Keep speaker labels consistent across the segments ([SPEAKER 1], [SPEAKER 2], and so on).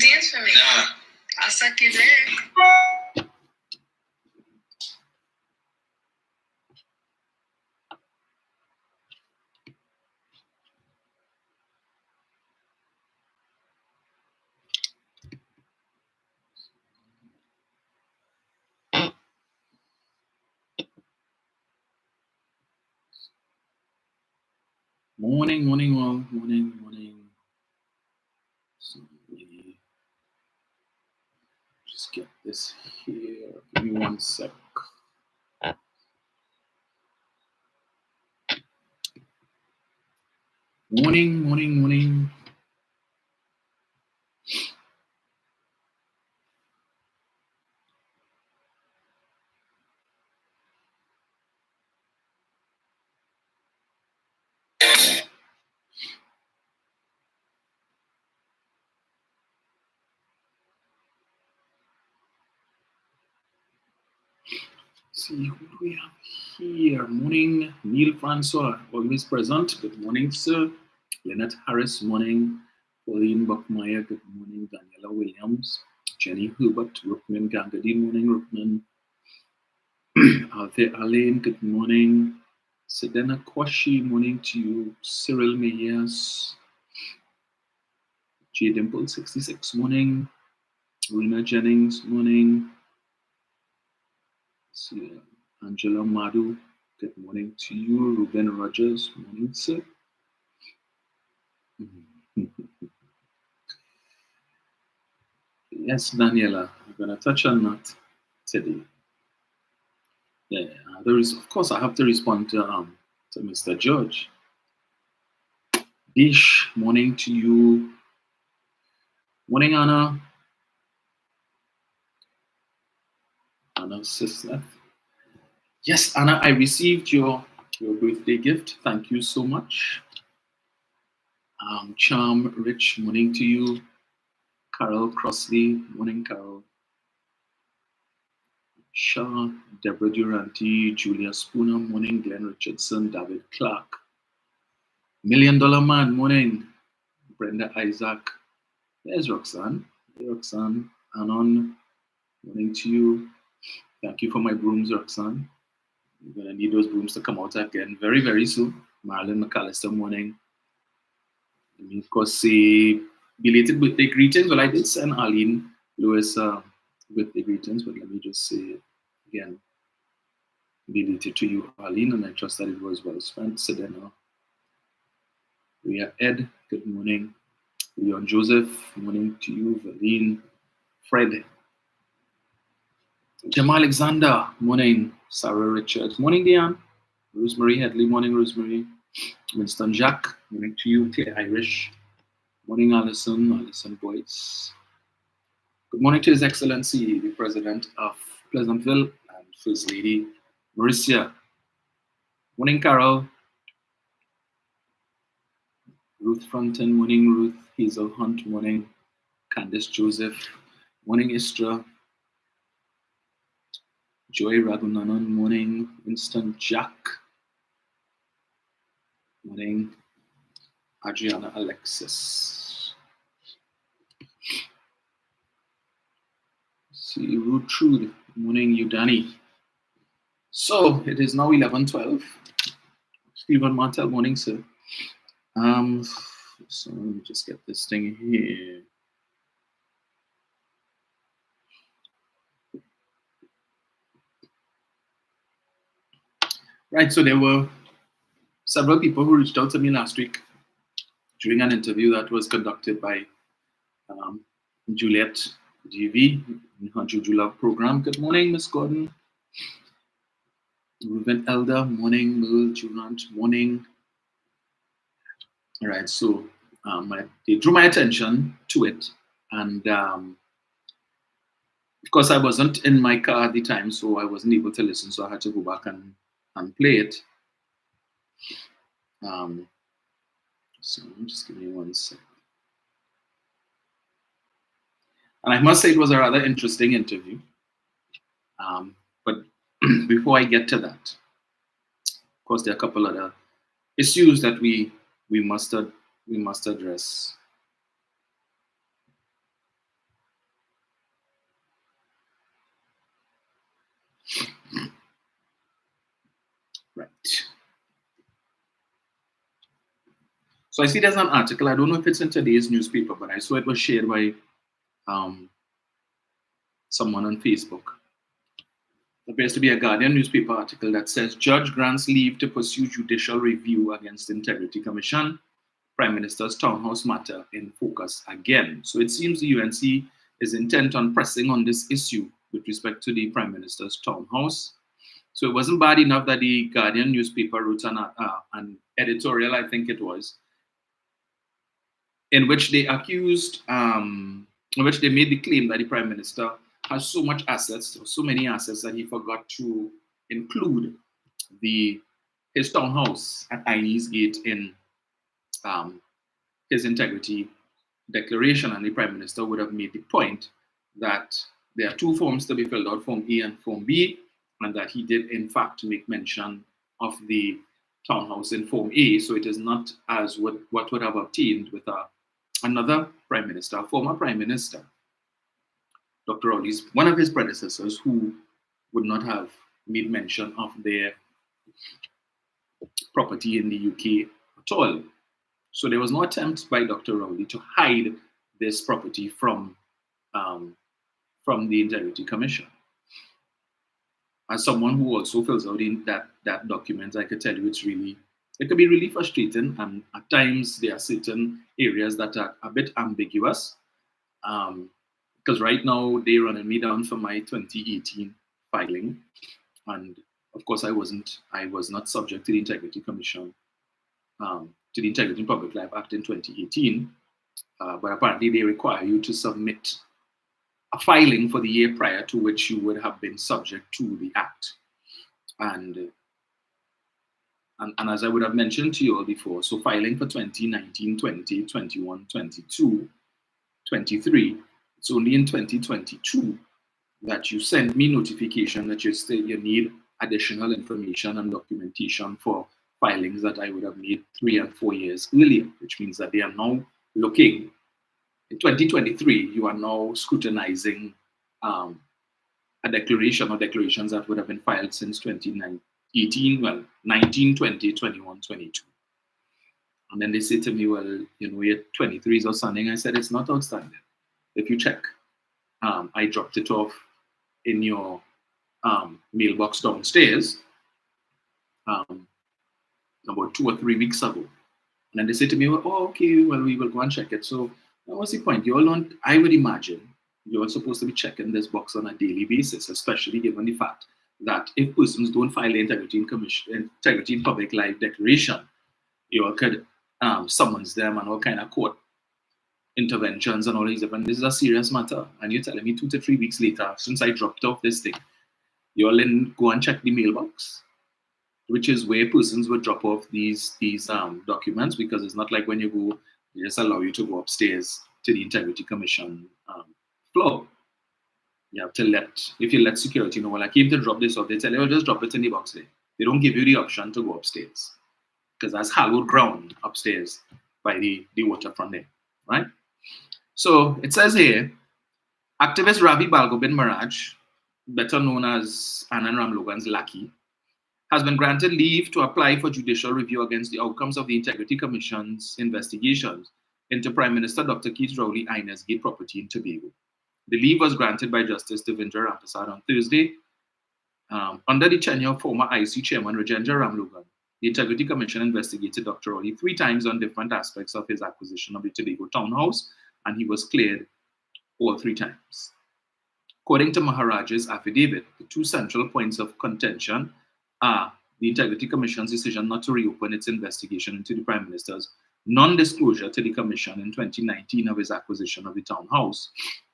[SPEAKER 1] dance for me. Nah. I'll suck your dick.
[SPEAKER 2] Morning, morning, all. Morning. So just get this here. Give me 1 sec. Morning. See who do we have here? Morning, Neil Francois, always present. Good morning, sir. Lynette Harris, morning. Pauline Buckmeyer, good morning. Daniela Williams, Jenny Hubert, Rookman Gangadine, morning, Rookman. Althea Alain, good morning. Sedena Kwashi, morning to you. Cyril Meyers, J Dimple 66, morning. Rena Jennings, morning. See, Angela Madu, good morning to you. Ruben Rogers, morning, sir. Yes, Daniela, I'm going to touch on that today. Yeah, there is, of course, I have to respond to Mr. George. Dish, morning to you. Morning, Anna. Anna Sister. Yes, Anna, I received your birthday gift. Thank you so much. Charm Rich, morning to you. Carol Crossley, morning, Carol. Shaw, Deborah Duranty, Julia Spooner, morning. Glenn Richardson, David Clark. $1 Million Man, morning. Brenda Isaac. There's Roxanne. Hey, Roxanne. Anon, morning to you. Thank you for my brooms, Roxanne. You're going to need those brooms to come out again very, very soon. Marlon McAllister, morning. Let me, of course, say belated birthday greetings. Well, I did send Arlene Lewis birthday greetings, but let me just say again, belated to you, Arlene, and I trust that it was well spent. Sedena. We are Ed, good morning. Leon Joseph, morning to you. Valine, Fred. Jamal Alexander, morning. Sarah Richards, morning, Diane. Rosemary Headley, morning, Rosemary. Winston Jack, morning to you. Claire Irish, morning, Alison Boyce. Good morning to His Excellency, the President of Pleasantville and First Lady Mauricia. Morning, Carol. Ruth Fronton, morning, Ruth. Hazel Hunt, morning. Candice Joseph, morning, Istra. Joy Ragunanan, morning. Winston Jack, morning. Adriana Alexis. See Ruth Trude, morning, Udani. So it is now 11:12. Stephen Martel, morning, sir. So let me just get this thing here. Right, so there were several people who reached out to me last week during an interview that was conducted by Juliet GV in her Juju Love program. Good morning, Miss Gordon. Ruben Elder, morning. Merle Durant, morning. All right, so they drew my attention to it, and of course I wasn't in my car at the time, so I wasn't able to listen, so I had to go back and play it. So just give me 1 second. And I must say it was a rather interesting interview. But before I get to that, of course, there are a couple other issues that we must address. Right. So I see there's an article. I don't know if it's in today's newspaper, but I saw it was shared by someone on Facebook. It appears to be a Guardian newspaper article that says Judge grants leave to pursue judicial review against Integrity Commission. Prime Minister's townhouse matter in focus again. So it seems the UNC is intent on pressing on this issue with respect to the Prime Minister's townhouse. So it wasn't bad enough that the Guardian newspaper wrote an editorial, I think it was, in which they accused, in which they made the claim that the Prime Minister has so much assets, so many assets, that he forgot to include his townhouse at Inez Gate in his integrity declaration. And the Prime Minister would have made the point that there are two forms to be filled out, Form A and Form B, and that he did in fact make mention of the townhouse in Form A. So it is not as what would have obtained with another Prime Minister, a former Prime Minister, Dr. Rowley's, one of his predecessors, who would not have made mention of their property in the UK at all. So there was no attempt by Dr. Rowley to hide this property from the Integrity Commission. As someone who also fills out in that document, I could tell you it could be really frustrating, and at times there are certain areas that are a bit ambiguous. Because right now they're running me down for my 2018 filing, and of course I was not subject to the Integrity Commission, to the Integrity in Public Life Act in 2018, but apparently they require you to submit a filing for the year prior to which you would have been subject to the act. And as I would have mentioned to you all before, so filing for 2019, 20, 21, 22, 23, it's only in 2022 that you send me notification that you need additional information and documentation for filings that I would have made 3 and 4 years earlier, which means that they are now looking, in 2023, you are now scrutinizing a declaration or declarations that would have been filed since 2018, well, 19, 20, 21, 22. And then they say to me, well, your 23s or something. I said, it's not outstanding. If you check, I dropped it off in your mailbox downstairs about 2 or 3 weeks ago. And then they say to me, well, oh, okay, well, we will go and check it. So what's the point? You all don't, I would imagine, you're supposed to be checking this box on a daily basis, especially given the fact that if persons don't file the Integrity in Public Life Declaration, you all could summons them and all kind of court interventions and all these different. This is a serious matter, and you're telling me 2 to 3 weeks later, since I dropped off this thing, you all then go and check the mailbox, which is where persons would drop off these documents, because it's not like when you go, they just allow you to go upstairs to the Integrity Commission floor. You have to if you let security know, well, I came to drop this off, they tell you, well, just drop it in the box there. They don't give you the option to go upstairs, because that's hallowed ground upstairs by the waterfront there, right? So it says here, activist Ravi Balgobin Maraj, better known as Anand Ramlogan's lackey, has been granted leave to apply for judicial review against the outcomes of the Integrity Commission's investigations into Prime Minister Dr. Keith Rowley Inez Gate property in Tobago. The leave was granted by Justice Devendra Ramprasad on Thursday. Under the tenure of former IC Chairman Rajendra Ramlogan, the Integrity Commission investigated Dr. Rowley 3 times on different aspects of his acquisition of the Tobago townhouse, and he was cleared all 3 times. According to Maharaj's affidavit, the 2 central points of contention are the Integrity Commission's decision not to reopen its investigation into the Prime Minister's non-disclosure to the Commission in 2019 of his acquisition of the townhouse,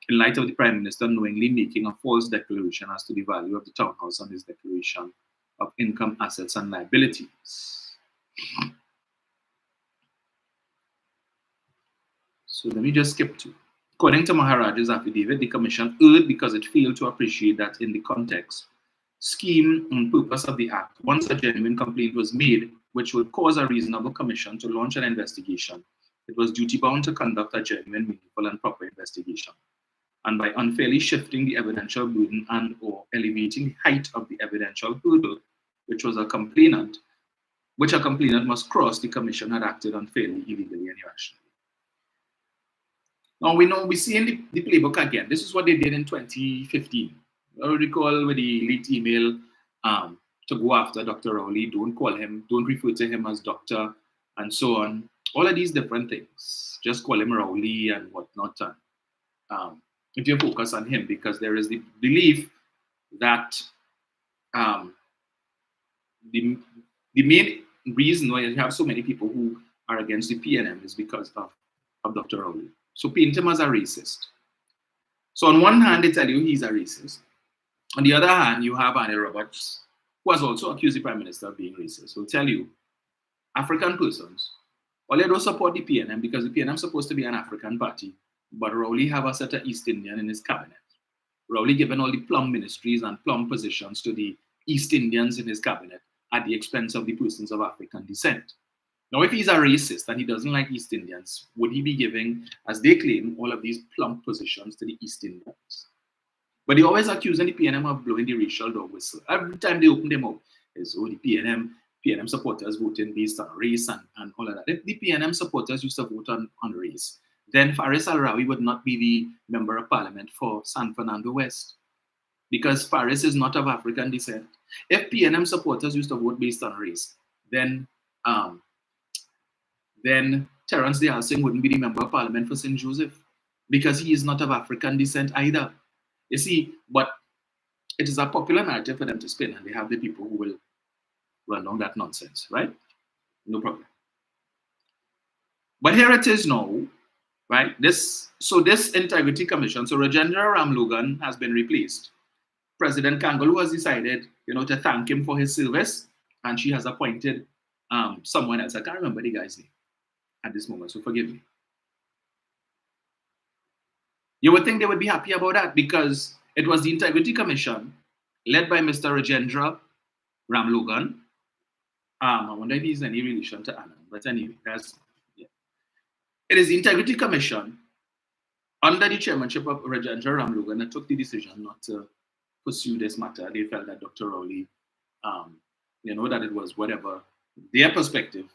[SPEAKER 2] in light of the Prime Minister knowingly making a false declaration as to the value of the townhouse on his declaration of income, assets, and liabilities. So let me just skip to. According to Maharaj's affidavit, the Commission erred because it failed to appreciate that in the context, scheme, and purpose of the Act, once a genuine complaint was made, which would cause a reasonable commission to launch an investigation, it was duty-bound to conduct a genuine, meaningful, and proper investigation. And by unfairly shifting the evidential burden and or elevating the height of the evidential hurdle which was a complainant, which a complainant must cross, the commission had acted unfairly, illegally, and irrationally. Now we see in the playbook again. This is what they did in 2015. I recall with the leaked email to go after Dr. Rowley. Don't call him, don't refer to him as doctor, and so on. All of these different things. Just call him Rowley and whatnot. And if you focus on him, because there is the belief that the main reason why you have so many people who are against the PNM is because of Dr. Rowley. So paint him as a racist. So on one hand, they tell you he's a racist. On the other hand, you have Annie Roberts, who has also accused the Prime Minister of being racist. Will tell you, African persons, all they don't support the PNM because the PNM is supposed to be an African party, but Rowley have a set of East Indian in his cabinet. Rowley given all the plum ministries and plum positions to the East Indians in his cabinet at the expense of the persons of African descent. Now, if he's a racist and he doesn't like East Indians, would he be giving, as they claim, all of these plump positions to the East Indians? But they always accusing the PNM of blowing the racial dog whistle. Every time they open them up, it's, oh, the PNM supporters voting based on race and all of that. If the PNM supporters used to vote on race, then Faris Al-Rawi would not be the member of parliament for San Fernando West, because Faris is not of African descent. If PNM supporters used to vote based on race, then Terence de Alsing wouldn't be the member of parliament for St. Joseph, because he is not of African descent either. You see, but it is a popular narrative for them to spin, and they have the people who will run along that nonsense, right? No problem. But here it is now, right? This Integrity Commission, so Rajendra Ramlogan has been replaced. President Kangaloo has decided, to thank him for his service, and she has appointed someone else. I can't remember the guy's name at this moment, so forgive me. You would think they would be happy about that because it was the Integrity Commission led by Mr. Rajendra Ramlogan. I wonder if he's any relation to Anand, but anyway, it is the Integrity Commission under the chairmanship of Rajendra Ramlogan that took the decision not to pursue this matter. They felt that Dr. Rowley, that it was whatever. Their perspective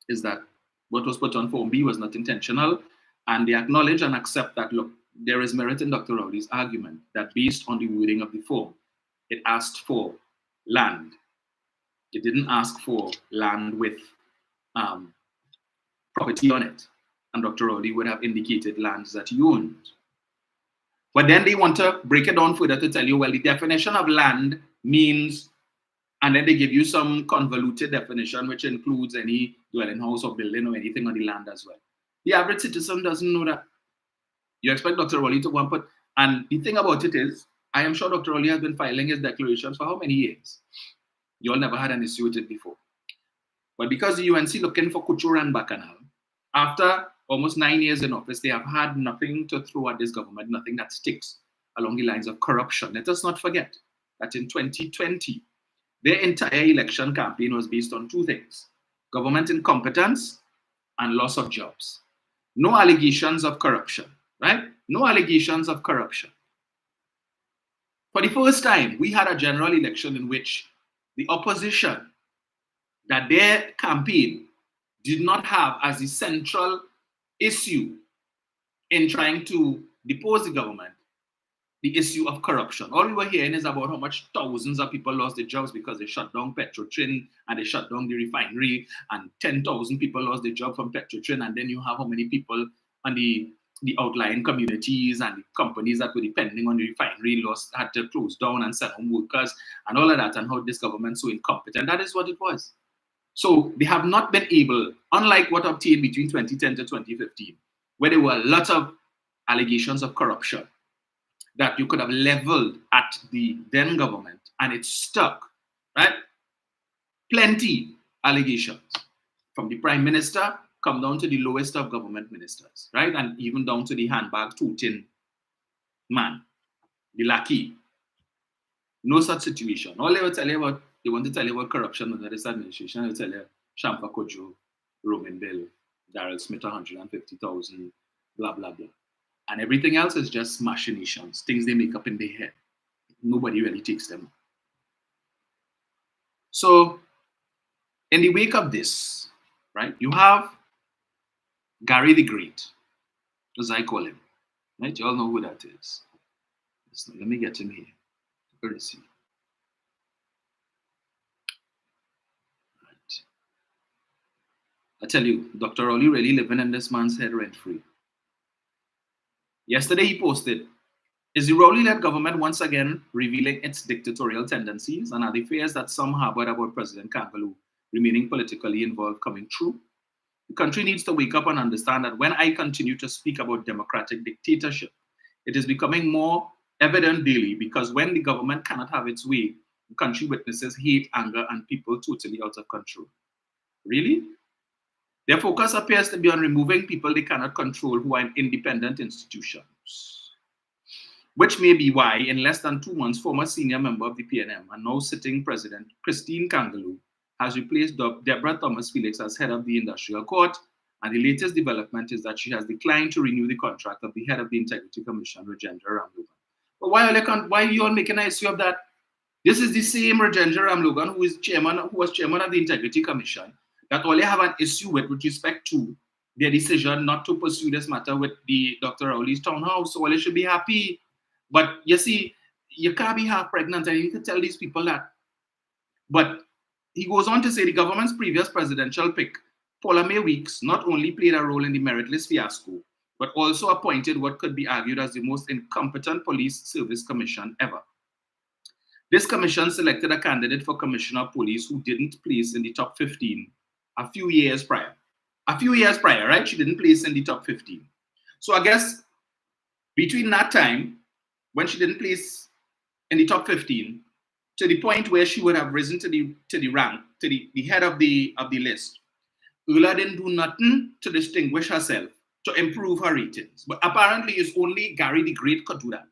[SPEAKER 2] is that what was put on Form B was not intentional, and they acknowledge and accept that, look, there is merit in Dr. Rowley's argument that based on the wording of the form, it asked for land. It didn't ask for land with property on it. And Dr. Rowley would have indicated lands that he owned. But then they want to break it down further to tell you, well, the definition of land means, and then they give you some convoluted definition, which includes any dwelling house or building or anything on the land as well. The average citizen doesn't know that. You expect Dr. Rowley to go and put, and the thing about it is, I am sure Dr. Rowley has been filing his declarations for how many years? You all never had an issue with it before. But because the UNC looking for Couture and Bacchanal, after almost 9 years in office, they have had nothing to throw at this government, nothing that sticks along the lines of corruption. Let us not forget that in 2020, their entire election campaign was based on two things: government incompetence and loss of jobs. No allegations of corruption, right? No allegations of corruption. For the first time, we had a general election in which the opposition, that their campaign did not have as the central issue in trying to depose the government, the issue of corruption. All we were hearing is about how much thousands of people lost their jobs because they shut down Petrotrin and they shut down the refinery, and 10,000 people lost their job from Petrotrin, and then you have how many people on the outlying communities and the companies that were depending on the refinery had to close down and send home workers and all of that, and how this government so incompetent. That is what it was. So they have not been able, unlike what obtained between 2010 to 2015, where there were lots of allegations of corruption that you could have leveled at the then government and it stuck, right? Plenty allegations from the Prime Minister come down to the lowest of government ministers, right? And even down to the handbag toting man, the lackey. No such situation. All they will tell you about, they want to tell you about corruption under this administration. They will tell you Shampa Kojo, Roman Bill, Daryl Smith, 150,000, blah, blah, blah. And everything else is just machinations, things they make up in their head. Nobody really takes them. So, in the wake of this, right, you have Gary the Great, as I call him. Right? You all know who that is. So let me get him here. Courtesy. Right. I tell you, Dr. Rowley really living in this man's head rent free. Yesterday he posted, is the Rowley-led government once again revealing its dictatorial tendencies, and are the fears that some harbored about President Kangaloo remaining politically involved coming true? The country needs to wake up and understand that when I continue to speak about democratic dictatorship, it is becoming more evident daily, because when the government cannot have its way, the country witnesses hate, anger, and people totally out of control. Really? Their focus appears to be on removing people they cannot control who are in independent institutions. Which may be why, in less than 2 months, former senior member of the PNM and now sitting president, Christine Kangaloo, has replaced Deborah Thomas Felix as head of the Industrial Court, and the latest development is that she has declined to renew the contract of the head of the Integrity Commission, Rajendra Ramlogan. But why are you all making an issue of that? This is the same Rajendra Ramlogan who was chairman of the Integrity Commission that only have an issue with respect to their decision not to pursue this matter with the Dr. Rowley's townhouse. So all should be happy. But you see, you can't be half pregnant, and you need to tell these people that. But he goes on to say the government's previous presidential pick, Paula May Weeks, not only played a role in the meritless fiasco, but also appointed what could be argued as the most incompetent police service commission ever. This commission selected a candidate for commissioner of police who didn't place in the top 15 a few years prior. A few years prior, right? She didn't place in the top 15. So I guess between that time, when she didn't place in the top 15, to the point where she would have risen to the rank, to the head of the list, Ula didn't do nothing to distinguish herself, to improve her ratings. But apparently it's only Gary the Great could do that.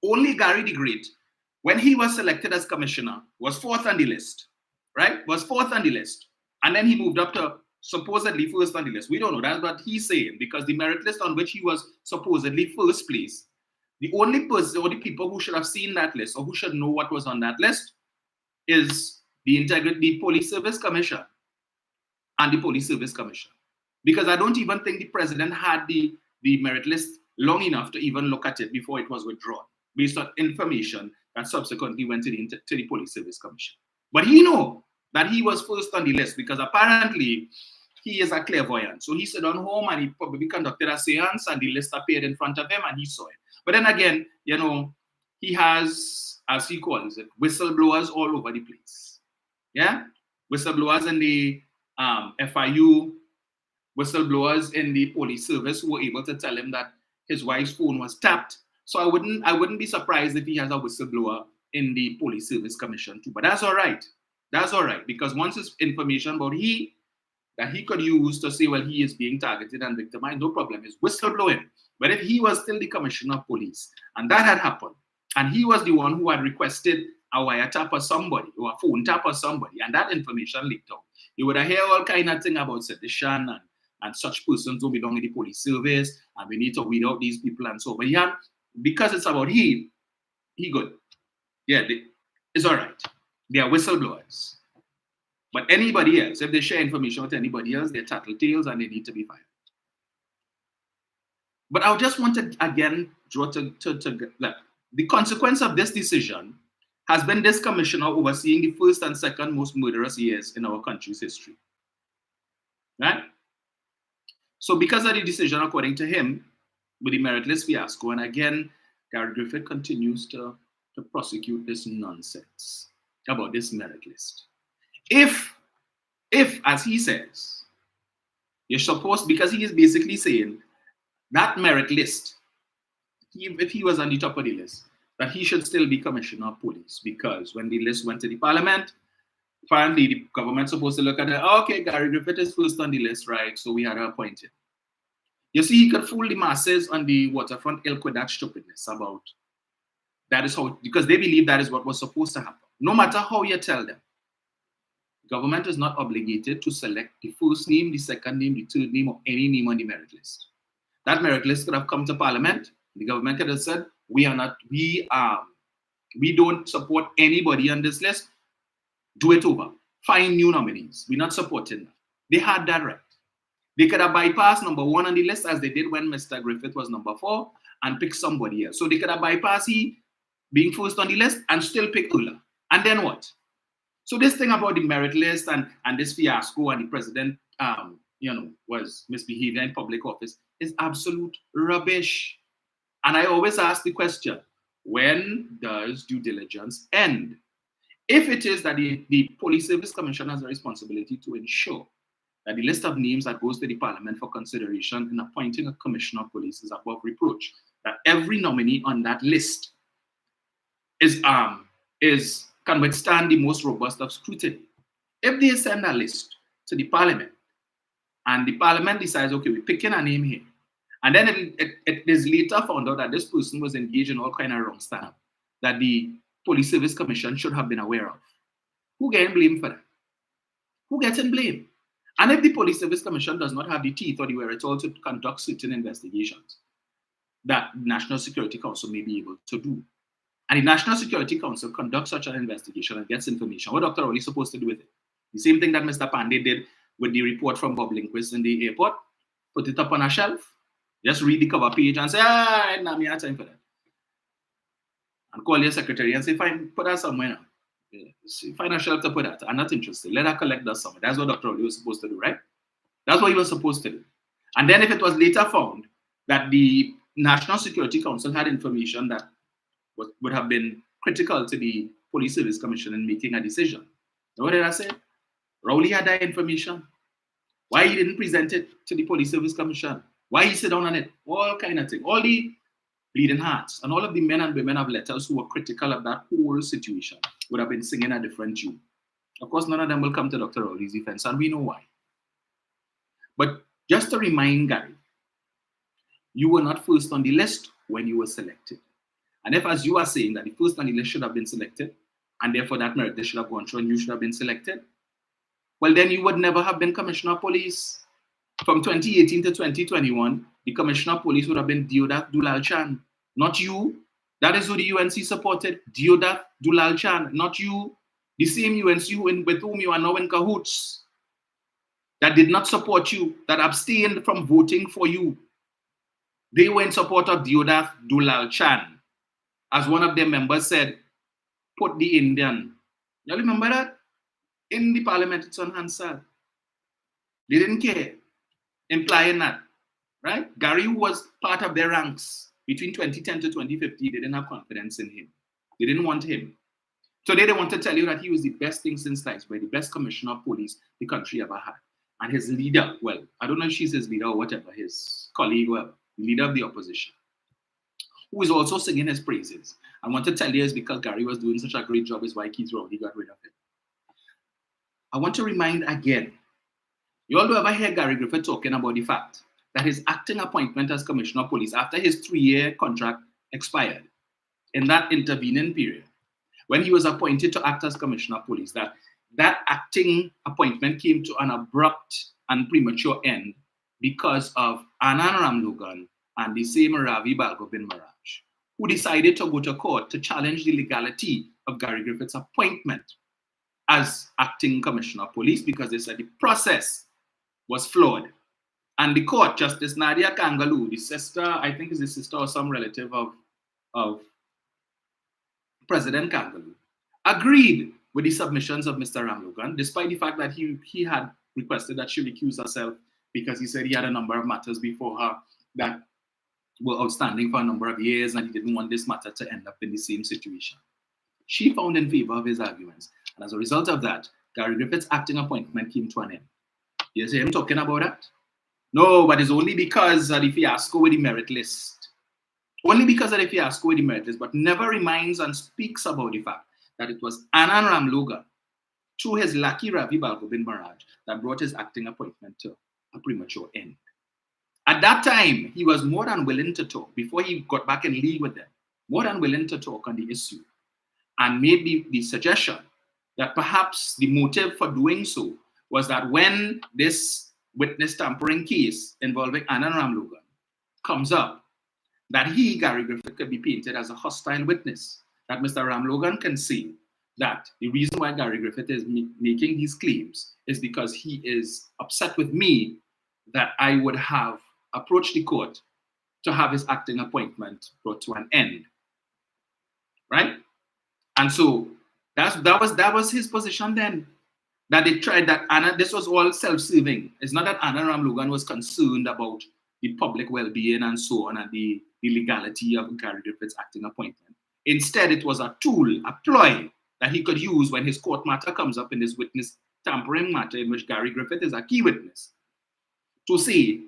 [SPEAKER 2] Only Gary the Great, when he was selected as commissioner, was 4th on the list, right? Was 4th on the list. And then he moved up to supposedly 1st on the list. We don't know. That's what he's saying, because the merit list on which he was supposedly 1st place, the only person or the people who should have seen that list or who should know what was on that list is the Police Service Commission and the Police Service Commission. Because I don't even think the president had the merit list long enough to even look at it before it was withdrawn, based on information that subsequently went to the Police Service Commission. But he knew that he was 1st on the list, because apparently he is a clairvoyant. So he sat on home and he probably conducted a seance, and the list appeared in front of him and he saw it. But then again, you know, he has, as he calls it, whistleblowers all over the place. Yeah? Whistleblowers in the FIU, whistleblowers in the police service who were able to tell him that his wife's phone was tapped. So I wouldn't be surprised if he has a whistleblower in the Police Service Commission too. But that's all right. That's all right, because once it's information about that he could use to say, well, he is being targeted and victimized, no problem. It's whistleblowing. But if he was still the commissioner of police, and that had happened, and he was the one who had requested a wiretap or somebody, or a phone tap or somebody, and that information leaked out, you would have heard all kind of thing about sedition and such persons who belong in the police service, and we need to weed out these people and so on. But yeah, because it's about he good. Yeah, it's all right. They are whistleblowers. But anybody else, if they share information with anybody else, they're tattletales and they need to be fired. But I just want to again draw to the consequence of this decision has been this commissioner overseeing the 1st and 2nd most murderous years in our country's history. Right? So because of the decision, according to him, with the meritless fiasco, and again, Gary Griffith continues to prosecute this nonsense about this merit list. If, as he says, you're supposed, because he is basically saying that merit list, if he was on the top of the list, that he should still be commissioner of police, because when the list went to the parliament, apparently the government's supposed to look at it, okay, Gary Griffith is 1st on the list, right? So we had to appoint him. You see, he could fool the masses on the waterfront ilk with that stupidness about that is how, because they believe that is what was supposed to happen. No matter how you tell them, government is not obligated to select the 1st name, the 2nd name, the 3rd name, or any name on the merit list. That merit list could have come to parliament. The government could have said, we don't support anybody on this list. Do it over. Find new nominees. We're not supporting that. They had that right. They could have bypassed number 1 on the list as they did when Mr. Griffith was number 4 and pick somebody else. So they could have bypassed he being first on the list and still pick Ula. And then what? So this thing about the merit list and this fiasco and the president, was misbehaving in public office is absolute rubbish. And I always ask the question, when does due diligence end? If it is that the Police Service Commission has a responsibility to ensure that the list of names that goes to the Parliament for consideration in appointing a commissioner of police is above reproach, that every nominee on that list can withstand the most robust of scrutiny. If they send a list to the Parliament and the Parliament decides, okay, we're picking a name here, and then it is later found out that this person was engaged in all kind of wrong stand-up that the Police Service Commission should have been aware of, who gets blamed for that? Who gets in blame? And if the Police Service Commission does not have the teeth or the wherewithal to conduct certain investigations that the National Security Council may be able to do, and the National Security Council conducts such an investigation and gets information, what Dr. Rowley is supposed to do with it? The same thing that Mr. Pandey did with the report from Bob Lindquist in the airport, put it up on a shelf, just read the cover page and say, nah, me have time for that. And call your secretary and say, fine, put that somewhere now. Find a shelf to put that. I'm not interested. Let her collect that somewhere. That's what Dr. Rowley was supposed to do, right? That's what he was supposed to do. And then if it was later found that the National Security Council had information that would have been critical to the Police Service Commission in making a decision, what did I say? Rowley had that information. Why he didn't present it to the Police Service Commission? Why he sit down on it? All kind of thing. All the bleeding hearts and all of the men and women of letters who were critical of that whole situation would have been singing a different tune. Of course, none of them will come to Dr. Rowley's defense, and we know why. But just to remind Gary, you were not first on the list when you were selected. And if, as you are saying, that the first on the list should have been selected, and therefore that merit list should have gone through and you should have been selected, well, then you would never have been Commissioner of Police. From 2018 to 2021, the Commissioner of Police would have been Deodat Dulal Chan, not you. That is who the UNC supported, Deodat Dulal Chan, not you. The same UNC with whom you are now in cahoots, that did not support you, that abstained from voting for you. They were in support of Deodat Dulal Chan. As one of their members said, put the Indian. You remember that? In the Parliament, it's on Hansard. They didn't care, implying that, right? Gary, who was part of their ranks between 2010 to 2050, they didn't have confidence in him. They didn't want him. Today, they want to tell you that he was the best thing since sliced bread, the best commissioner of police the country ever had. And his leader, well, I don't know if she's his leader or whatever, his colleague, whoever, leader of the opposition, who is also singing his praises. I want to tell you is because Gary was doing such a great job is why Keith Rowley got rid of him. I want to remind again, you all do ever hear Gary Griffith talking about the fact that his acting appointment as Commissioner of Police after his 3-year contract expired, in that intervening period, when he was appointed to act as Commissioner of Police, that acting appointment came to an abrupt and premature end because of Anand Ramlogan and the same Ravi Balgo bin Maraj, who decided to go to court to challenge the legality of Gary Griffith's appointment as acting Commissioner of Police because they said the process was flawed. And the court, Justice Nadia Kangaloo, the sister, I think is the sister or some relative of President Kangaloo, agreed with the submissions of Mr. Ramlogan, despite the fact that he had requested that she recuse herself because he said he had a number of matters before her that were outstanding for a number of years and he didn't want this matter to end up in the same situation. She found in favor of his arguments. And as a result of that, Gary Griffith's acting appointment came to an end. You see him talking about that? No, but it's only because of the fiasco with the merit list. Only because of the fiasco with the merit list, but never reminds and speaks about the fact that it was Anand Ramlogan, through his lackey Ravi Balgo bin Maraj, that brought his acting appointment to a premature end. At that time, he was more than willing to talk, before he got back in league with them, more than willing to talk on the issue, and made the suggestion that perhaps the motive for doing so was that when this witness tampering case involving Anand Ramlogan comes up, that he, Gary Griffith, could be painted as a hostile witness, that Mr. Ramlogan can say that the reason why Gary Griffith is making these claims is because he is upset with me that I would have approached the court to have his acting appointment brought to an end, right? And so that was his position then. That they tried that Anna, this was all self-serving. It's not that Anna Ramlogan was concerned about the public well-being and so on and the legality of Gary Griffith's acting appointment. Instead, it was a tool, a ploy that he could use when his court matter comes up in this witness tampering matter in which Gary Griffith is a key witness, to say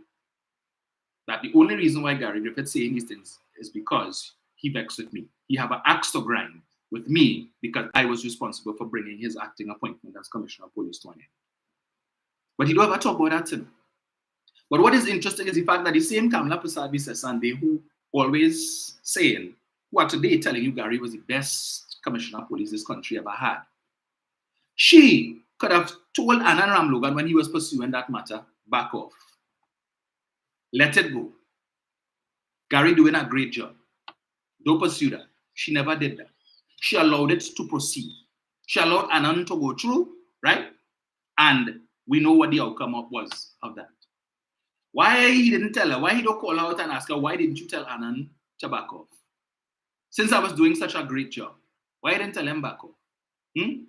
[SPEAKER 2] that the only reason why Gary Griffith is saying these things is because he vexed with me. He have an axe to grind with me because I was responsible for bringing his acting appointment as Commissioner of Police to an end. But he don't ever talk about that to me. But what is interesting is the fact that the same Kamala Prasad Sunday who always saying, who are today telling you Gary was the best Commissioner of Police this country ever had, she could have told Anna Ramlogan when he was pursuing that matter, back off. Let it go. Gary doing a great job. Don't pursue that. She never did that. She allowed it to proceed. She allowed Anand to go through, right? And we know what the outcome was of that. Why he didn't tell her? Why he don't call her out and ask her, why didn't you tell Anand to back off? Since I was doing such a great job, why didn't tell him back off? You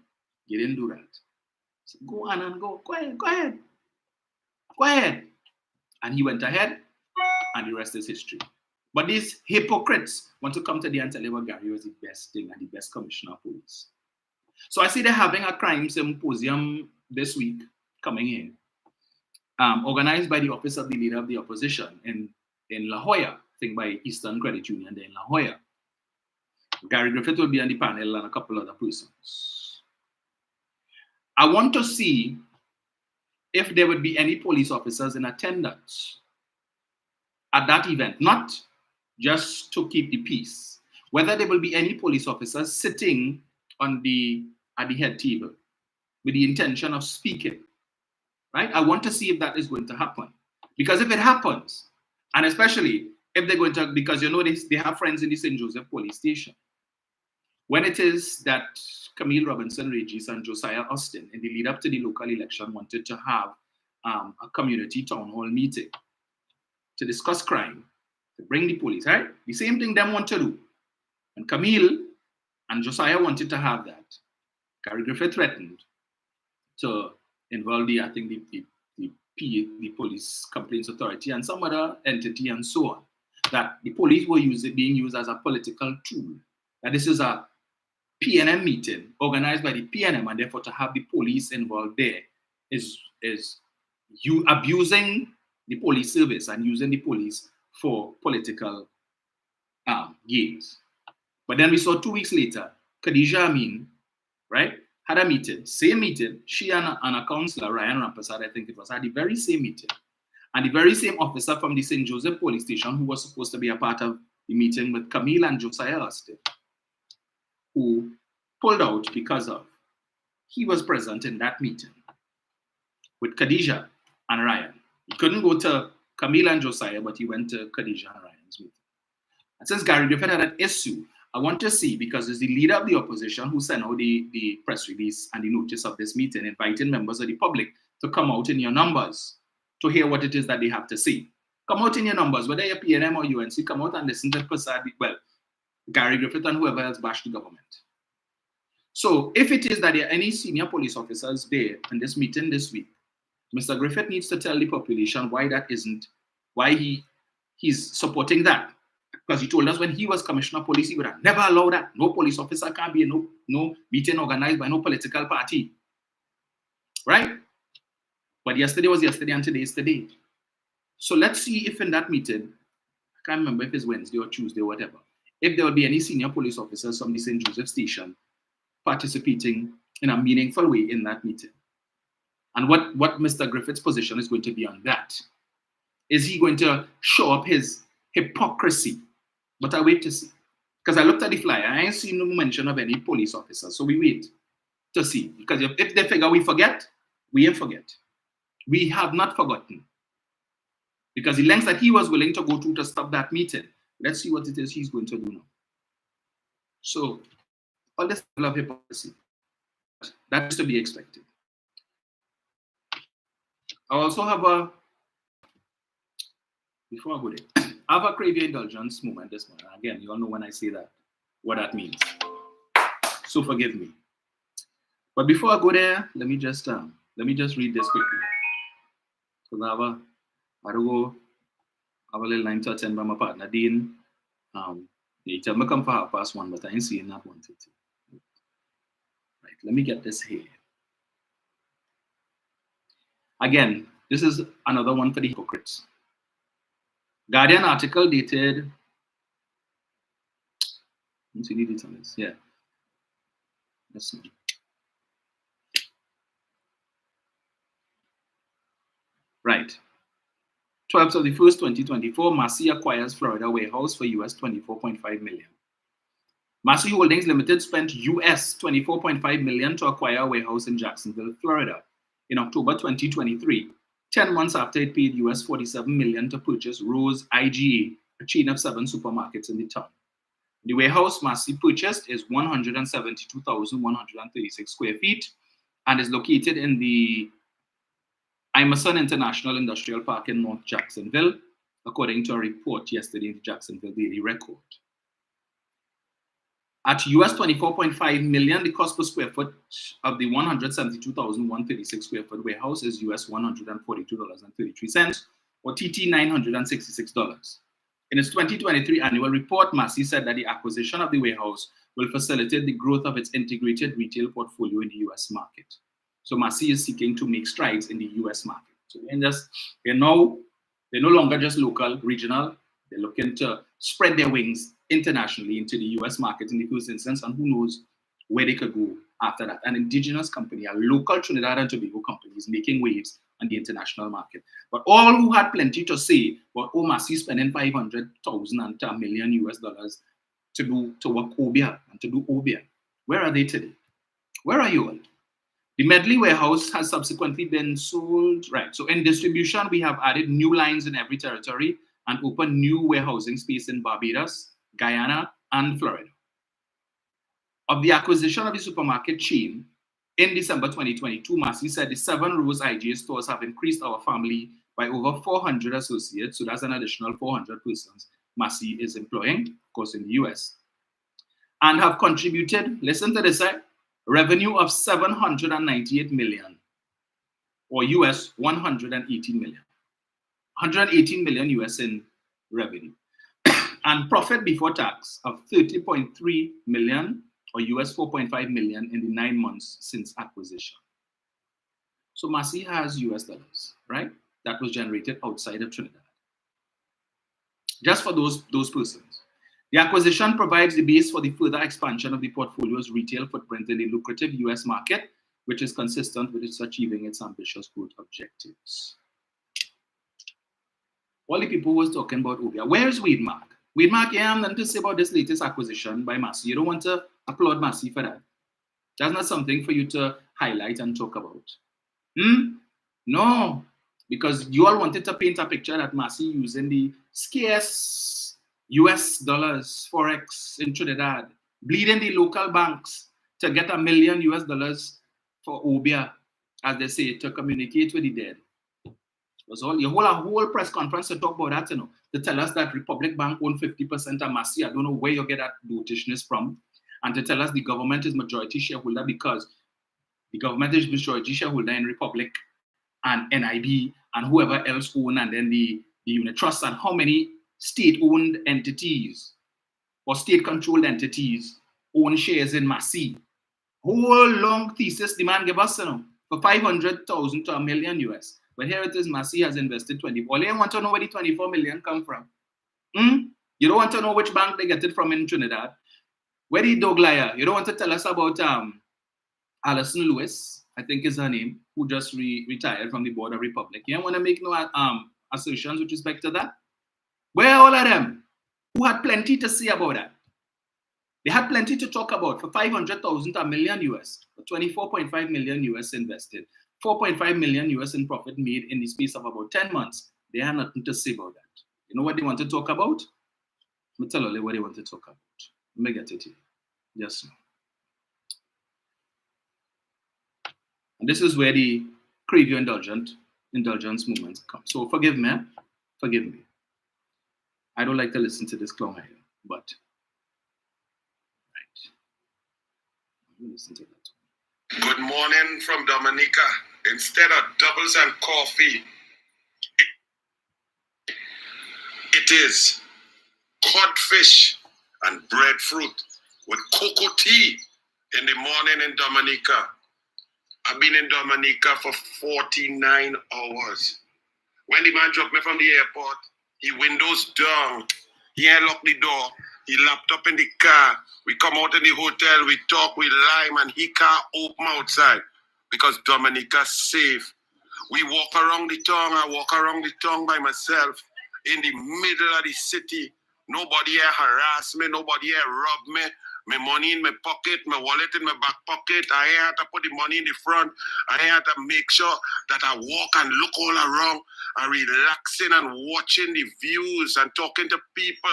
[SPEAKER 2] didn't do that. So go, Anand, go. Go ahead, go ahead. Go ahead. And he went ahead, and the rest is history. But these hypocrites want to come today and tell you what Gary was the best thing and the best Commissioner of Police. So I see they're having a crime symposium this week coming in, organized by the Office of the Leader of the Opposition in La Jolla, I think by Eastern Credit Union there in La Jolla. Gary Griffith will be on the panel and a couple other persons. I want to see if there would be any police officers in attendance at that event, not just to keep the peace, whether there will be any police officers sitting at the head table with the intention of speaking, right? I want to see if that is going to happen. Because if it happens, and especially if they're going to, because you know they have friends in the St. Joseph police station, when it is that Camille Robinson Regis and Josiah Austin, in the lead up to the local election, wanted to have a community town hall meeting to discuss crime, to bring the police, right? The same thing them want to do. And Camille and Josiah wanted to have that. Gary Griffith threatened to involve I think the Police Complaints Authority and some other entity and so on, that the police were being used as a political tool. That this is a PNM meeting organized by the PNM, and therefore to have the police involved there is you abusing the police service and using the police for political gains. But then we saw 2 weeks later, Khadija Amin, right, had a meeting, same meeting. She and a councillor, Ryan Rampasad, I think it was, had the very same meeting. And the very same officer from the St. Joseph police station who was supposed to be a part of the meeting with Camille and Josiah Austin, who pulled out because of he was present in that meeting with Khadija and Ryan. He couldn't go to Camille and Josiah, but he went to Khadija and Ryan's meeting. And since Gary Griffith had an issue, I want to see, because it's the leader of the opposition who sent out the press release and the notice of this meeting, inviting members of the public to come out in your numbers to hear what it is that they have to say. Come out in your numbers, whether you're PNM or UNC, come out and listen to Prasad, well, Gary Griffith and whoever else bash the government. So if it is that there are any senior police officers there in this meeting this week, Mr. Griffith needs to tell the population why that isn't, why he's supporting that. Because he told us when he was Commissioner of Police, he would have never allowed that. No police officer can be no meeting organized by no political party. Right? But yesterday was yesterday and today is today. So let's see if in that meeting, I can't remember if it's Wednesday or Tuesday or whatever, if there will be any senior police officers from the St. Joseph station participating in a meaningful way in that meeting. And what Mr. Griffith's position is going to be on that. Is he going to show up his hypocrisy? But I wait to see. Because I looked at the flyer, I ain't seen no mention of any police officers. So we wait to see. Because if they figure we forget, we ain't forget. We have not forgotten. Because the lengths that he was willing to go through to stop that meeting, let's see what it is he's going to do now. So, all this level of hypocrisy. that is to be expected. I also have before I go there, I have a craving indulgence moment this morning. Again, you all know when I say that, what that means. So forgive me. But before I go there, let me just read this quickly. Because I have a little line to attend by my partner, Dean. They tell me come for 1:30, but I ain't seeing that 1:30. Right, let me get this here. Again, this is another one for the hypocrites. Guardian article dated. Let's see the date on this. Yeah. Let's see. Right. 12th of the 1st, 2024, Massy acquires Florida warehouse for US $24.5 million. Massy Holdings Limited spent US $24.5 million to acquire a warehouse in Jacksonville, Florida in October 2023, 10 months after it paid US $47 million to purchase Rose IGA, a chain of 7 supermarkets in the town. The warehouse Massy purchased is 172,136 square feet and is located in the Emerson International Industrial Park in North Jacksonville, according to a report yesterday in the Jacksonville Daily Record. At US $24.5 million, the cost per square foot of the 172,136 square foot warehouse is US $142.33, or TT $966. In its 2023 annual report, Massy said that the acquisition of the warehouse will facilitate the growth of its integrated retail portfolio in the US market. So Massy is seeking to make strides in the US market. So they're no longer just local, regional. They're looking to spread their wings internationally into the US market in the first instance, and who knows where they could go after that. An indigenous company, a local Trinidad and Tobago company, is making waves on the international market. But all who had plenty to say about Massy spending $500,000 and $1 million US to work Obia and to do Obia, where are they today? Where are you all? The Medley warehouse has subsequently been sold. Right. So in distribution, we have added new lines in every territory and opened new warehousing space in Barbados, Guyana, and Florida. Of the acquisition of the supermarket chain, in December 2022, Massy said the 7 Rose IGA stores have increased our family by over 400 associates. So that's an additional 400 persons Massy is employing, of course, in the US. And have contributed, listen to this, revenue of $798 million, or US $118 million. 118 million US in revenue. And profit before tax of $30.3 million, or US $4.5 million in the 9 months since acquisition. So Massy has US dollars, right? That was generated outside of Trinidad. Just for those persons. The acquisition provides the base for the further expansion of the portfolio's retail footprint in the lucrative US market, which is consistent with its achieving its ambitious growth objectives. All the people who was talking about Obia. Where's Wade Mark? Wade Mark, yeah, I'm going to say about this latest acquisition by Massy. You don't want to applaud Massy for that. That's not something for you to highlight and talk about. No, because you all wanted to paint a picture that Massy using the scarce US dollars, Forex in Trinidad, bleeding the local banks to get $1 million US for Obia, as they say, to communicate with the dead. Was all you hold a whole press conference to talk about that, to tell us that Republic Bank own 50% of Massy. I don't know where you get that dotishness from, and to tell us the government is majority shareholder because the government is majority shareholder in Republic and NIB and whoever else own, and then the unit trust, and how many state-owned entities or state-controlled entities own shares in Massy. Whole long thesis the man gave us, for 500,000 to $1 million US. But here it is, Massy has invested 20. All you want to know where the 24 million come from? You don't want to know which bank they get it from in Trinidad? Where the dog liar? You don't want to tell us about Alison Lewis, I think is her name, who just retired from the board of Republic. You don't want to make no assertions with respect to that? Where are all of them who had plenty to say about that? They had plenty to talk about. For 500,000 to $1 million US, for 24.5 million US invested, 4.5 million US in profit made in the space of about 10 months. They had nothing to say about that. You know what they want to talk about? Let me tell you what they want to talk about. Let me get it here. Yes. And this is where the crave your indulgence movements come. So forgive me. Forgive me. I don't like to listen to this clown here, but right. Listen to that.
[SPEAKER 3] Good morning from Dominica. Instead of doubles and coffee, it is codfish and breadfruit with cocoa tea in the morning in Dominica. I've been in Dominica for 49 hours. When the man dropped me from the airport, he windows down. He unlocked the door. He lapped up in the car. We come out in the hotel. We talk. We lime, and he can't open outside because Dominica's safe. We walk around the town. I walk around the town by myself in the middle of the city. Nobody here harass me. Nobody here rob me. My money in my pocket, my wallet in my back pocket. I ain't had to put the money in the front. I ain't had to make sure that I walk and look all around and relaxing and watching the views and talking to people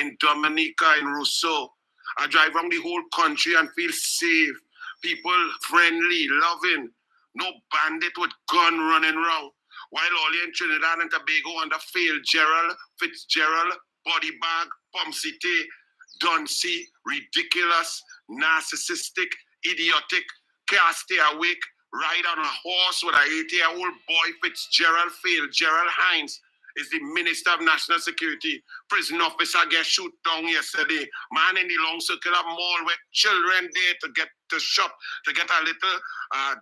[SPEAKER 3] in Dominica, in Rousseau. I drive around the whole country and feel safe. People friendly, loving. No bandit with gun running around. While all in Trinidad and Tobago under Fitzgerald, body bag, Pump City, duncy, ridiculous, narcissistic, idiotic, can't stay awake, ride on a horse with an 80-year-old boy, Fitzgerald Hines is the Minister of National Security. Prison officer get shoot down yesterday. Man in the long circular mall with children there to get to shop, to get a little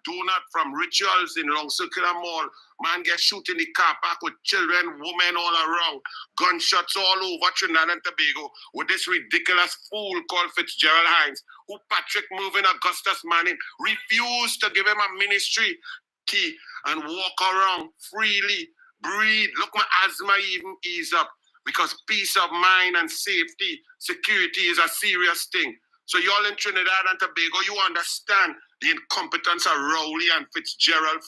[SPEAKER 3] donut from Rituals in long circular mall. Man get shot in the car park with children, women all around. Gunshots all over Trinidad and Tobago with this ridiculous fool called Fitzgerald Hines, who Patrick Mervyn Augustus Manning refused to give him a ministry key and walk around freely, breathe. Look, my asthma even ease up because peace of mind and safety, security is a serious thing. So y'all in Trinidad and Tobago, you understand the incompetence of Rowley and Fitzgerald,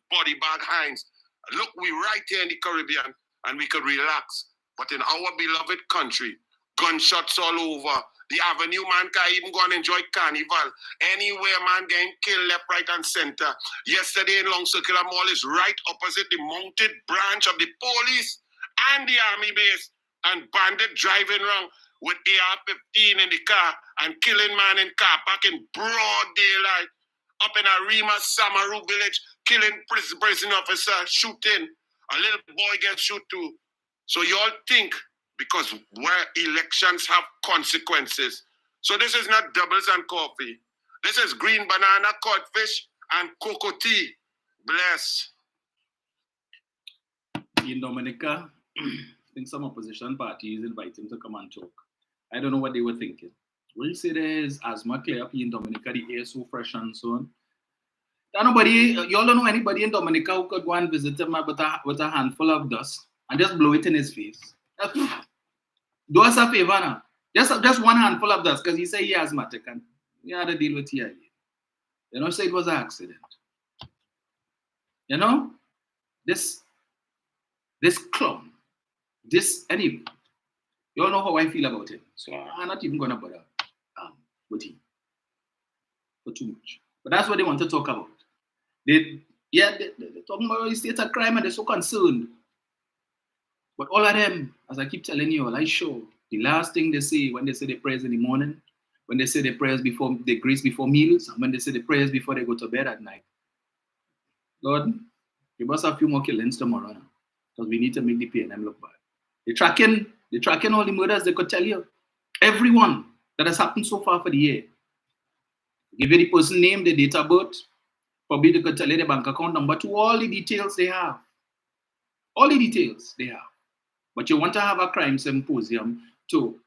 [SPEAKER 3] body bag Hines. Look, we right here in the Caribbean and we could relax. But in our beloved country, gunshots all over. The Avenue man can't even go and enjoy carnival. Anywhere man getting killed left, right, and center. Yesterday in Long Circular Mall is right opposite the mounted branch of the police and the army base. And bandit driving around with AR-15 in the car and killing man in car park in broad daylight. Up in Arima, Samaru village, killing prison officer, shooting. A little boy gets shot too. So y'all think because where elections have consequences. So this is not doubles and coffee. This is green banana, codfish, and cocoa tea. Bless.
[SPEAKER 2] In Dominica, I think some opposition parties invite him to come and talk. I don't know what they were thinking. We'll say there's asthma clear up in Dominica, the air so fresh and so on. Y'all don't know anybody in Dominica who could go and visit him with a handful of dust and just blow it in his face. Do us a favor now. Just one handful of dust because he said he asthmatic and he had to deal with it. You know, say it was an accident. You know, this clown, anyway. You all know how I feel about him. So I'm not even going to bother with him for too much. But that's what they want to talk about. They're talking about the state of crime and they're so concerned. But all of them, as I keep telling you all, I show the last thing they say when they say their prayers in the morning, when they say their prayers before they grace before meals, and when they say their prayers before they go to bed at night. Lord, give us a few more killings tomorrow now, because we need to make the PNM look bad. They're tracking all the murders they could tell you. Everyone that has happened so far for the year. Give you the person name, the date of birth, probably they could tell you the bank account number, to all the details they have. All the details they have. But you want to have a crime symposium to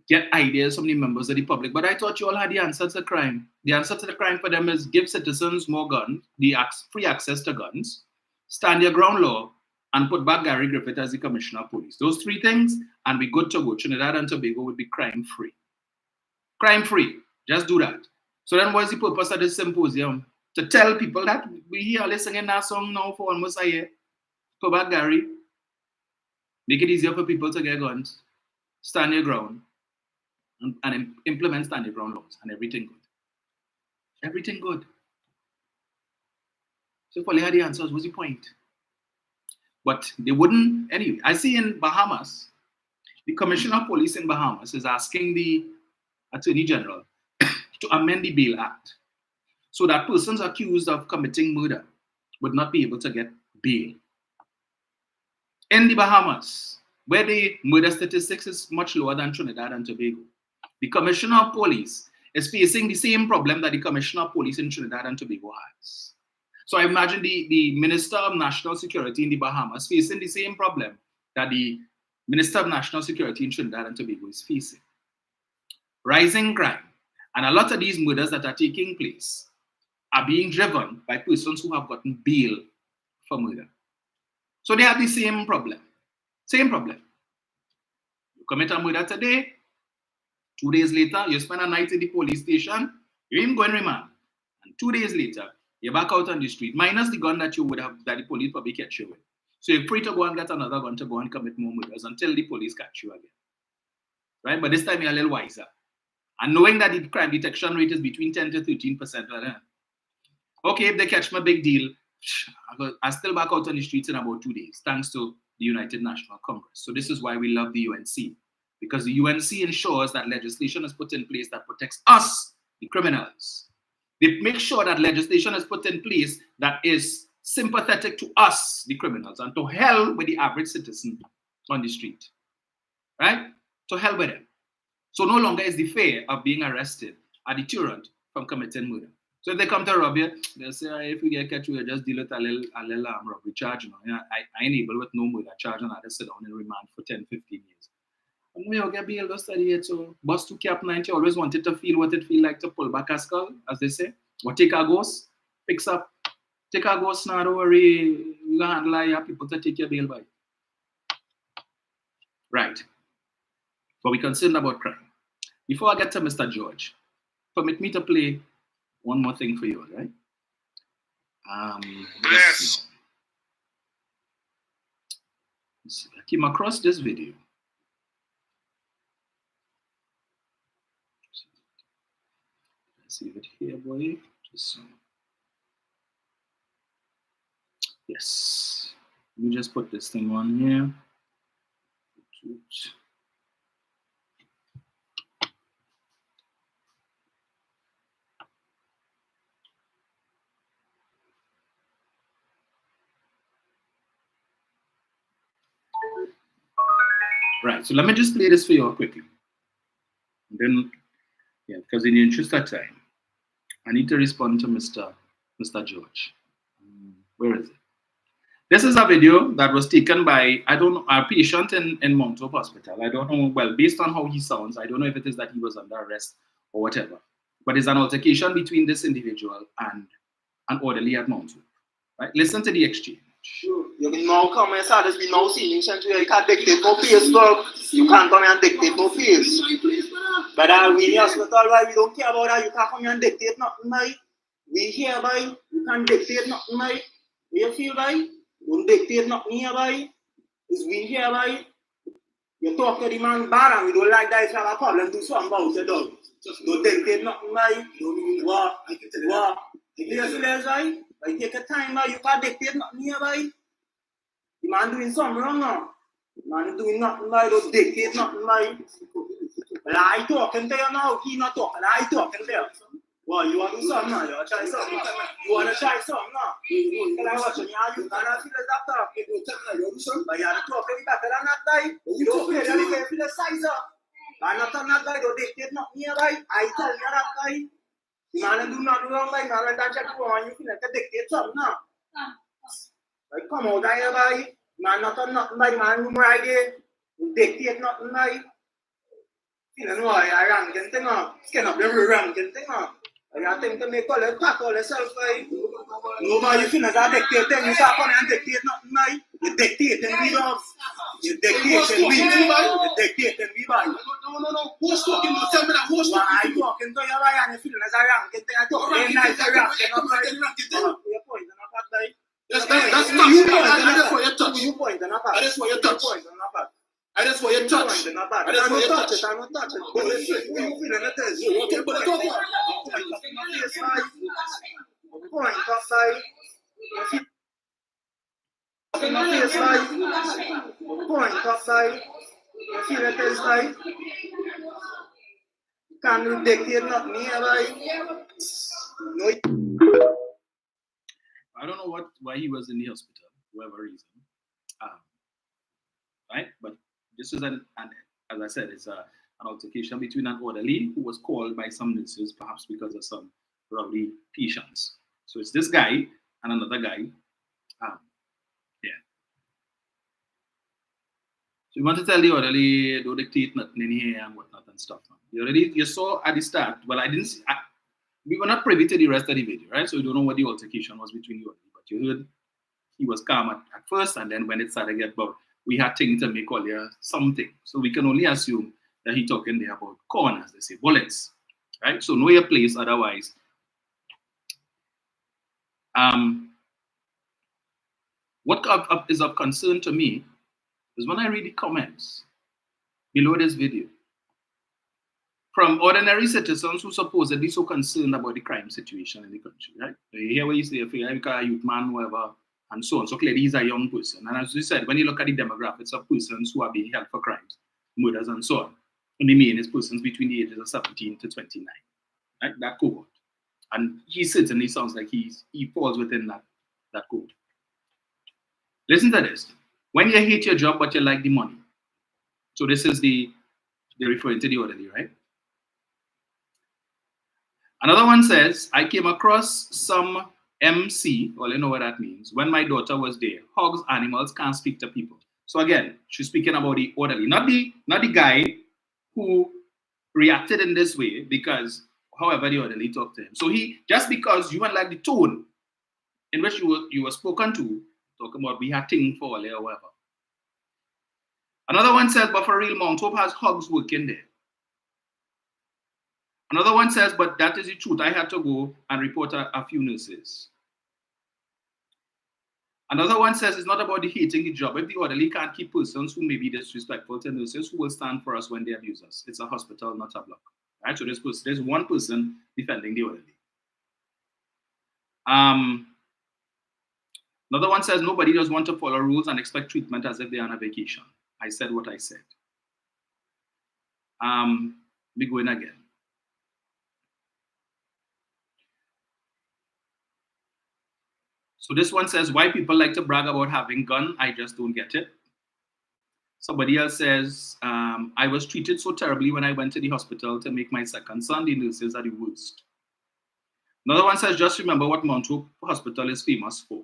[SPEAKER 2] get ideas from the members of the public. But I thought you all had the answer to the crime. The answer to the crime for them is give citizens more guns, free access to guns, stand your ground law, and put back Gary Griffith as the Commissioner of Police. Those three things, and we good to go. Trinidad and Tobago would be crime-free. Crime-free. Just do that. So then what is the purpose of this symposium? To tell people that we here listening that song now for almost a year. Put back Gary. Make it easier for people to get guns. Stand your ground. And implement stand your ground laws. And everything good. Everything good. So if all they had the answers, what's the point? But they wouldn't anyway. I see in Bahamas, the Commissioner of Police in Bahamas is asking the Attorney General to amend the Bail Act so that persons accused of committing murder would not be able to get bail. In the Bahamas, where the murder statistics is much lower than Trinidad and Tobago, the Commissioner of Police is facing the same problem that the Commissioner of Police in Trinidad and Tobago has. So I imagine the Minister of National Security in the Bahamas facing the same problem that the Minister of National Security in Trinidad and Tobago is facing. Rising crime. And a lot of these murders that are taking place are being driven by persons who have gotten bail for murder. So they have the same problem. Same problem. You commit a murder today, 2 days later, you spend a night in the police station, you ain't going remand. And 2 days later, you're back out on the street, minus the gun that you would have, that the police probably catch you with. So you're free to go and get another gun to go and commit more murders until the police catch you again. Right? But this time you're a little wiser. And knowing that the crime detection rate is between 10 to 13%, okay, if they catch me, big deal. I'm still back out on the streets in about 2 days, thanks to the United National Congress. So this is why we love the UNC, because the UNC ensures that legislation is put in place that protects us, the criminals. They make sure that legislation is put in place that is sympathetic to us, the criminals, and to hell with the average citizen on the street. Right? To hell with them. So no longer is the fear of being arrested a deterrent from committing murder. So if they come to rob you, they'll say, if we get catch you, just deal with a little robbery charge. You know? I ain't able with no murder charge and I just sit down in remand for 10, 15 years. And we all get bail to study it. So bust to cap 90, always wanted to feel what it feel like to pull back a skull, as they say. Or take a ghost, fix up. Take a ghost now, don't worry. You can handle your people to take your bail by. Right. But we're concerned about crime. Before I get to Mr. George, permit me to play one more thing for you, right?
[SPEAKER 3] Bless.
[SPEAKER 2] I came across this video. Let's see it here, boy. Just, yes. Let me just put this thing on here. Right, so let me just play this for you quickly. And then, yeah, because in the interest of time, I need to respond to Mr. George. Where is it? This is a video that was taken by, I don't know, a patient in Mount Hope Hospital. I don't know, well, based on how he sounds, I don't know if it is that he was under arrest or whatever. But it's an altercation between this individual and an orderly at Mount Hope. Right? Listen to the exchange.
[SPEAKER 4] Sure. You can now come and say there's been no scene where you can't dictate no Facebook. You can't come and dictate no face. But we in the hospital, why we don't care about that. You can't come and dictate nothing, mate. We here, boy. You can't dictate nothing, mate. You feel, boy? Don't dictate nothing here, boy. It's we here, boy. You talk to the man bad and we don't like that. If you have a problem, do something about it, dog. Don't dictate nothing, mate. What? You feel, boy? Like, take a time, boy. You can't dictate nothing here, boy. The man doing something wrong now. The man is doing nothing, boy. Don't dictate nothing, boy. But I talking to you now. He not talking. I talking to you. Well, you want to do something now? You want to try something? You want to try something now? Because I watch you. You cannot feel the doctor. But you have to talk any better than that guy. You don't feel the size up. I'm not on that guy. Don't dictate nothing here, boy. I tell you that guy. Man, do not wrong, like, man, that's just one. You feel like a dictate something now. Like, come out here, boy. Man, not on nothing, boy. Man, you right there. You dictate nothing, boy. You know, I rank and thing up. Skin up the rank and thing up. I think to make all the pack all the self, boy. No, boy, you feel like a dictate thing. You start coming and dictate nothing, boy. You dictate and we dogs. You dictate and we, boy. You dictate and we, boy. No. Who's talking? Don't tell me that. Who's talking? I'm talking to you, boy, and you feel like a rank and thing. I talk very nice, a rank and up, boy. You're pointing up at, boy. That's not you pointing. That's what you touch. You pointing up at. That's what you touch. I just want you to touch. I just want you to touch. I'm not touching. But listen, you feel like that is you. Okay, but it's over. Point up, side. You your face like, point upside, you feel it is like, can you dictate nothing here like, no.
[SPEAKER 2] I don't know why he was in the hospital, whatever reason. Right? But this is an as I said, it's an altercation between an orderly who was called by some nurses, perhaps because of some rowdy patients. So it's this guy and another guy. Yeah. So you want to tell the orderly, don't dictate nothing in here and whatnot and stuff. You saw at the start, well, I didn't see, we were not privy to the rest of the video, right? So we don't know what the altercation was between the orderly, but you heard he was calm at first, and then when it started to get bad, we had things to make all there something. So we can only assume that he talking there about corners, they say bullets, right? So know your place, otherwise. What is of concern to me is when I read the comments below this video from ordinary citizens who supposedly so concerned about the crime situation in the country, right? You hear what you say, if you're a youth man, whatever, and so on. So clearly he's a young person. And as we said, when you look at the demographics of persons who are being held for crimes, murders and so on, and the main is persons between the ages of 17 to 29, right? That cohort. And he certainly sounds like he falls within that cohort. Listen to this. When you hate your job, but you like the money. So this is they're referring to the orderly, right? Another one says, I came across some MC, well, you know what that means, when my daughter was there. Hogs, animals, can't speak to people. So again, she's speaking about the orderly, not the guy who reacted in this way because, however, the orderly talked to him. So he, just because you went like the tone in which you were spoken to, talking about we had thing for all or whatever. Another one says, but for real, Mount Hope has hogs working there. Another one says, but that is the truth. I had to go and report a few nurses. Another one says it's not about the hating the job. If the orderly can't keep persons who may be disrespectful to nurses, who will stand for us when they abuse us? It's a hospital, not a block. Right? So there's one person defending the orderly. Another one says nobody does want to follow rules and expect treatment as if they're on a vacation. I said what I said. We go in again. So this one says, why people like to brag about having gun, I just don't get it. Somebody else says, I was treated so terribly when I went to the hospital to make my second son. The nurses are the worst. Another one says, just remember what Mount Hope Hospital is famous for.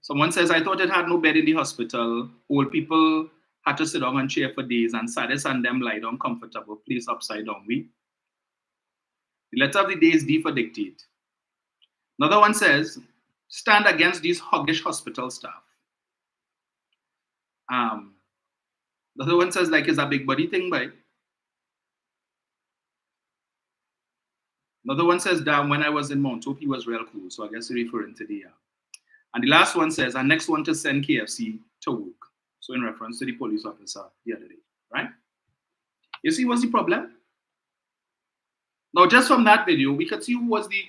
[SPEAKER 2] Someone says, I thought it had no bed in the hospital. Old people had to sit down and chair for days, and saddest and them lie down comfortable, place upside down. The letter of the day is D for dictate. Another one says, stand against these hoggish hospital staff. The other one says, like, it's a big body thing, by. Another one says, damn, when I was in Mount Hope, he was real cool. So I guess you're referring to the And the last one says, our next one to send KFC to work. So in reference to the police officer the other day, right? You see what's the problem? Now, just from that video, we could see who was the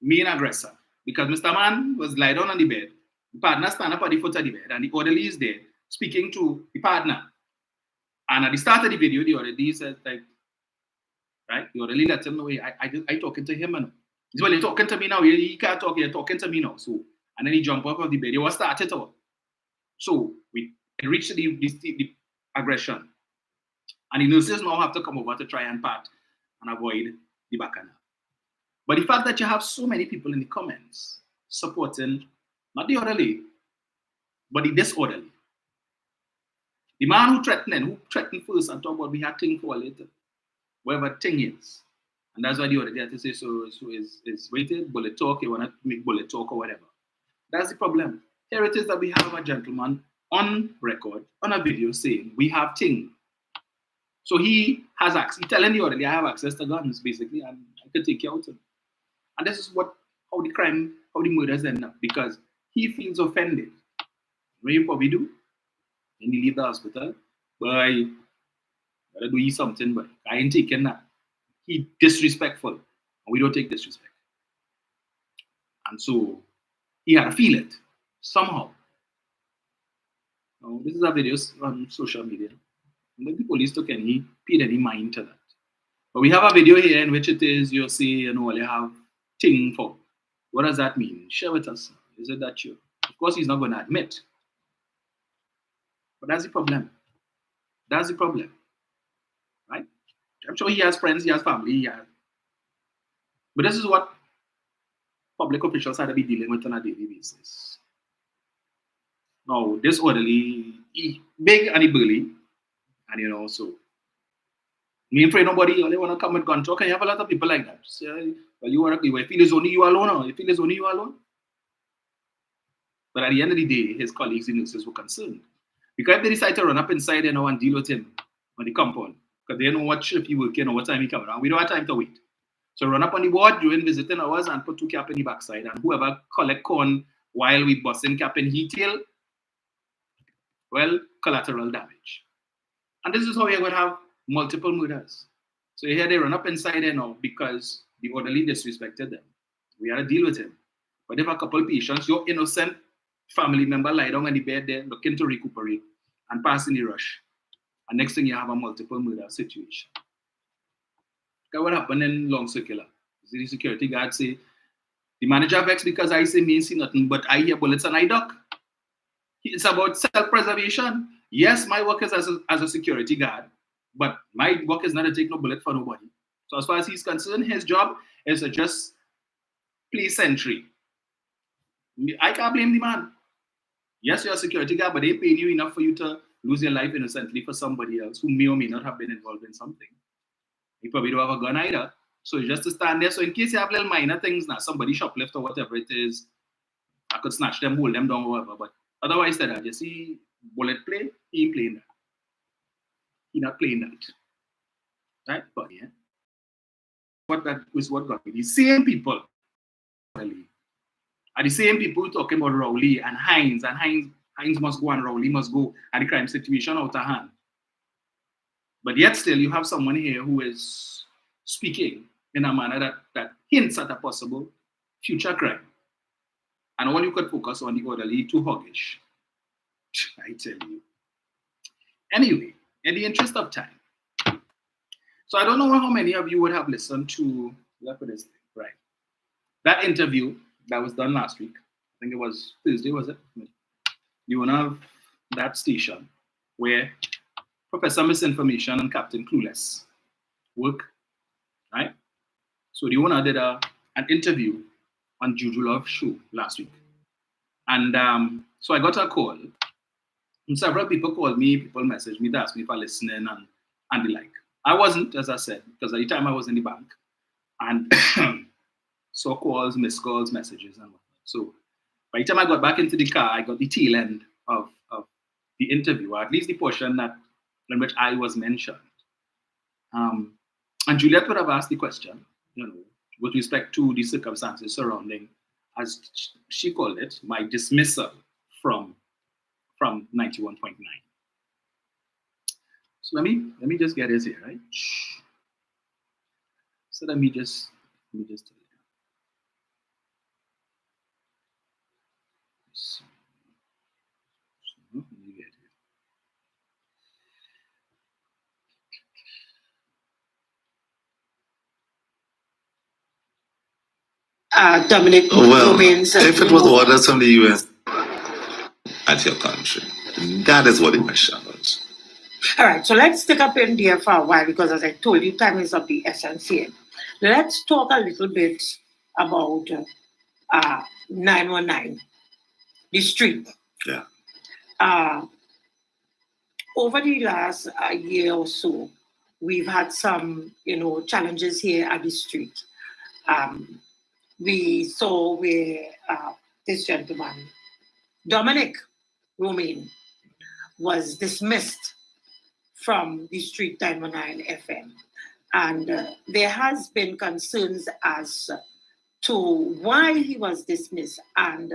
[SPEAKER 2] main aggressor. Because Mr. Man was lie down on the bed, the partner stand up at the foot of the bed, and the orderly is there speaking to the partner. And at the start of the video, the orderly says, like, right? The orderly let him know, I talking to him. And he said, well, you're talking to me now. He can't talk, you're talking to me now. So, and then he jumped off of the bed. He was started out. So we reached the aggression. And the nurses now have to come over to try and part and avoid the bacchanal. But the fact that you have so many people in the comments supporting not the orderly, but the disorderly. The man who threatened first and talk about we had thing for later. Whatever thing is. And that's why the orderly had to say, so is waited, bullet talk, you want to make bullet talk or whatever. That's the problem. Here it is that we have a gentleman on record, on a video saying we have thing. So he has access, he's telling the orderly, I have access to guns, basically, and I can take you out. And this is how the murders end up, because he feels offended. What you probably do? When you leave the hospital, boy, gotta do you something, but I ain't taking that. He disrespectful, and we don't take disrespect. And so he had to feel it somehow. Now, this is a video on social media. And the police paid any mind to that. But we have a video here in which it is, you say, you have thing for. What does that mean? Share with us. Is it that you? Of course, he's not going to admit. But that's the problem. That's the problem. Right? I'm sure he has friends, he has family, but this is what public officials had to be dealing with on a daily basis. Now, this orderly, he big and he burly, and so me ain't afraid nobody, they want to come with gun talk, and you have a lot of people like that. So, well, you feel it's only you alone, or you feel it's only you alone. But at the end of the day, his colleagues and nurses were concerned. Because if they decide to run up inside and deal with him on the compound, because they know what shift he working or what time he coming around, we don't have time to wait. So run up on the board during visiting hours and put 2 cap in the backside, and whoever collect corn while we busting cap in heat tail, well, collateral damage. And this is how you're going to have multiple murders. So here they run up inside there now because the orderly disrespected them. We had to deal with him. But if a couple of patients, your innocent family member lie down on the bed there looking to recuperate and pass in the rush. And next thing you have a multiple murder situation. Look at what happened in Long Circular. The security guard say, the manager vexed because I say me see nothing, but I hear bullets and I duck. It's about self-preservation. Yes, my work is as a security guard, but my work is not to take no bullet for nobody. So as far as he's concerned, his job is to just play sentry. I can't blame the man. Yes, you're a security guard, but they pay you enough for you to lose your life innocently for somebody else who may or may not have been involved in something. You probably don't have a gun either. So it's just to stand there. So in case you have little minor things now, somebody shoplift or whatever it is, I could snatch them, hold them down, or whatever. But otherwise, you see, bullet play, he ain't playing that. He not playing that. Right? But yeah. That got me. The same people are the same people talking about Rowley and Hines must go and Rowley must go, and the crime situation out of hand. But yet still you have someone here who is speaking in a manner that hints at a possible future crime. And all you could focus on the orderly too hoggish. I tell you. Anyway, in the interest of time. So I don't know how many of you would have listened to right? That interview that was done last week. I think it was Thursday, was it? The owner of that station where Professor Misinformation and Captain Clueless work, right? So the owner did an interview on Juju Love's show last week. And so I got a call. And several people called me, people messaged me to ask me for listening and the like. I wasn't, as I said, because at the time I was in the bank. And saw calls, missed calls, messages, and whatnot. So by the time I got back into the car, I got the tail end of the interview, or at least the portion in which I was mentioned. And Juliet would have asked the question, with respect to the circumstances surrounding, as she called it, my dismissal from 91.9. So let me just get this here, right? So let me just tell you.
[SPEAKER 5] Dominic,
[SPEAKER 6] well, if it was orders from the US at your country, that is what the question was.
[SPEAKER 5] All right, so let's stick up in there for a while because, as I told you, time is of the essence here. Let's talk a little bit about 919, the street.
[SPEAKER 6] Yeah.
[SPEAKER 5] Over the last year or so, we've had some, challenges here at the street. We saw where this gentleman, Dominic Romain, was dismissed from the Street 919 FM. And there has been concerns as to why he was dismissed, and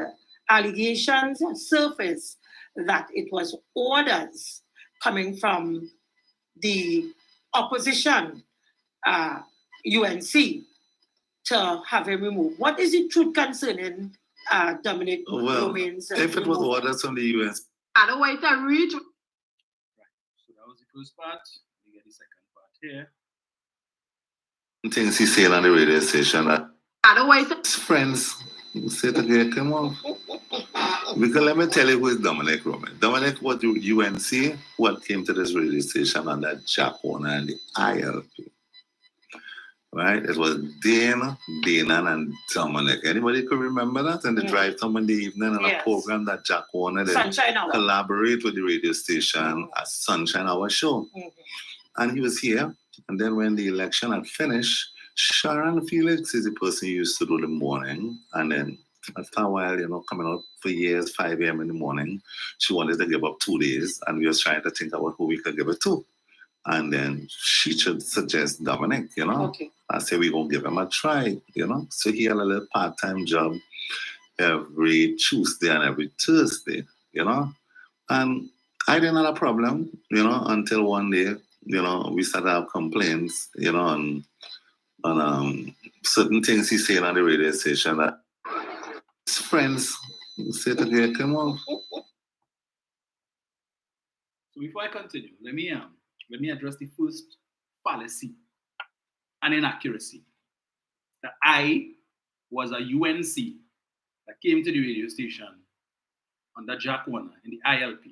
[SPEAKER 5] allegations surfaced that it was orders coming from the opposition, UNC, to have him removed. What is the truth concerning Dominic Romain's
[SPEAKER 6] if it was orders from the US.
[SPEAKER 5] I don't want to read.
[SPEAKER 2] Right. So that was the first part. We get the second part here.
[SPEAKER 6] Things he said on the radio station that
[SPEAKER 5] I don't want to.
[SPEAKER 6] his friends say to him, come on. Because let me tell you who is Dominic Romain. Dominic was the UNC, what came to this radio station under Jack Warner and the ILP. Right? It was Dana, and Dominic. Anybody could remember that? In the drive time in the evening on a program that Jack Warner did collaborate with the radio station at Sunshine Hour Show. And he was here. And then when the election had finished, Sharon Felix is the person who used to do the morning. And then after a while, coming out for years, 5 a.m. in the morning, she wanted to give up 2 days. And we was trying to think about who we could give it to. And then she should suggest Dominic, Okay. I said, we're going to give him a try, So he had a little part-time job every Tuesday and every Thursday, And I didn't have a problem, until one day, we started to have complaints, on certain things he said on the radio station that his friends say to him, come on.
[SPEAKER 2] So before I continue, let me address the first fallacy and inaccuracy. That I was a UNC that came to the radio station under Jack Warner in the ILP.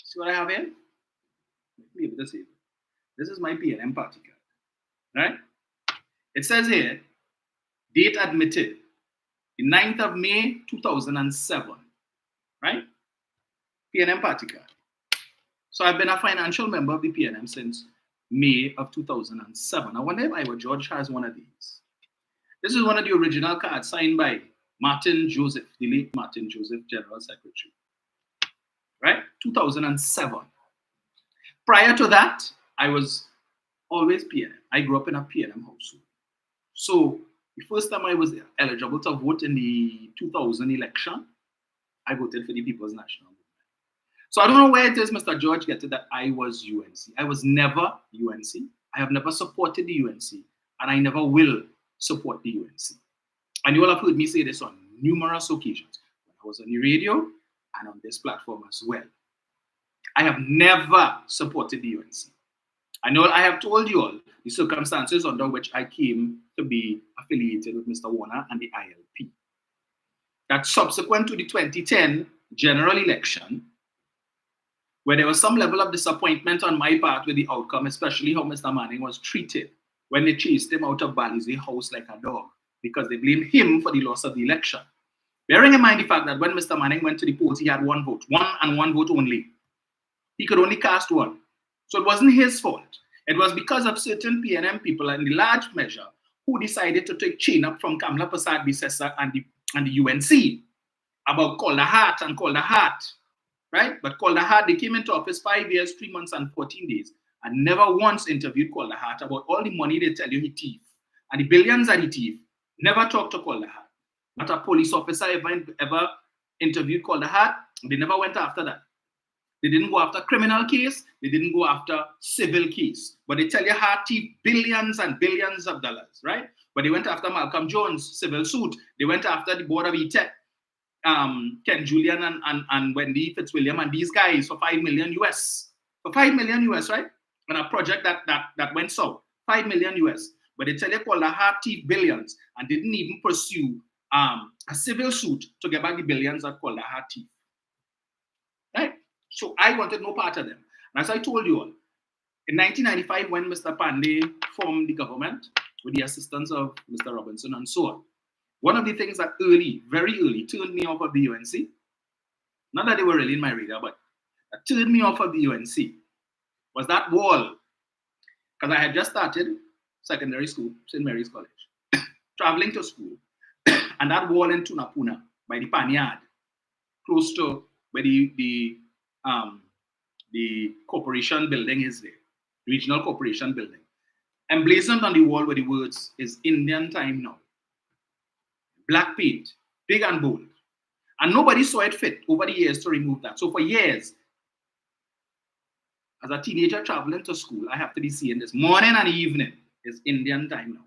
[SPEAKER 2] See what I have here? Let me be able to say it. This is my PNM party card. Right? It says here, date admitted, the 9th of May, 2007. Right? PNM party card. So I've been a financial member of the PNM since May of 2007. I wonder if Iowa George has one of these. This is one of the original cards signed by Martin Joseph, the late Martin Joseph, General Secretary. Right? 2007. Prior to that, I was always PNM. I grew up in a PNM household. So the first time I was eligible to vote in the 2000 election, I voted for the People's National Movement. So I don't know where it is Mr. George gets it that I was UNC. I was never UNC. I have never supported the UNC, and I never will support the UNC. And you all have heard me say this on numerous occasions. When I was on the radio and on this platform as well. I have never supported the UNC. I know I have told you all the circumstances under which I came to be affiliated with Mr. Warner and the ILP. That subsequent to the 2010 general election, where there was some level of disappointment on my part with the outcome, especially how Mr. Manning was treated when they chased him out of Bali's house like a dog, because they blamed him for the loss of the election. Bearing in mind the fact that when Mr. Manning went to the polls, he had one vote only. He could only cast one. So it wasn't his fault. It was because of certain PNM people in the large measure who decided to take chain up from Kamla Prasad Bisesa and the UNC about Call the Heart, right? But Call the Heart, they came into office 5 years, 3 months, and 14 days, and never once interviewed Call the Heart about all the money they tell you he thief and the billions that he thief. Never talked to Call the Heart. Not a police officer ever interviewed Call the Heart. They never went after that. They didn't go after criminal case. They didn't go after civil case. But they tell you Heart thief billions and billions of dollars, right? But they went after Malcolm Jones, civil suit. They went after the board of ETEC, Ken Julian and Wendy Fitzwilliam and these guys for $5 million US. For $5 million US, right? And a project that went south. $5 million US. But they tell you Call the Heart thief billions and didn't even pursue a civil suit to get back the billions that Call the Heart thief. Right? So I wanted no part of them. And as I told you all, in 1995, when Mr. Pandey formed the government with the assistance of Mr. Robinson and so on, one of the things that very early, turned me off of the UNC, not that they were really in my radar, but that turned me off of the UNC, was that wall. Because I had just started secondary school, St. Mary's College, traveling to school, and that wall in Tunapuna, by the Panyard, close to where the corporation building is there, regional corporation building. Emblazoned on the wall where the words is Indian time now. Black paint, big and bold. And nobody saw it fit over the years to remove that. So for years, as a teenager traveling to school, I have to be seeing this morning and evening is Indian time now.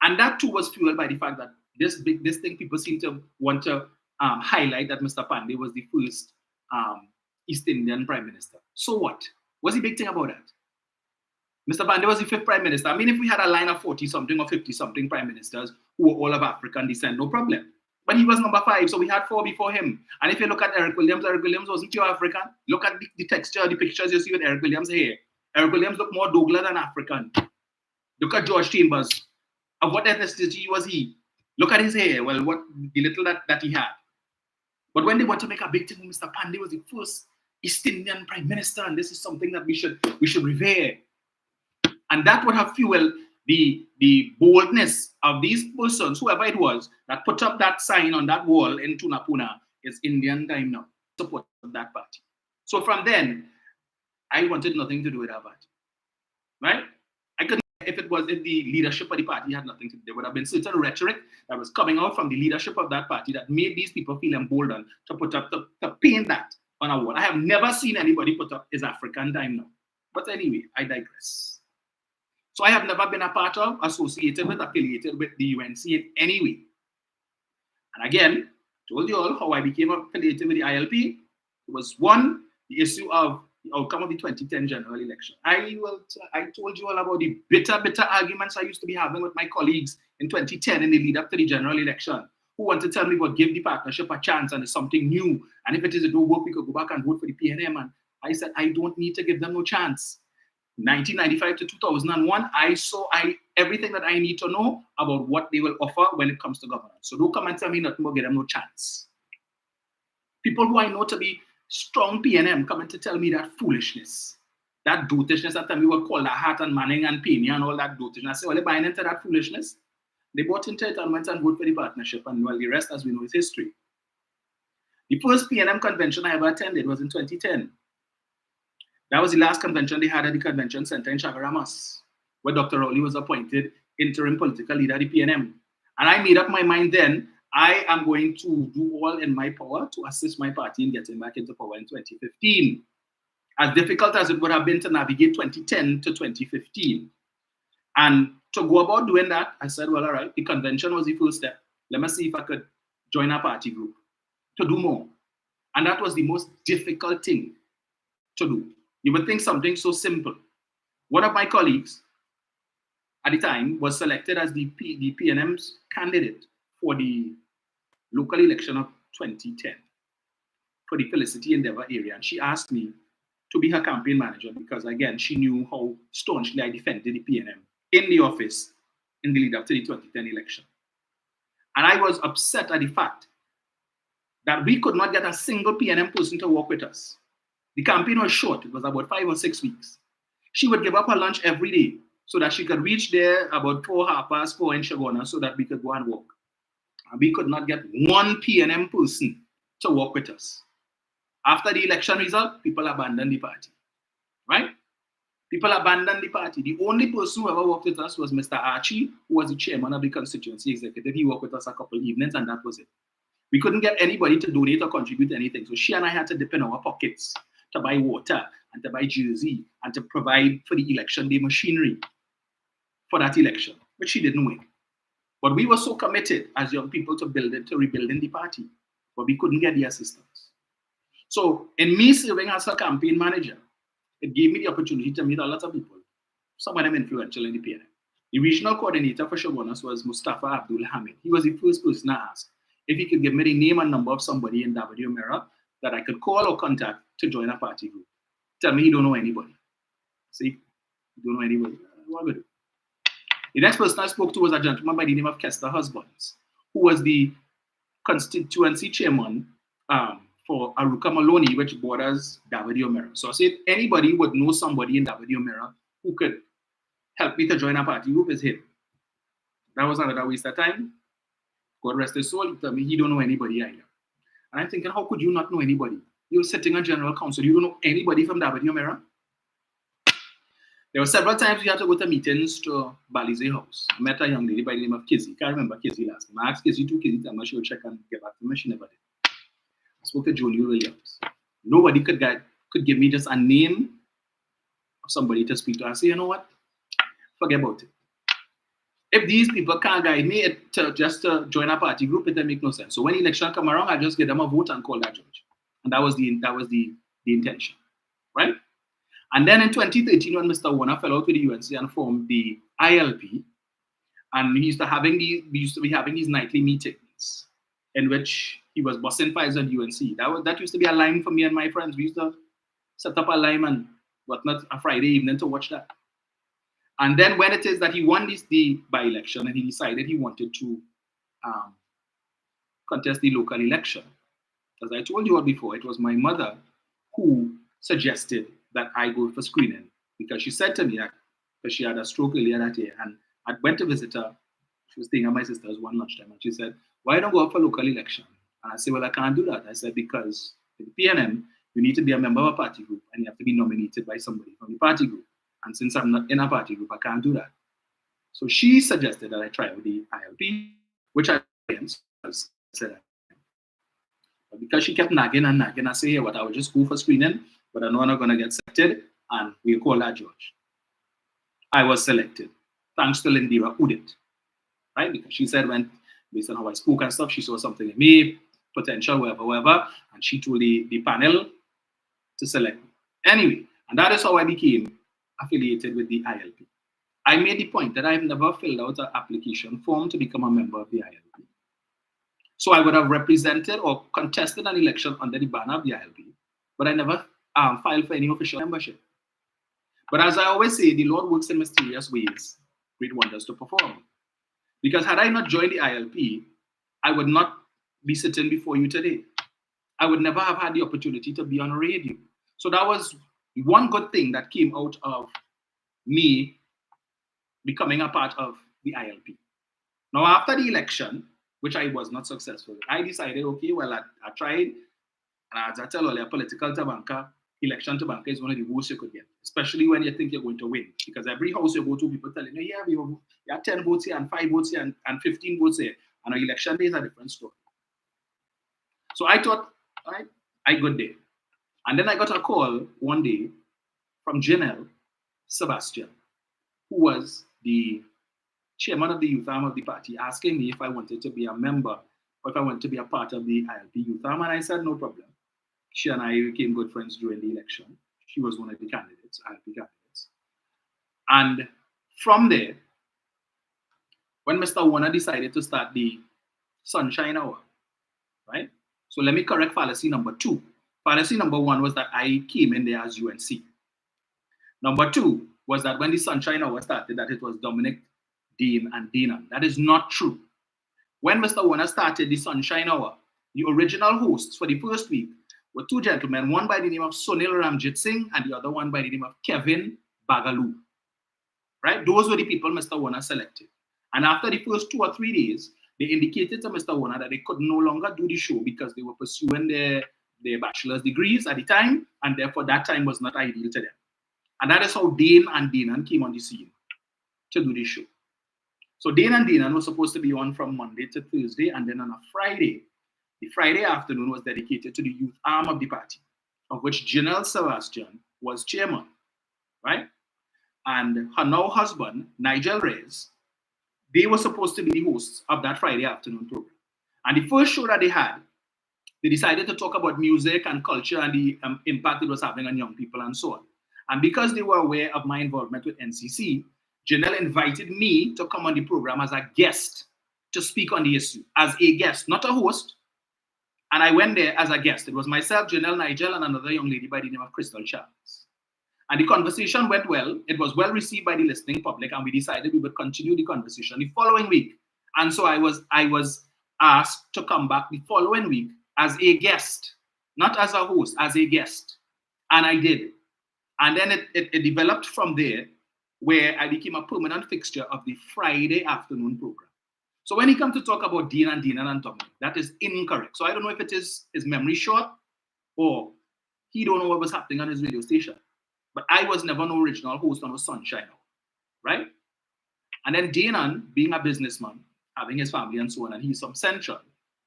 [SPEAKER 2] And that too was fueled by the fact that this thing people seem to want to highlight that Mr. Pandey was the first East Indian Prime Minister. So what? What's the big thing about that? Mr. Pandey was the 5th Prime Minister. I mean, if we had a line of 40-something or 50-something Prime Ministers who were all of African descent, no problem. But he was number 5, so we had 4 before him. And if you look at Eric Williams wasn't pure African. Look at the texture, the pictures you see with Eric Williams' hair. Eric Williams looked more Douglas than African. Look at George Chambers. Of what ethnicity was he? Look at his hair. Well, what the little that he had. But when they want to make a big thing, Mr. Pandey was the first East Indian Prime Minister, and this is something that we should revere. And that would have fueled the boldness of these persons, whoever it was, that put up that sign on that wall in Tunapuna. It's Indian time now. Support that party. So from then, I wanted nothing to do with that party. Right? I couldn't, if the leadership of the party had nothing to do, there would have been certain rhetoric that was coming out from the leadership of that party that made these people feel emboldened to put up, to paint that on a wall. I have never seen anybody put up is African time now. But anyway, I digress. So I have never been a part of, associated with, affiliated with the UNC in any way. And again, I told you all how I became affiliated with the ILP. It was one, the issue of the outcome of the 2010 general election. I told you all about the bitter arguments I used to be having with my colleagues in 2010 in the lead up to the general election, who want to tell me, well, give the partnership a chance and it's something new. And if it is a don't work, we could go back and vote for the PNM. And I said, I don't need to give them no chance. 1995 to 2001, I saw everything that I need to know about what they will offer when it comes to governance. So don't come and tell me nothing more, give them no chance. People who I know to be strong PNM coming to tell me that foolishness, that dotishness, that time we were called Hart and Manning and Pena and all that dotishness. I said, well, they're buying into that foolishness. They bought into it and went and voted for the partnership, and well, the rest, as we know, is history. The first PNM convention I ever attended was in 2010. That was the last convention they had at the convention center in Chagaramas, where Dr. Rowley was appointed interim political leader of the PNM. And I made up my mind then, I am going to do all in my power to assist my party in getting back into power in 2015. As difficult as it would have been to navigate 2010 to 2015. And to go about doing that, I said, well, all right, the convention was the first step. Let me see if I could join a party group to do more. And that was the most difficult thing to do. You would think something so simple. One of my colleagues at the time was selected as the PNM's candidate for the local election of 2010 for the Felicity Endeavour area. And she asked me to be her campaign manager because, again, she knew how staunchly I defended the PNM in the office in the lead up to the 2010 election. And I was upset at the fact that we could not get a single PNM person to work with us. The campaign was short. It was about 5 or 6 weeks. She would give up her lunch every day so that she could reach there about 4:30 in Shagona so that we could go and walk. And we could not get one PNM person to work with us. After the election result, people abandoned the party, right? People abandoned the party. The only person who ever worked with us was Mr. Archie, who was the chairman of the constituency executive. He worked with us a couple of evenings and that was it. We couldn't get anybody to donate or contribute anything. So she and I had to dip in our pockets to buy water and to buy jersey and to provide for the election day machinery for that election, which she didn't win. But we were so committed as young people to rebuilding the party, but we couldn't get the assistance. So in me serving as a campaign manager, it gave me the opportunity to meet a lot of people, some of them influential in the PNM. The regional coordinator for Shogunas was Mustafa Abdul Hamid. He was the first person I asked if he could give me the name and number of somebody in W Mera that I could call or contact to join a party group. Tell me he don't know anybody. See, you don't know anybody. What would I do? The next person I spoke to was a gentleman by the name of Kester Husbands, who was the constituency chairman for Aruka Maloney, which borders W Mera. So I said, anybody would know somebody in W Mera who could help me to join a party group is him. That was another waste of time. God rest his soul. He told me he don't know anybody either. And I'm thinking, how could you not know anybody? You're sitting on general council. You don't know anybody from W Mera? There were several times we had to go to meetings to Balize House. I met a young lady by the name of Kizzy. Can't remember Kizzy last name. I asked Kizzy to Kizzy, I'm not sure check and get back to me. She never did. I spoke to Jolie Williams. Nobody could give me just a name of somebody to speak to. I say, you know what? Forget about it. if these people can't guide me just to join a party group, it doesn't make no sense. So when election come around, I just give them a vote and call that judge. And that was the intention, right? And then in 2013, when Mr. Warner fell out with the UNC and formed the ILP, and we used to be having these nightly meetings in which he was busting files on UNC. That used to be a line for me and my friends. We used to set up a line and whatnot a Friday evening to watch that. And then when it is that he won the by-election and he decided he wanted to contest the local election, as I told you all before, it was my mother who suggested that I go for screening, because she said to me that because she had a stroke earlier that year and I went to visit her. She was staying at my sister's one lunchtime and she said, why don't go up for local election? And I said, well, I can't do that. I said, because in the PNM, you need to be a member of a party group and you have to be nominated by somebody from the party group. And since I'm not in a party group, I can't do that. So she suggested that I try with the ILP, which I said. But because she kept nagging and nagging, I said, yeah, what, I would just go for screening, but I know I'm not going to get selected, and we'll call that judge. I was selected, thanks to Lindira Udit, right? Because she said based on how I spoke and stuff, she saw something in me, potential, whatever, and she told the panel to select me. Anyway, and that is how I became affiliated with the ILP. I made the point that I've never filled out an application form to become a member of the ILP. So I would have represented or contested an election under the banner of the ILP, but I never filed for any official membership. But as I always say, the Lord works in mysterious ways, great wonders to perform. Because had I not joined the ILP, I would not be sitting before you today. I would never have had the opportunity to be on radio. So that was one good thing that came out of me becoming a part of the ILP. Now, after the election, which I was not successful, I decided, okay, well, I tried, and as I tell you, political tabanka, election tabanka is one of the worst you could get, especially when you think you're going to win. Because every house you go to, people telling you, yeah, you have 10 votes here and 5 votes here and 15 votes here. And on election day is a different story. So I thought, all right, I got there. And then I got a call one day from Janelle Sebastian, who was the chairman of the youth arm of the party, asking me if I wanted to be a member or if I wanted to be a part of the ILP youth arm. And I said, no problem. She and I became good friends during the election. She was one of the candidates, ILP candidates. And from there, when Mr. Warner decided to start the Sunshine Hour, right? So let me correct fallacy number 2. Fallacy number 1 was that I came in there as UNC. Number 2 was that when the Sunshine Hour started, that it was Dominic, Dean, and Dina. That is not true. When Mr. Warner started the Sunshine Hour, the original hosts for the first week were 2 gentlemen, one by the name of Sunil Ramjit Singh and the other one by the name of Kevin Bagalu. Right? Those were the people Mr. Warner selected. And after the first 2 or 3 days, they indicated to Mr. Warner that they could no longer do the show because they were pursuing their bachelor's degrees at the time, and therefore that time was not ideal to them. And that is how Dane and Danan came on the scene to do the show. So Dane and Danan were supposed to be on from Monday to Thursday, and then on a Friday, the Friday afternoon was dedicated to the youth arm of the party, of which Janelle Sebastian was chairman, right? And her now husband, Nigel Reyes, they were supposed to be the hosts of that Friday afternoon program. And the first show that they had, they decided to talk about music and culture and the impact it was having on young people and so on. And because they were aware of my involvement with NCC, Janelle invited me to come on the program as a guest to speak on the issue, as a guest, not a host. And I went there as a guest. It was myself, Janelle, Nigel, and another young lady by the name of Crystal Charles. And the conversation went well. It was well received by the listening public, and we decided we would continue the conversation the following week. And so I was asked to come back the following week as a guest, not as a host, as a guest. And I did. And then it developed from there, where I became a permanent fixture of the Friday afternoon program. So when he comes to talk about Dean and Dominic, that is incorrect. So I don't know if it is his memory short or he don't know what was happening on his radio station. But I was never no original host on a Sunshine Hour, right? And then Danan, being a businessman, having his family and so on, and he's from Central,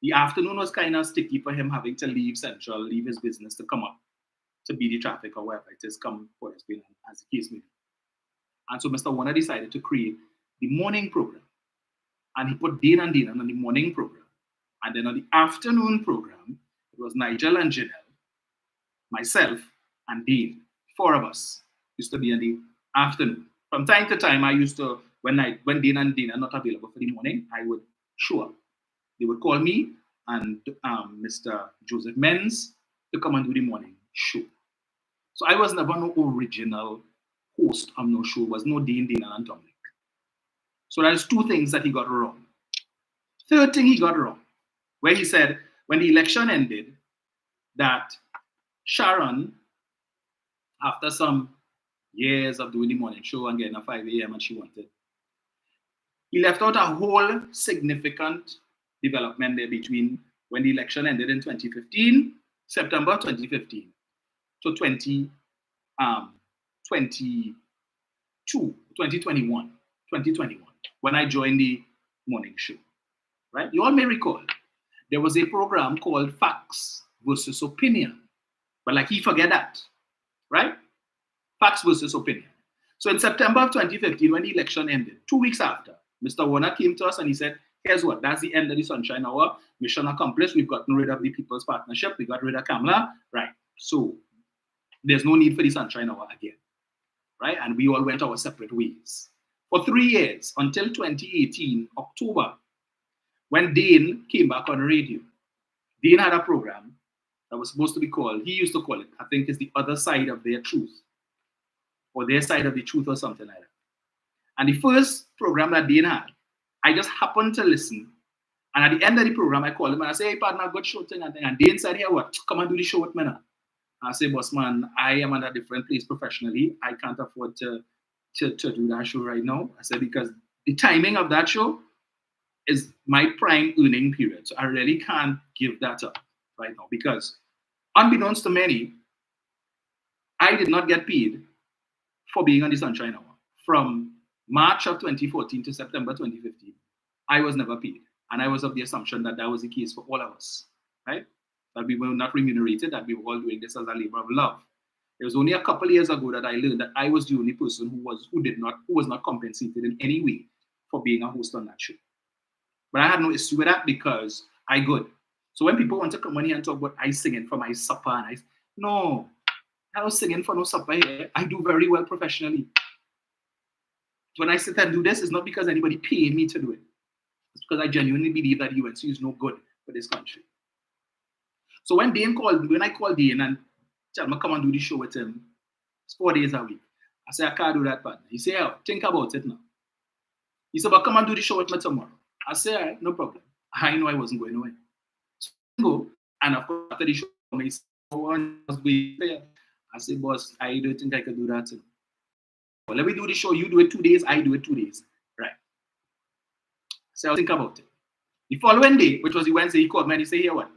[SPEAKER 2] the afternoon was kind of sticky for him having to leave Central, leave his business to come up to beat the traffic or whatever it is, come for his as the case may be. And so Mr. Warner decided to create the morning program. And he put Dean and Dean on the morning program. And then on the afternoon program, it was Nigel and Janelle, myself, and Dean. 4 of us used to be in the afternoon. From time to time, I used to, when Dean and Dean are not available for the morning, I would show up. They would call me and Mr. Joseph Menz to come and do the morning show. So I was never no original host of no show. It was no Dean and Dominic. So there's 2 things that he got wrong. Third thing he got wrong, where he said when the election ended, that Sharon, after some years of doing the morning show and getting a 5 a.m. and she wanted, he left out a whole significant development there between when the election ended in 2015, September 2015, to 2021, when I joined the morning show, right? You all may recall, there was a program called Facts versus Opinion, but like he forget that, right? Facts versus Opinion. So in September of 2015, when the election ended, 2 weeks after, Mr. Warner came to us and he said, here's what, that's the end of the Sunshine Hour, mission accomplished, we've gotten rid of the People's Partnership, we got rid of Kamala, right? So there's no need for the Sunshine Hour again, right? And we all went our separate ways. For 3 years, until 2018, October, when Dane came back on radio, Dane had a program that was supposed to be called, he used to call it, I think it's The Other Side of Their Truth, or Their Side of the Truth or something like that. And the first program that Dane had, I just happened to listen. And at the end of the program, I called him and I said, hey, partner, good show thing. And Dane said, here, what? Come and do the show with me now. I say, boss man, I am at a different place professionally. I can't afford to do that show right now. I said, because the timing of that show is my prime earning period. So I really can't give that up right now because unbeknownst to many, I did not get paid for being on the Sunshine Hour. From March of 2014 to September 2015, I was never paid. And I was of the assumption that that was the case for all of us, right? That we were not remunerated, that we were all doing this as a labor of love. It was only a couple of years ago that I learned that I was the only person who was not compensated in any way for being a host on that show. But I had no issue with that because I good. So when people want to come on here and talk about I singing for my supper, and no, I was singing for no supper here. I do very well professionally. When I sit and do this, it's not because anybody paid me to do it. It's because I genuinely believe that UNC is no good for this country. So when I called Dane and tell him to come and do the show with him, it's 4 days a week. I said, I can't do that, partner. He said, oh, think about it now. He said, but come and do the show with me tomorrow. I said, all right, no problem. I know I wasn't going away. So I go, and of course, after the show, he said, I said, boss, I don't think I could do that. Well, let me do the show. You do it 2 days, I do it 2 days. Right. So I'll think about it. The following day, which was the Wednesday, he called me and he said, here what?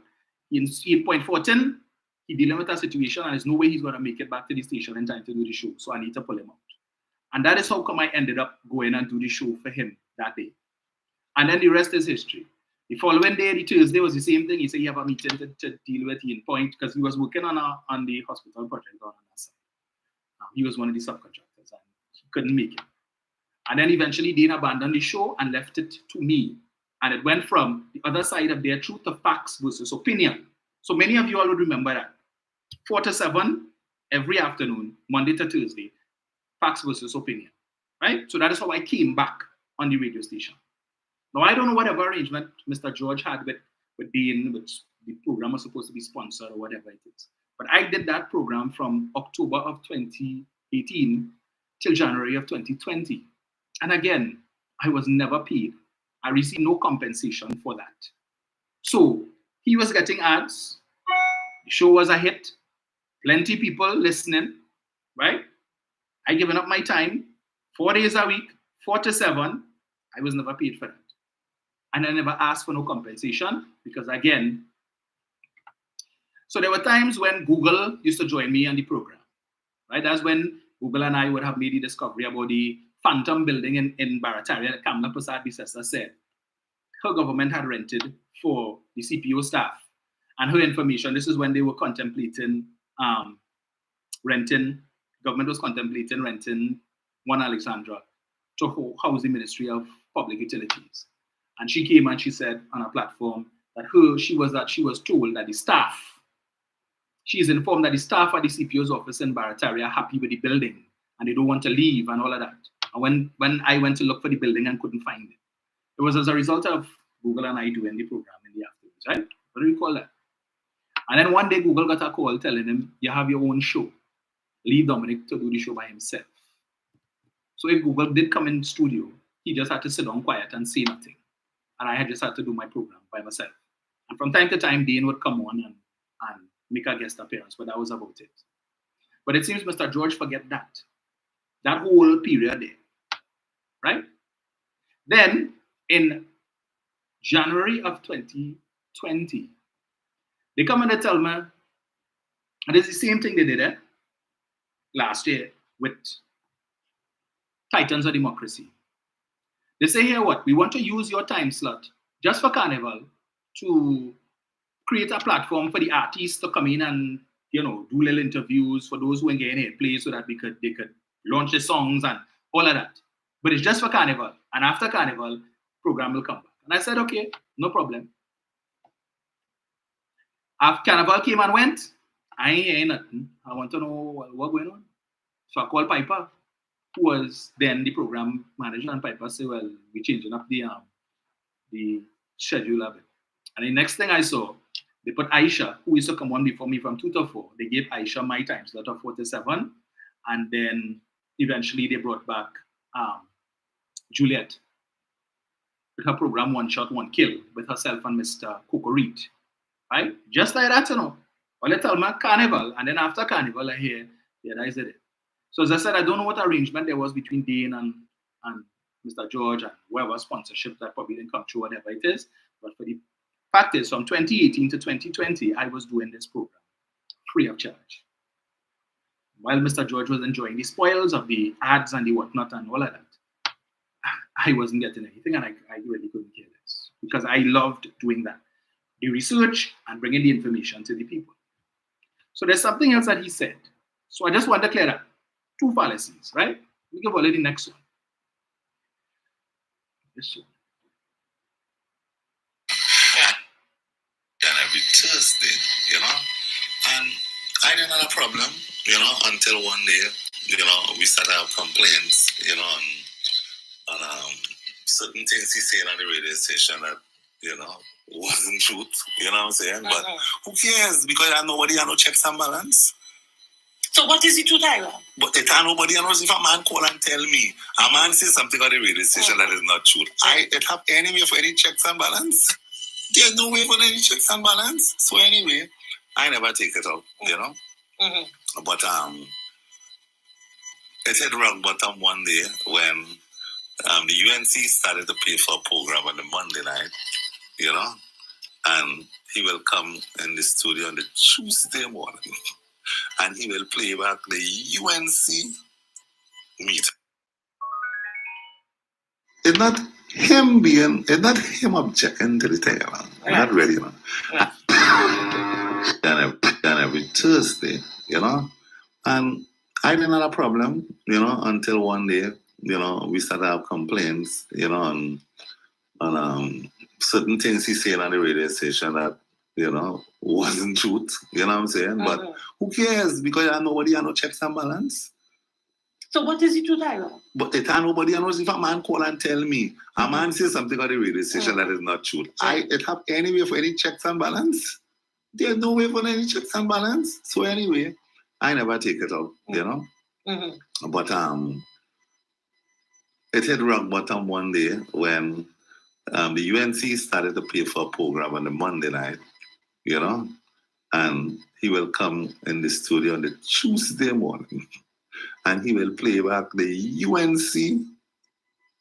[SPEAKER 2] In Point Fortin, he dealing with a situation and there's no way he's going to make it back to the station in time to do the show. So I need to pull him out. And that is how come I ended up going and do the show for him that day. And then the rest is history. The following day, the Thursday, was the same thing. He said he have a meeting to deal with in Point because he was working on the hospital project on that side. He was one of the subcontractors and he couldn't make it. And then eventually Dean abandoned the show and left it to me. And it went from The Other Side of Their Truth to Facts versus Opinion. So many of you all would remember that. 4 to 7 every afternoon, Monday to Thursday, Facts versus Opinion, right? So that is how I came back on the radio station. Now, I don't know whatever arrangement Mr. George had with Dean, which the program was supposed to be sponsored or whatever it is. But I did that program from October of 2018 till January of 2020. And again, I was never paid. I received no compensation for that. So he was getting ads. The show was a hit. Plenty people listening, right? I given up my time 4 days a week, 4 to 7. I was never paid for that. And I never asked for no compensation because again, so there were times when Google used to join me on the program, right? That's when Google and I would have made the discovery about the Phantom building in Barataria that Kamala Prasad Bisesa said her government had rented for the CPO staff. And her information, this is when they were contemplating government was contemplating renting One Alexandra to house the Ministry of Public Utilities. And she came and she said on a platform that she was told that the staff, she is informed that the staff at the CPO's office in Barataria are happy with the building and they don't want to leave and all of that. And when I went to look for the building and couldn't find it, it was as a result of Google and I doing the program in the afternoons, right? What do you call that? And then one day Google got a call telling him, you have your own show. Leave Dominic to do the show by himself. So if Google did come in the studio, he just had to sit down quiet and say nothing. And I had just had to do my program by myself. And from time to time, Dean would come on and make a guest appearance, but that was about it. But it seems Mr. George forget that whole period there, right? Then in January of 2020, they come and they tell me, and it's the same thing they did last year with Titans of Democracy. They say here what? We want to use your time slot just for Carnival to create a platform for the artists to come in and, do little interviews for those who ain't getting airplay so that they could launch the songs and all of that. But it's just for Carnival. And after Carnival, program will come back. And I said, okay, no problem. After Carnival came and went, I ain't hearing nothing. I want to know what's going on. So I called Piper, who was then the program manager, and Piper said, well, we're changing up the schedule of it. And the next thing I saw, they put Aisha, who used to come on before me from 2 to 4. They gave Aisha my time slot of 4 to 7. And then eventually they brought back Juliet with her program One Shot, One Kill with herself and Mr. Coco Reed. Right? Just like that, Well, they tell me Carnival. And then after Carnival, I hear, that is it. So as I said, I don't know what arrangement there was between Dean and Mr. George and whoever sponsorship that probably didn't come through, whatever it is. But for the fact is, from 2018 to 2020, I was doing this program free of charge. While Mr. George was enjoying the spoils of the ads and the whatnot and all of that, I wasn't getting anything, and I really couldn't care less because I loved doing that. The research and bringing the information to the people. So there's something else that he said. So I just want to clear that. 2 fallacies, right? We can follow the next one. This one.
[SPEAKER 6] And every Thursday, and I didn't have a problem, until one day, we started to have complaints, on certain things he said on the radio station that, wasn't truth, you know what I'm saying? But who cares? Because nobody has no checks and balance.
[SPEAKER 5] So what is it to Tyler?
[SPEAKER 6] But it nobody knows. If a man call and tell me, a man says something on the radio station that is not true, it have any way for any checks and balance? There's no way for any checks and balance. So anyway, I never take it out, But it hit rock bottom one day when the UNC started to pay for a program on the Monday night, and he will come in the studio on the Tuesday morning and he will play back the UNC meet. It's not him objecting to the thing, Not really, And every Thursday, and I didn't have a problem, until one day, we started to have complaints, on certain things he said on the radio station that, wasn't truth, you know what I'm saying? But who cares? Because nobody has no checks and balance.
[SPEAKER 5] So what is it to Tyler?
[SPEAKER 6] But nobody knows. If a man call and tell me, a man says something on the radio station that is not true, it have any way for any checks and balance? There's no way for any checks and balance. So anyway, I never take it out, But it hit rock bottom one day when the UNC started to pay for a program on the Monday night, and he will come in the studio on the Tuesday morning and he will play back the UNC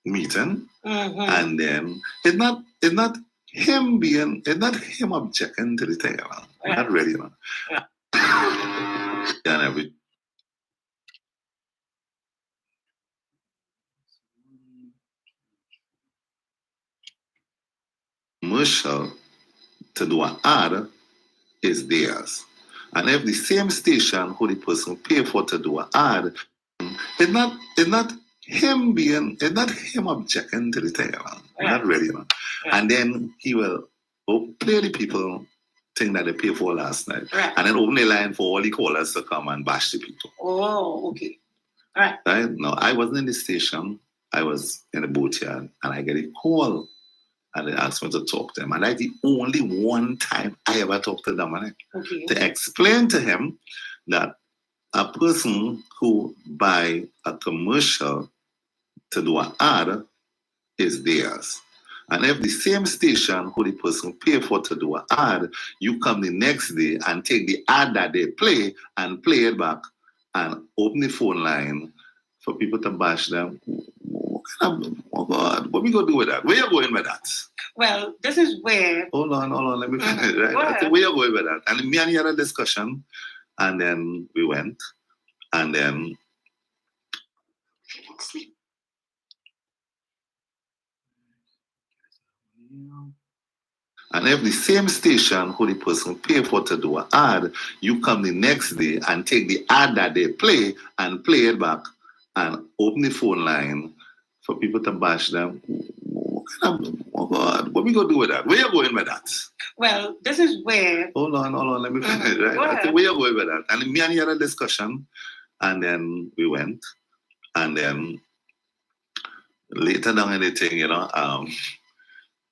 [SPEAKER 6] meeting, and then it's not him objecting to the thing, Not really, And every commercial to do an ad is theirs. And if the same station who the person pay for to do an ad, it's not him objecting to the thing, Not really, you know. And then he will play the people thing that they pay for last night.
[SPEAKER 5] Right.
[SPEAKER 6] And then open the line for all the callers to come and bash the people.
[SPEAKER 5] Oh, okay. Right.
[SPEAKER 6] No, I wasn't in the station. I was in the boatyard and I get a call and they asked me to talk to him. And that's the only one time I ever talked to Dominic.
[SPEAKER 5] Okay.
[SPEAKER 6] To explain to him that a person who buy a commercial to do an ad is theirs. And if the same station who the person pay for to do an ad, you come the next day and take the ad that they play and play it back and open the phone line for people to bash them. Oh God, what we gonna do with that? Where you going with that?
[SPEAKER 5] Well, this is where.
[SPEAKER 6] Hold on, let me finish. Right? Where you going with that? And me and you had a discussion, and then we went, and then. And if the same station who the person pay for to do an ad, you come the next day and take the ad that they play and play it back and open the phone line for people to bash them. Oh God, what we gonna do with that? Where you going with that?
[SPEAKER 5] Well, this is where.
[SPEAKER 6] Hold on, let me finish. Right? Where you going with that? And me and you had a discussion, and then we went, and then later down in the thing,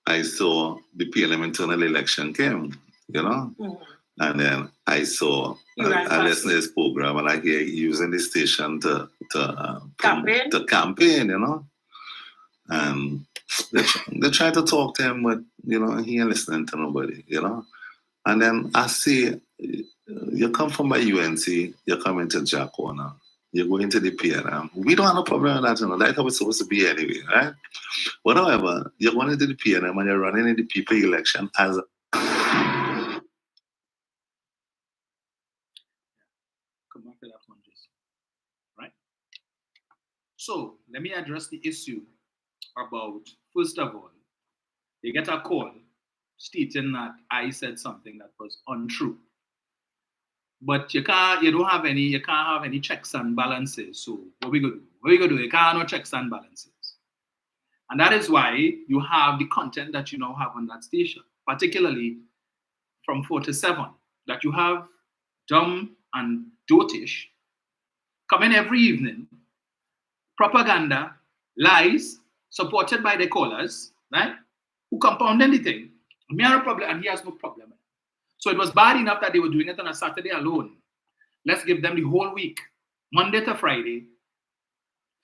[SPEAKER 6] I saw the PLM internal election came, and then I saw a listener's program, and I hear using the station to campaign, and they try to talk to him, but he ain't listening to nobody, And then I see you come from my UNC, you come into Jack Corner, you go into the PLM. We don't have no problem with that, That's how it's supposed to be anyway, right? But however, you're going into the PLM and you're running in the people election as a...
[SPEAKER 2] Come back to that one, Jason. Right? So, let me address the issue about, first of all, you get a call stating that I said something that was untrue. But you can't have any checks and balances. So what we gonna do? You can't have no checks and balances. And that is why you have the content that you now have on that station, particularly from 4 to 7, that you have dumb and dotish coming every evening, propaganda, lies, supported by the callers, right? Who compound anything. Me have a problem, and he has no problem. So it was bad enough that they were doing it on a Saturday alone. Let's give them the whole week, Monday to Friday,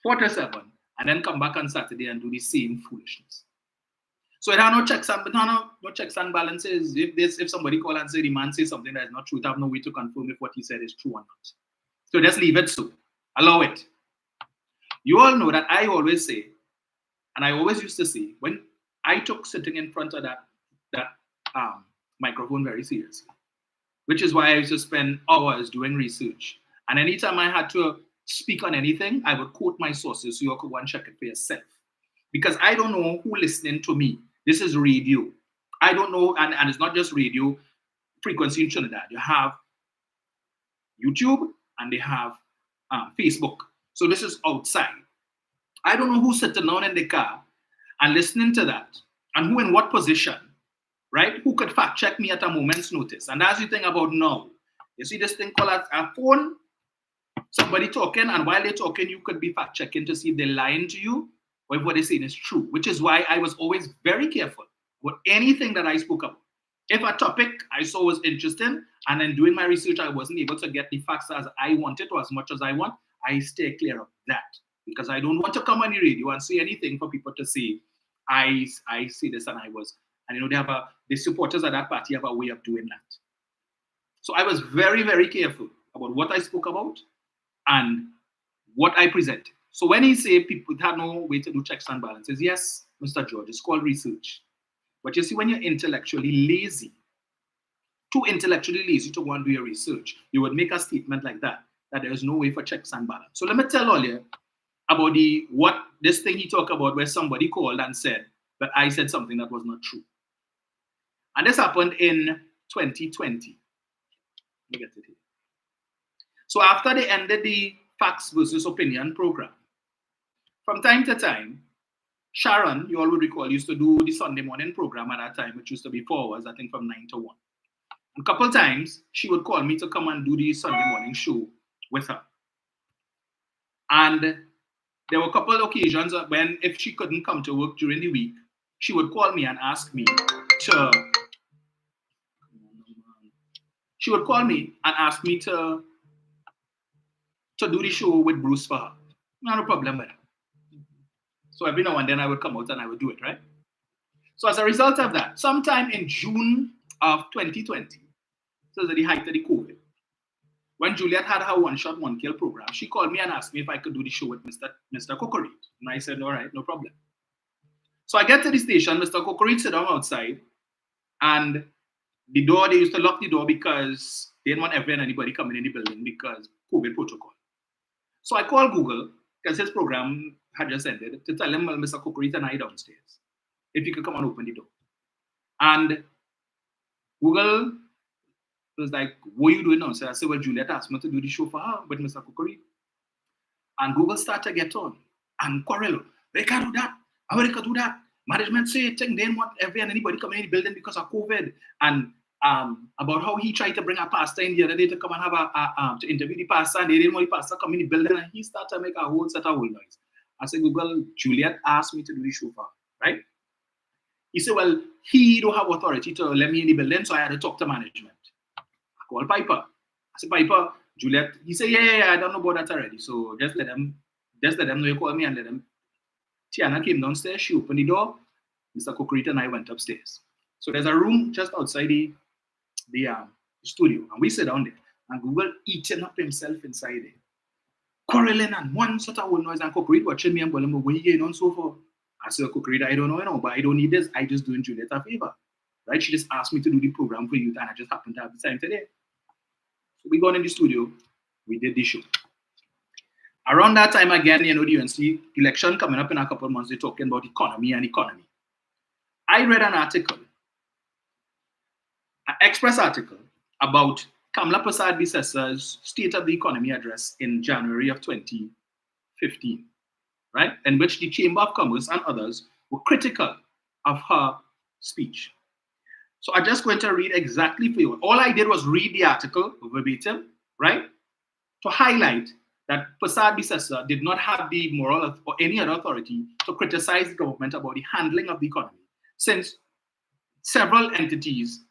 [SPEAKER 2] 4 to 7, and then come back on Saturday and do the same foolishness. So it had no checks and balances. If somebody call and say the man says something that is not true, it have no way to confirm if what he said is true or not. So just leave it so. Allow it. You all know that I always say, and I always used to say, when I took sitting in front of that microphone very seriously, which is why I used to spend hours doing research. And anytime I had to speak on anything, I would quote my sources so you could go and check it for yourself. Because I don't know who listening to me. This is radio. I don't know, and it's not just radio frequency in Trinidad. You have YouTube and they have Facebook. So this is outside. I don't know who's sitting down in the car and listening to that and who in what position, right? Who could fact check me at a moment's notice. And that's the thing about now. You see this thing called a phone, somebody talking, and while they're talking, you could be fact checking to see if they're lying to you or if what they're saying is true, which is why I was always very careful about anything that I spoke about. If a topic I saw was interesting, and then doing my research, I wasn't able to get the facts as I wanted or as much as I want, I stay clear of that. Because I don't want to come on the radio and say anything for people to say, I say this and I was. And the supporters of that party have a way of doing that. So I was very, very careful about what I spoke about and what I presented. So when he say people had no way to do checks and balances, yes, Mr. George, it's called research. But you see, when you're intellectually lazy, too intellectually lazy to go and do your research, you would make a statement like that there is no way for checks and balance. So let me tell all you about this thing he talked about where somebody called and said that I said something that was not true. And this happened in 2020. Let me get it here. So after they ended the facts versus opinion program, from time to time, Sharon, you all would recall, used to do the Sunday morning program at that time, which used to be 4 hours, I think from 9 to 1. A couple times, she would call me to come and do the Sunday morning show with her. And there were a couple of occasions when, if she couldn't come to work during the week, she would call me and ask me to do the show with Bruce for her. No problem with that. So every now and then I would come out and I would do it, right? So as a result of that, sometime in June of 2020, so at the height of the COVID, when Juliet had her one-shot, one-kill program, she called me and asked me if I could do the show with Mr. Cocoreed. And I said, all right, no problem. So I get to the station, Mr. Cocoreed sit down outside, and the door, they used to lock the door because they didn't want ever anybody coming in the building because COVID protocol. So I called Google, because his program had just ended, to tell him, well, Mr. Cocoreed and I downstairs, if you could come and open the door. And Google was like, what are you doing now? So I said, well, Juliet asked me to do the show for her with Mr. Cocoreed. And Google started to get on and quarrel. They can't do that. How they can do that? Management say they didn't want anybody coming in the building because of COVID. And about how he tried to bring a pastor in the other day to come and have to interview the pastor, and they didn't want the pastor come in the building, and he started to make a whole set of whole noise. I said, Google, Juliet asked me to do the show for her, right? He said, well, he don't have authority to let me in the building, so I had to talk to management. I called Piper. I said, Piper, Juliet. He said, yeah, I don't know about that already. So just let them know you call me and let them. Tiana came downstairs, she opened the door. Mr. Cocoreed and I went upstairs. So there's a room just outside the studio, and we sit down there, and Google eating up himself inside there, quarreling and one sort of noise, and Cocoreed watching me and going, what are you getting on so for? I said, Cocoreed, I don't know, but I don't need this. I just doing Juliet a favor, right? She just asked me to do the program for you, and I just happened to have the time today. So we got in the studio, we did the show. Around that time again, the UNC election coming up in a couple of months, they're talking about economy. I read an article, an Express article about Kamla Prasad-Bissasa's State of the Economy address in January of 2015, right? In which the Chamber of Commerce and others were critical of her speech. So I'm just going to read exactly for you. All I did was read the article verbatim, right? To highlight that Prasad-Bissasa did not have the moral or any other authority to criticize the government about the handling of the economy, since several entities,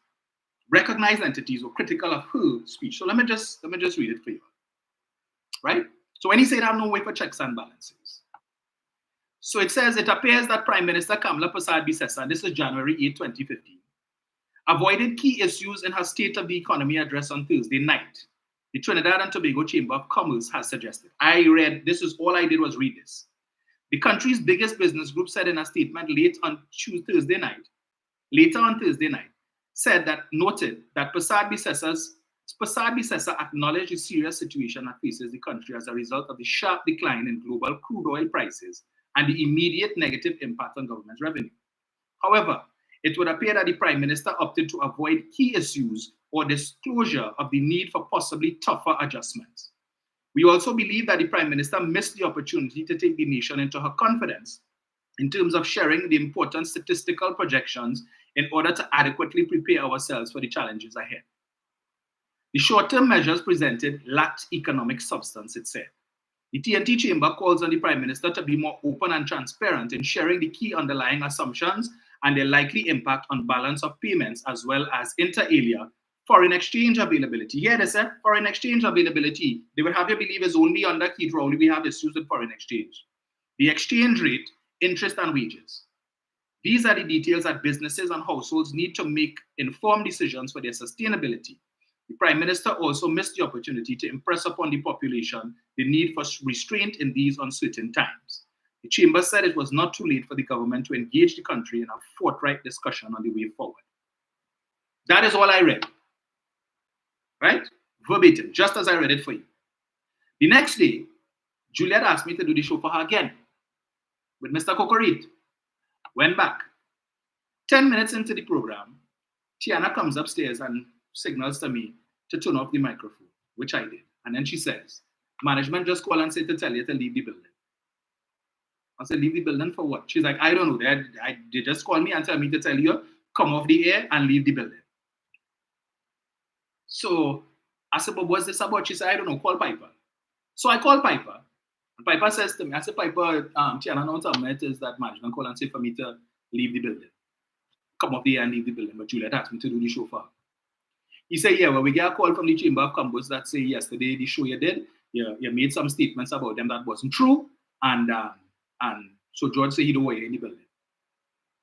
[SPEAKER 2] recognized entities, were critical of her speech. So let me just read it for you, right? So when he said, I have no way for checks and balances. So it says, it appears that Prime Minister Kamla Prasad-Bissasa, this is January 8, 2015, avoided key issues in her State of the Economy address on Thursday night. The Trinidad and Tobago Chamber of Commerce has suggested. I read, this is all I did was read this. The country's biggest business group said in a statement later on Thursday night, said that, noted that Prasad-Bissasa acknowledged the serious situation that faces the country as a result of the sharp decline in global crude oil prices and the immediate negative impact on government revenue. However, it would appear that the Prime Minister opted to avoid key issues or disclosure of the need for possibly tougher adjustments. We also believe that the Prime Minister missed the opportunity to take the nation into her confidence in terms of sharing the important statistical projections in order to adequately prepare ourselves for the challenges ahead. The short-term measures presented lacked economic substance, it said. The TNT Chamber calls on the Prime Minister to be more open and transparent in sharing the key underlying assumptions and their likely impact on balance of payments, as well as inter alia foreign exchange availability. Here they said foreign exchange availability. They would have you believe is only under Keith Rowley we have issues with foreign exchange. The exchange rate, interest, and wages. These are the details that businesses and households need to make informed decisions for their sustainability. The Prime Minister also missed the opportunity to impress upon the population the need for restraint in these uncertain times. The Chamber said it was not too late for the government to engage the country in a forthright discussion on the way forward. That is all I read, right? Verbatim, just as I read it for you. The next day, Juliet asked me to do the show for her again with Mr. Cocoreed. Went back. 10 minutes into the program, Tiana comes upstairs and signals to me to turn off the microphone, which I did. And then she says, management just called and said to tell you to leave the building. I said, leave the building for what? She's like, I don't know. They just called me and tell me to tell you, come off the air and leave the building. So I said, but what's this about? She said, I don't know, call Piper. So I called Piper. And Piper says to me, I said, Piper, Tiana, no it is that management call and say for me to leave the building. Come off the air and leave the building. But Juliet asked me to do the show for her. He said, yeah, well, we get a call from the Chamber of Commerce that say yesterday the show you did, you made some statements about them that wasn't true. And so George said he don't want you in the building.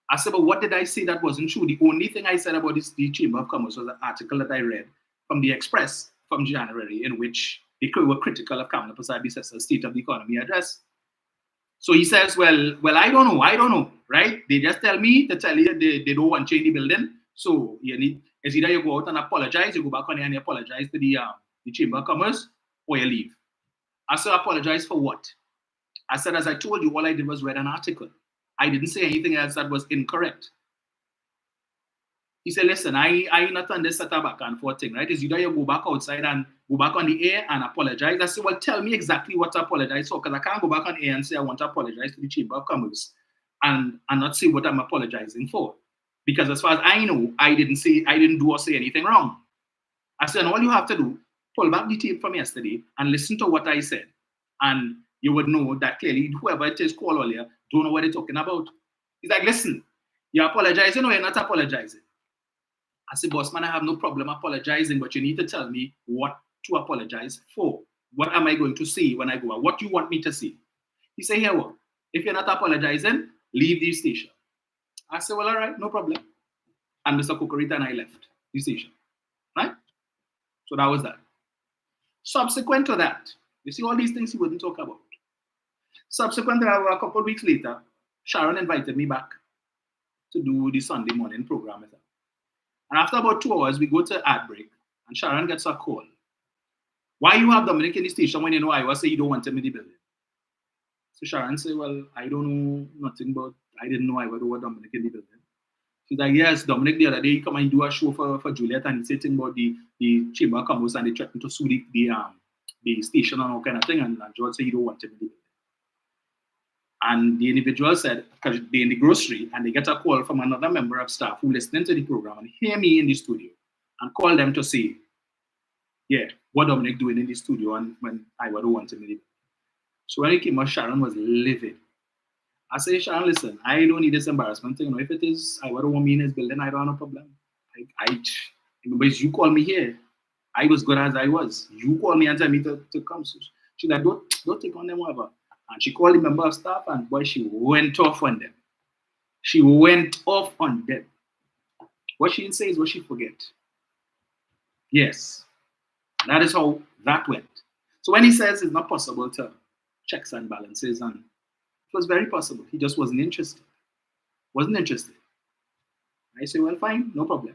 [SPEAKER 2] I said, but what did I say that wasn't true? The only thing I said about the Chamber of Commerce was an article that I read from the Express from January in which they were critical of Kamala Persad-Bissessa's State of the Economy address. So he says, well, I don't know, right? They just tell me to tell you they don't want you in the building. So it's either you go out and apologize, you go back on there and you apologize to the Chamber of Commerce, or you leave. I said, apologize for what? I said, as I told you, all I did was read an article. I didn't say anything else that was incorrect. He said, listen, I not on this set back and forth thing, right? It's either you go back outside and go back on the air and apologize. I said, well, tell me exactly what to apologize for, because I can't go back on air and say I want to apologize to the Chamber of Commerce and not say what I'm apologizing for. Because as far as I know, I didn't do or say anything wrong. I said, and all you have to do, pull back the tape from yesterday and listen to what I said. And you would know that clearly whoever it is called earlier don't know what they're talking about. He's like, listen, you're apologizing or you're not apologizing? I said, boss man, I have no problem apologizing, but you need to tell me what to apologize for. What am I going to say when I go out? What do you want me to say? He said, here, well, if you're not apologizing, leave the station. I said, well, all right, no problem. And Mr. Kukurita and I left the station, right? So that was that. Subsequent to that, you see all these things he wouldn't talk about. Subsequent to that, a couple of weeks later, Sharon invited me back to do the Sunday morning program with her. And after about 2 hours, we go to ad break, and Sharon gets a call. Why you have Dominic in the station when you know Iowa say you don't want him in the building? So Sharon said, well, I don't know nothing about, I didn't know Iowa don't want Dominic in the building. She's like, yes, Dominic the other day, he come and do a show for Juliet, and he said things about the Chamber of Commerce, and they threatened to sue the station and all kind of thing, and George said he don't want him in the building. And the individual said, because they're in the grocery, and they get a call from another member of staff who listening to the program and hear me in the studio and call them to say, yeah, what Dominic doing in the studio and when I don't want him in it. So when it came out, Sharon was livid. I say, Sharon, listen, I don't need this embarrassment thing. You know, if it is, I don't want me in his building, I don't have no problem. Remember, you call me here. I was good as I was. You call me and tell me to come. So she's like, don't take on them, whatever. And she called the member of staff, and boy, she went off on them. She went off on them. What she didn't say is what she forget. Yes, that is how that went. So when he says it's not possible to checks and balances, and it was very possible. He just wasn't interested. Wasn't interested. I say, well, fine, no problem.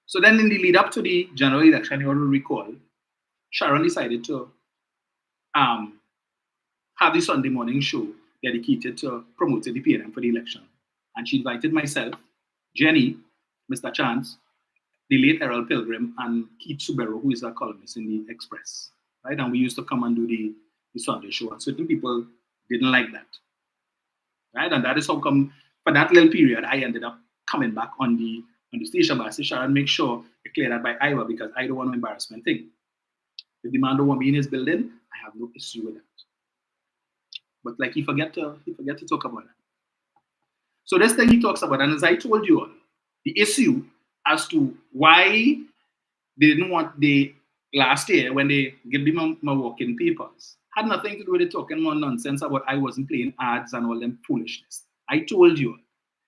[SPEAKER 2] So then in the lead up to the general election, you will recall, Sharon decided to have the Sunday morning show dedicated to promoting the PNM for the election. And she invited myself, Jenny, Mr. Chance, the late Errol Pilgrim, and Keith Subero, who is a columnist in the Express. Right? And we used to come and do the Sunday show. And certain people didn't like that. Right? And that is how come, for that little period, I ended up coming back on the station. But I said, Sharon, make sure you clear that by Iowa, because I don't want no embarrassment thing. If the man don't want me in his building, I have no issue with that. But like he forget to talk about that. So this thing he talks about, and as I told you all, the issue as to why they didn't want the last year when they gave me my working papers had nothing to do with it talking more nonsense about I wasn't playing ads and all them foolishness. I told you all,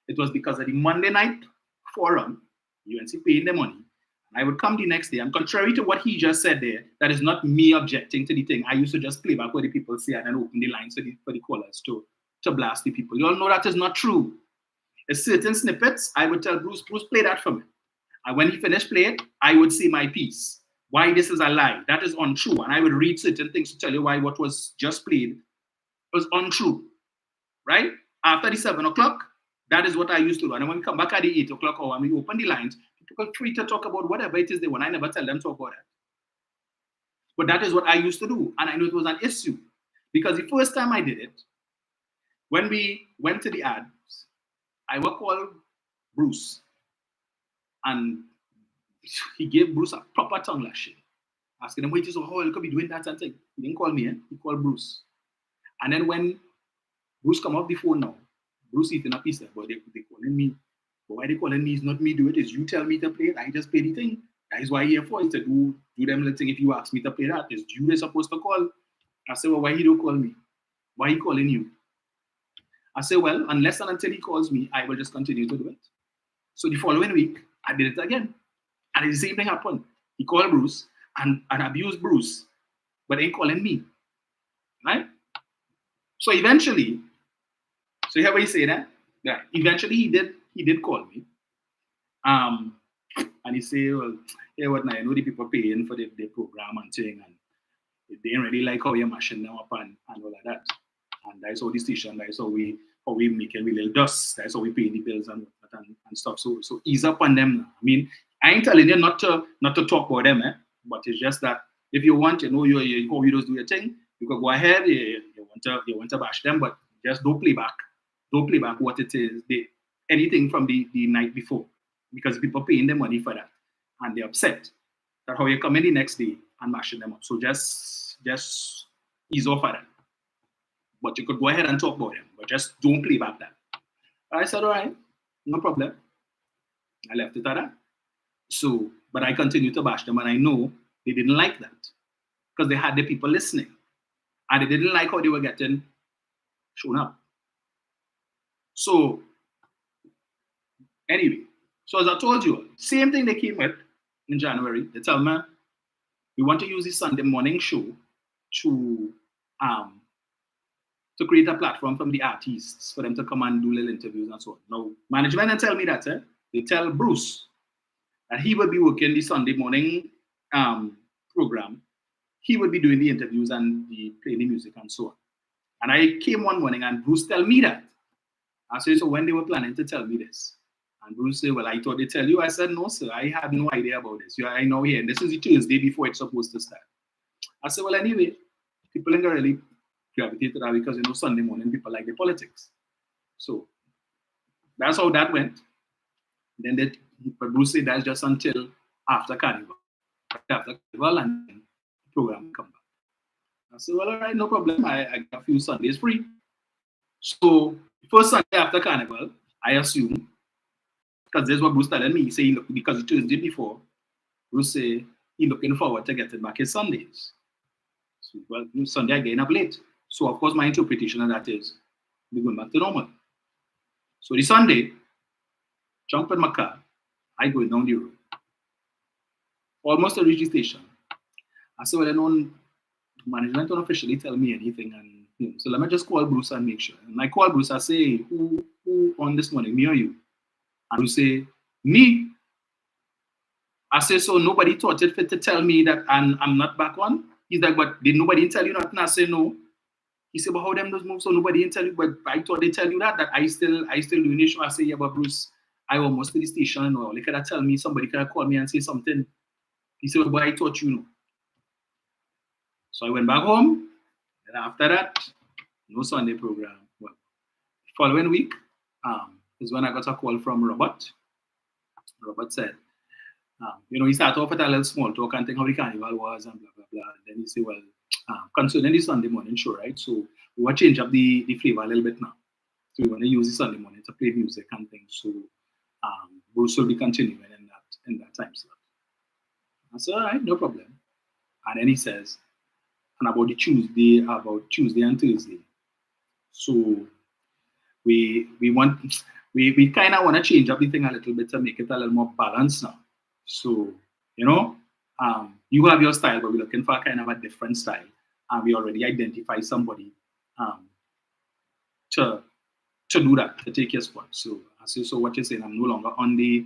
[SPEAKER 2] it was because of the Monday night forum, UNC paying the money. I would come the next day, and contrary to what he just said there, that is not me objecting to the thing. I used to just play back what the people say and then open the lines for the callers to blast the people. You all know that is not true. There's certain snippets, I would tell Bruce, play that for me. And when he finished playing, I would say my piece. Why this is a lie. That is untrue. And I would read certain things to tell you why what was just played was untrue. Right? After the 7 o'clock, that is what I used to do. And then when we come back at the 8 o'clock hour and we open the lines, people free to talk about whatever it is they want. I never tell them to talk about that. But that is what I used to do. And I knew it was an issue. Because the first time I did it, when we went to the ads, I will call Bruce, and he gave Bruce a proper tongue lashing, asking him, wait, so how you could be doing that and thing. He didn't call me, he called Bruce. And then when Bruce come off the phone now, Bruce eating a piece, but they calling me. But why they calling me is not me do it, is you tell me to play it, I just play the thing. That is why I'm here for, is to do them little thing. If you ask me to play that, it's you they're supposed to call. I said, well, why he don't call me? Why he calling you? I said, well, unless and until he calls me, I will just continue to do it. So the following week, I did it again. And the same thing happened. He called Bruce and abused Bruce, but ain't calling me. Right? So eventually, so you hear what he say that? Yeah. Eventually he did call me. And he say, well, hey, what now? I know the people paying for the program and thing, and they didn't really like how you're mashing them up and all of that. And that's how the station, that's how we make a little dust. That's how we pay the bills and stuff. So ease up on them now. I mean, I ain't telling you not to talk about them, but it's just that if you want, you know, how you just do your thing, you can go ahead, you want to bash them, but just don't play back. Don't play back what it is. Anything from the night before. Because people paying them money for that. And they're upset that how you come in the next day and mashing them up. So just ease off of that. But you could go ahead and talk about them, but just don't play back that. I said, all right, no problem. I left it at that. So, but I continued to bash them, and I know they didn't like that because they had the people listening, and they didn't like how they were getting shown up. So, anyway, so as I told you, same thing they came with in January. They tell me, we want to use this Sunday morning show to create a platform from the artists for them to come and do little interviews and so on. Now, management didn't tell me that. They tell Bruce that he will be working the Sunday morning program. He will be doing the interviews and playing the music and so on. And I came one morning and Bruce tell me that. I said, so when they were planning to tell me this? And Bruce said, well, I thought they tell you. I said, no, sir, I had no idea about this. I know here, and this is the Tuesday before it's supposed to start. I said, well, anyway, people ain't really gravitate to that because, you know, Sunday morning people like the politics. So that's how that went. Then but Bruce said that's just until after Carnival. After Carnival, and then the program come back. I said, well, all right, no problem. I got a few Sundays free. So first Sunday after Carnival, I assume, because this is what Bruce telling me, he said, because it Tuesday before, Bruce said he looking forward to getting back his Sundays. So, well, Sunday again up late. So of course my interpretation of that is we're going back to normal. So the Sunday, jump in my car, I go down the road. Almost to reach the station. I said, well, I know management don't officially tell me anything, and you know, so let me just call Bruce and make sure. And I call Bruce, I say, who on this morning, me or you? And Bruce say, me. I say, so nobody thought it fit to tell me that I'm not back on? He's like, but did nobody tell you nothing? I say, no. He said, but how them those move? So nobody didn't tell you, but I thought they tell you that I still doing the show. I say, yeah, but Bruce, I almost to the station, or they could have tell me, somebody could have called me and say something. He said, well, but I thought you know. So I went back home, and after that, no Sunday program. Well, following week is when I got a call from Robert. Robert said, you know, he started off with a little small talk and think how the carnival was and blah, blah, blah. And then he said, well, concerning the Sunday morning show, right? So we want to change up the flavor a little bit now. So we want to use the Sunday morning to play music and things. So Bruce will be continuing in that time slot. I said, all right, no problem. And then he says, and about Tuesday and Thursday. So we kind of want to change up the thing a little bit to make it a little more balanced now. So, you know, you have your style, but we're looking for kind of a different style. And we already identify somebody to do that, to take your spot. So I say, so what you're saying, I'm no longer on the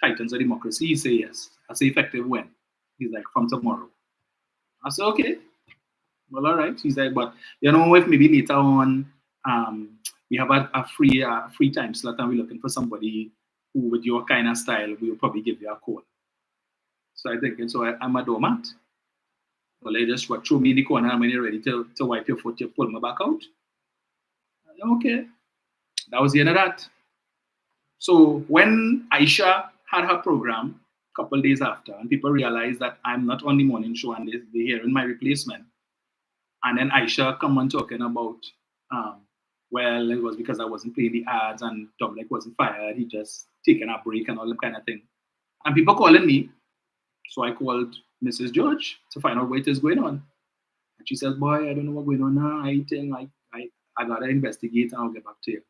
[SPEAKER 2] Titans of Democracy? He say yes. I say, effective when? He's like, from tomorrow. I say, okay. Well, all right. He's like, but you know, if maybe later on we have a free time slot and we're looking for somebody who with your kind of style, we'll probably give you a call. So I think, so I'm a doormat. Well, they just throw me in the corner and when you're ready to wipe your foot, you pull me back out. Okay, that was the end of that. So when Aisha had her program a couple days after, and people realized that I'm not on the morning show and they're hearing my replacement, and then Aisha come on talking about, well, it was because I wasn't playing the ads and Dominic wasn't fired, he just taken a break and all that kind of thing. And people calling me, so I called Mrs. George to find out what is going on. And she says, boy, I don't know what's going on now. I think I gotta investigate and I'll get back to you.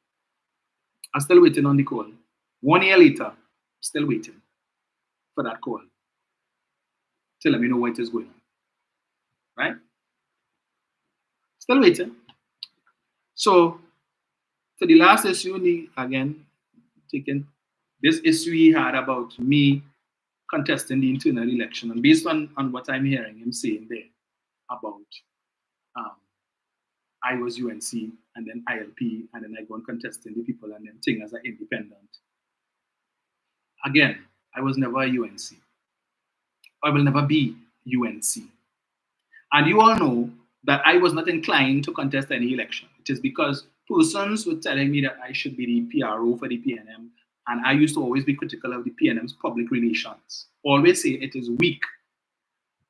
[SPEAKER 2] I'm still waiting on the call. 1 year later, still waiting for that call to let me know what is going on. Right? Still waiting. So, for the last issue, again, taking this issue he had about me contesting the internal election, and based on what I'm hearing him saying there about I was UNC and then ILP and then I go and contesting the people and then thing as an independent. Again, I was never a UNC. I will never be UNC. And you all know that I was not inclined to contest any election. It is because persons were telling me that I should be the PRO for the PNM, and I used to always be critical of the PNM's public relations. Always say it is weak.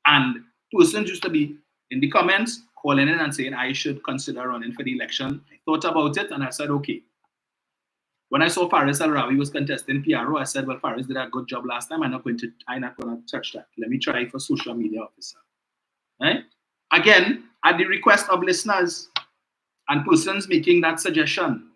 [SPEAKER 2] And persons used to be in the comments calling in and saying I should consider running for the election. I thought about it and I said, okay. When I saw Faris Al-Rawi was contesting PRO, I said, well, Faris did a good job last time. I'm not going to touch that. Let me try for social media officer. Right? Again, at the request of listeners and persons making that suggestion.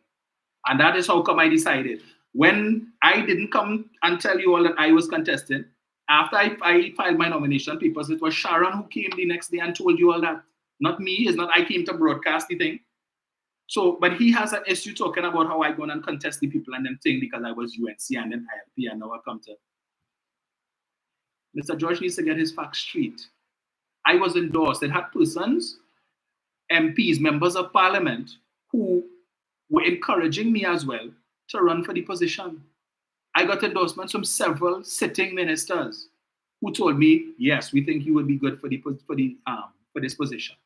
[SPEAKER 2] And that is how come I decided. When I didn't come and tell you all that I was contesting, after I filed my nomination papers, it was Sharon who came the next day and told you all that. Not me. It's not I came to broadcast the thing. So, but he has an issue talking about how I go and contest the people and them thing because I was UNC and then ILP and now I come to. Mr. George needs to get his facts straight. I was endorsed. It had persons, MPs, members of parliament, who were encouraging me as well to run for the position. I got endorsements from several sitting ministers who told me, yes, we think you would be good for this position.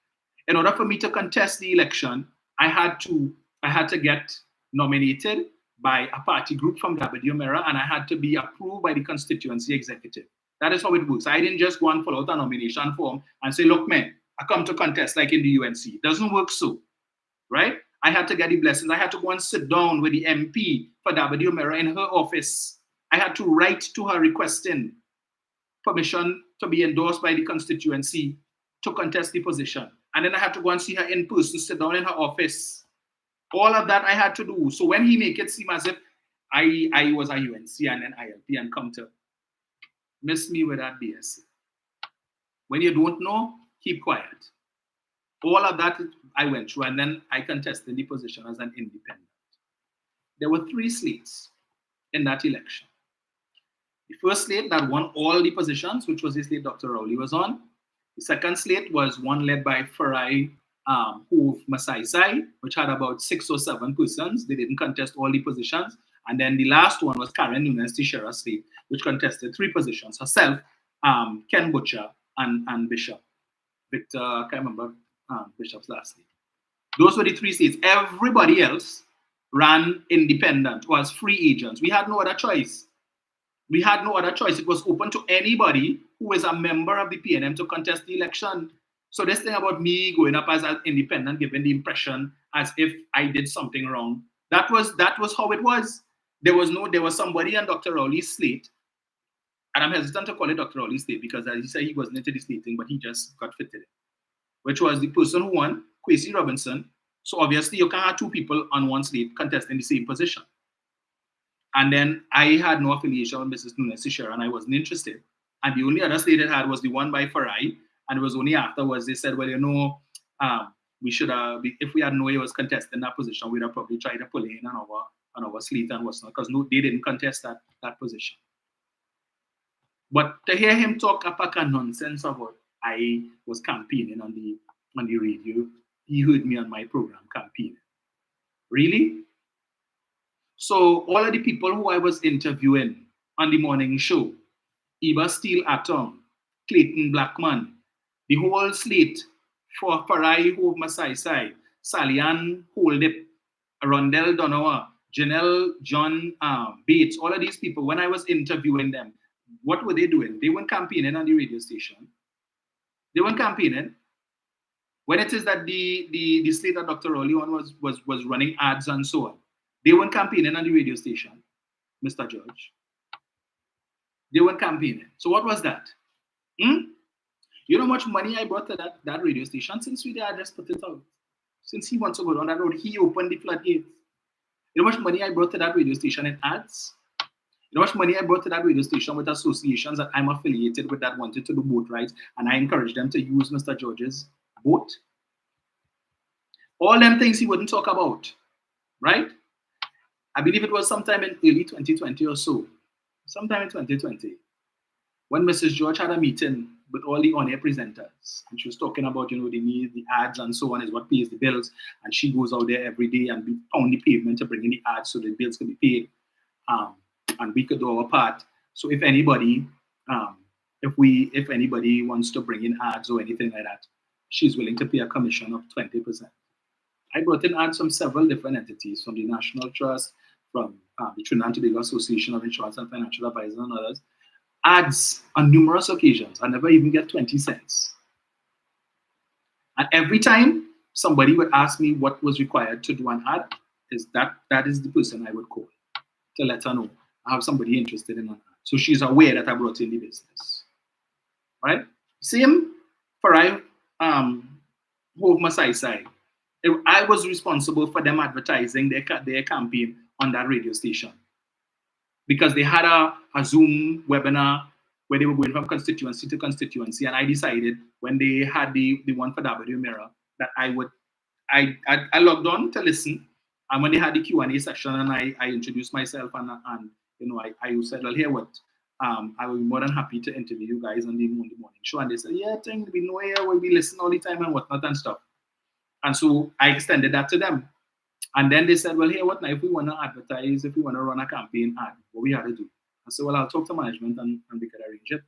[SPEAKER 2] In order for me to contest the election, I had to get nominated by a party group from WMERA, and I had to be approved by the constituency executive. That is how it works. I didn't just go and fill out a nomination form and say, look, man, I come to contest like in the UNC. It doesn't work so, right? I had to get the blessings. I had to go and sit down with the MP for WMERA in her office. I had to write to her requesting permission to be endorsed by the constituency to contest the position. And then I had to go and see her in person, sit down in her office. All of that I had to do. So when he make it seem as if I was a UNC and then ILP and come to miss me with that BSc. When you don't know, keep quiet. All of that I went through, and then I contested the position as an independent. There were 3 slates in that election. The first slate that won all the positions, which was the slate Dr. Rowley was on. The second slate was one led by Farai Massy, which had about 6 or 7 persons. They didn't contest all the positions. And then the last one was Karen Nunes-Teixeira's slate, which contested 3 positions. Herself, Ken Butcher, and Bishop. Victor, I can't remember Bishop's last name. Those were the 3 states. Everybody else ran independent, was free agents. We had no other choice. We had no other choice. It was open to anybody who is a member of the PNM to contest the election. So this thing about me going up as an independent, giving the impression as if I did something wrong, that was how it was. There was somebody on Dr. Rowley's slate, and I'm hesitant to call it Dr. Rowley's slate because as he said he wasn't into the slating, but he just got fitted it, which was the person who won, Kwesi Robinson. So obviously you can't have 2 people on one slate contesting the same position. And then I had no affiliation with Mrs. Nunes-Teixeira, and I wasn't interested. And the only other slate it had was the one by Farai, and it was only afterwards they said, well, we should have, if we had known he was contesting that position, we'd have probably tried to pull in on our slate and what's not, because they didn't contest that position. But to hear him talk apaka nonsense about I was campaigning on the radio, he heard me on my program campaigning. Really? So all of the people who I was interviewing on the morning show, Eva Steele Atom, Clayton Blackman, the whole slate for Farai Massy, Salian Holdip, Rondell Donowa, Janelle John Bates, all of these people, when I was interviewing them, what were they doing? They weren't campaigning on the radio station. They weren't campaigning. When it is that the slate that Dr. Rowley on was running ads and so on, they weren't campaigning on the radio station, Mr. George. They weren't campaigning. So what was that? You know how much money I brought to that radio station since we did just put it out. Since he wants to go down that road, he opened the floodgates. You know how much money I brought to that radio station in ads? You know how much money I brought to that radio station with associations that I'm affiliated with that wanted to do boat rides, and I encouraged them to use Mr. George's boat? All them things he wouldn't talk about, right? I believe it was sometime in early 2020 or so, sometime in 2020, when Mrs. George had a meeting with all the on-air presenters, and she was talking about, you know, the need, the ads and so on is what pays the bills, and she goes out there every day and we pound the pavement to bring in the ads so the bills can be paid, and we could do our part. So if anybody, if anybody wants to bring in ads or anything like that, she's willing to pay a commission of 20%. I brought in ads from several different entities, from the National Trust, from the Trinidad and Tobago Association of Insurance and Financial Advisors and others. Ads on numerous occasions. I never even get 20 cents. And every time somebody would ask me what was required to do an ad, that is the person I would call to let her know I have somebody interested in an ad. So she's aware that I brought in the business. Right? Same for Hove Massy side. I was responsible for them advertising their campaign on that radio station, because they had a Zoom webinar where they were going from constituency to constituency, and I decided when they had the one for W Mirror that I logged on to listen, and when they had the Q&A session and I introduced myself and you know I said, well, here what, I will be more than happy to interview you guys on the morning show, and they said, yeah, we know here, we'll be listening all the time and whatnot and stuff. And so I extended that to them. And then they said, well, here, what now? If we want to advertise, if we want to run a campaign ad, what we had to do? I said, well, I'll talk to management and we could arrange it.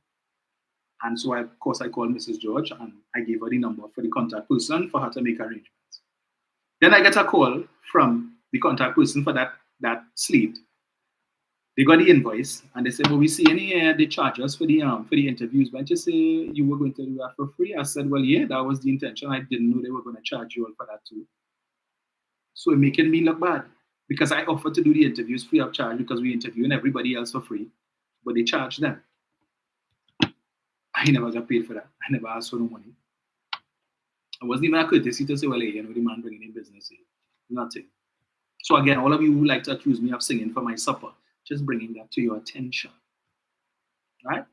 [SPEAKER 2] And so, of course, I called Mrs. George and I gave her the number for the contact person for her to make arrangements. Then I get a call from the contact person for that slate. They got the invoice and they said, well, we see in here they charge us for the interviews. But you say you were going to do that for free? I said, well, yeah, that was the intention. I didn't know they were going to charge you all for that too. So it making me look bad because I offered to do the interviews free of charge because we interviewing everybody else for free, but they charged them. I never got paid for that. I never asked for no money. It wasn't even a courtesy to say, well, hey, you know, the man bringing in business here. Nothing. So again, all of you who like to accuse me of singing for my supper, just bringing that to your attention, right?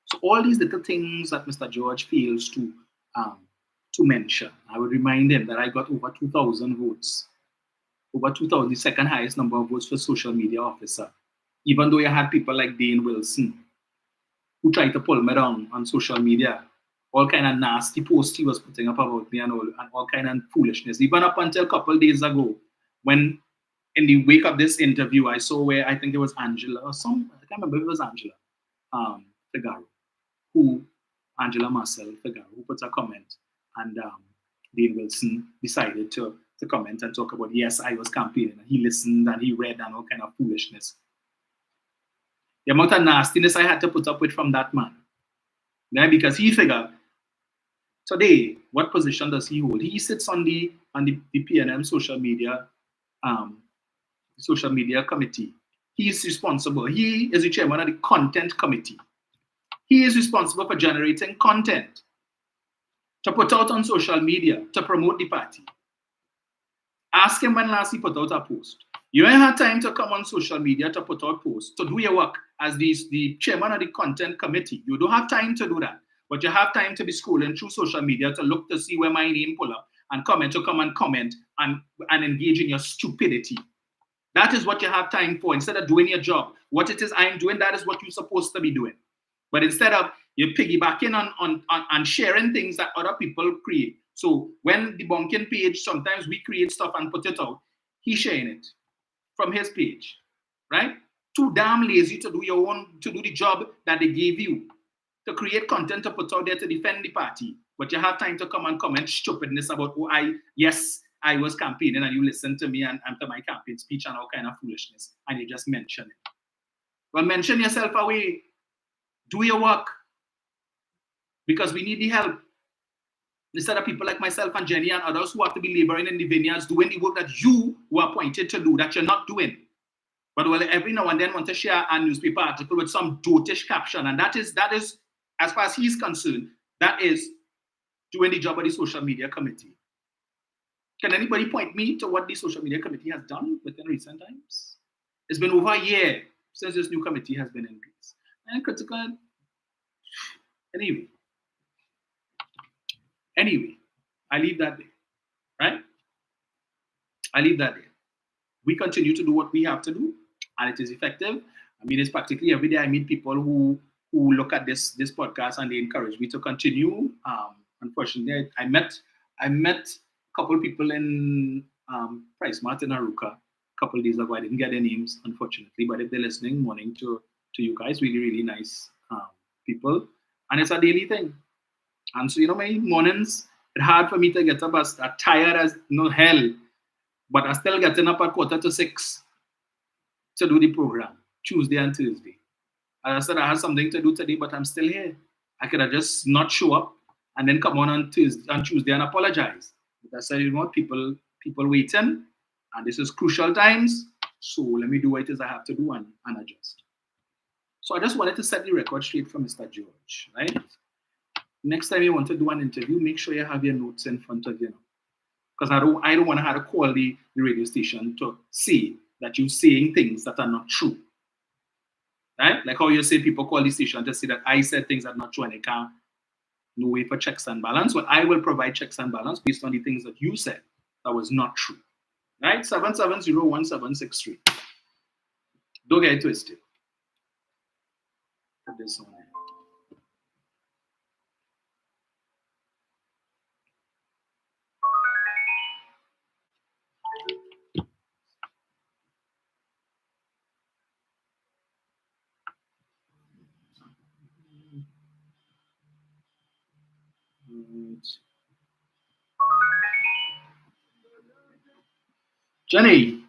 [SPEAKER 2] So all these little things that Mr. George fails to mention, I would remind him that I got over 2,000 votes. Over 2,000, the second highest number of votes for social media officer. Even though you had people like Dane Wilson, who tried to pull me down on social media, all kind of nasty posts he was putting up about me and all kind of foolishness. Even up until a couple of days ago, when in the wake of this interview, I saw where I think it was Angela or I can't remember if it was Angela Figaro, Angela Marcel Figaro, who put a comment, and Dane Wilson decided to comment and talk about, yes, I was campaigning, and he listened and he read and all kind of foolishness. The amount of nastiness I had to put up with from that man, yeah, because he figured, today, what position does he hold? He sits on the PNM social media committee. He is responsible. He is the chairman of the content committee. He is responsible for generating content to put out on social media to promote the party. Ask him when last he put out a post. You ain't had time to come on social media to put out posts, to do your work as the chairman of the content committee. You don't have time to do that, but you have time to be scrolling through social media to look to see where my name pull up and comment to come and comment and engage in your stupidity. That is what you have time for. Instead of doing your job, what it is I'm doing, that is what you're supposed to be doing. But instead of you piggybacking on sharing things that other people create. So when the bunking page, sometimes we create stuff and put it out, he's sharing it from his page, right? Too damn lazy to do the job that they gave you, to create content to put out there to defend the party. But you have time to come and comment stupidness about, oh, I I was campaigning and you listened to me and to my campaign speech and all kind of foolishness, and you just mention it. Well, mention yourself away. Do your work. Because we need the help. Instead of people like myself and Jenny and others who have to be laboring in the vineyards, doing the work that you were appointed to do, that you're not doing. But well, every now and then want to share a newspaper article with some dotish caption. And that is, as far as he's concerned, that is doing the job of the social media committee. Can anybody point me to what the social media committee has done within recent times? It's been over a year since this new committee has been in place. And critical. Anyway, I leave that there, right? I leave that there. We continue to do what we have to do, and it is effective. I mean, it's practically every day I meet people who look at this podcast and they encourage me to continue. Unfortunately, I met a couple of people in Price Mart in Aruka a couple of days ago. I didn't get their names, unfortunately, but if they're listening, morning to you guys, really, really nice people. And it's a daily thing. And so, my mornings, it's hard for me to get up as tired as hell, but I'm still getting up at 5:45 to do the program, Tuesday and Thursday. As I said, I had something to do today, but I'm still here. I could have just not show up and then come on Tuesday and apologize. But I said, people waiting, and this is crucial times, so let me do what it is I have to do and adjust. So I just wanted to set the record straight for Mr. George, right? Next time you want to do an interview, make sure you have your notes in front of you. Because I don't want to have to call the radio station to say that you're saying things that are not true. Right? Like how you say people call the station to say that I said things that are not true and they can't, no way for checks and balance. Well, I will provide checks and balance based on the things that you said that was not true. Right? 7701763. Don't get it twisted. Put this on. Jenny.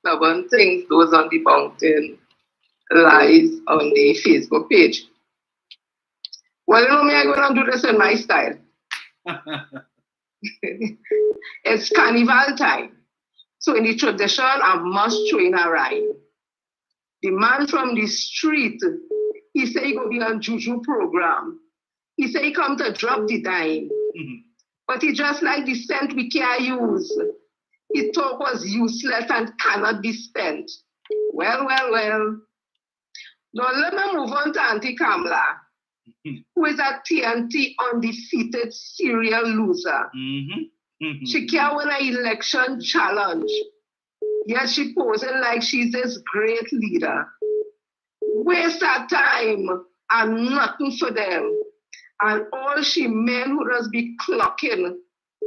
[SPEAKER 7] One thing goes on the mountain lies on the Facebook page. Well, me, I'm going to do this in my style. It's carnival time. So in the tradition, I must train a rhyme. The man from the street, he say he go be on juju program. He say he come to drop the dime. Mm-hmm. But he just like the cent we can't use. His talk was useless and cannot be spent. Well. Now let me move on to Auntie Kamla, who is a TNT undefeated serial loser. Mm-hmm. She can't win an election challenge. Yet she posing like she's this great leader. Waste her time and nothing for them. And all she men who does be clocking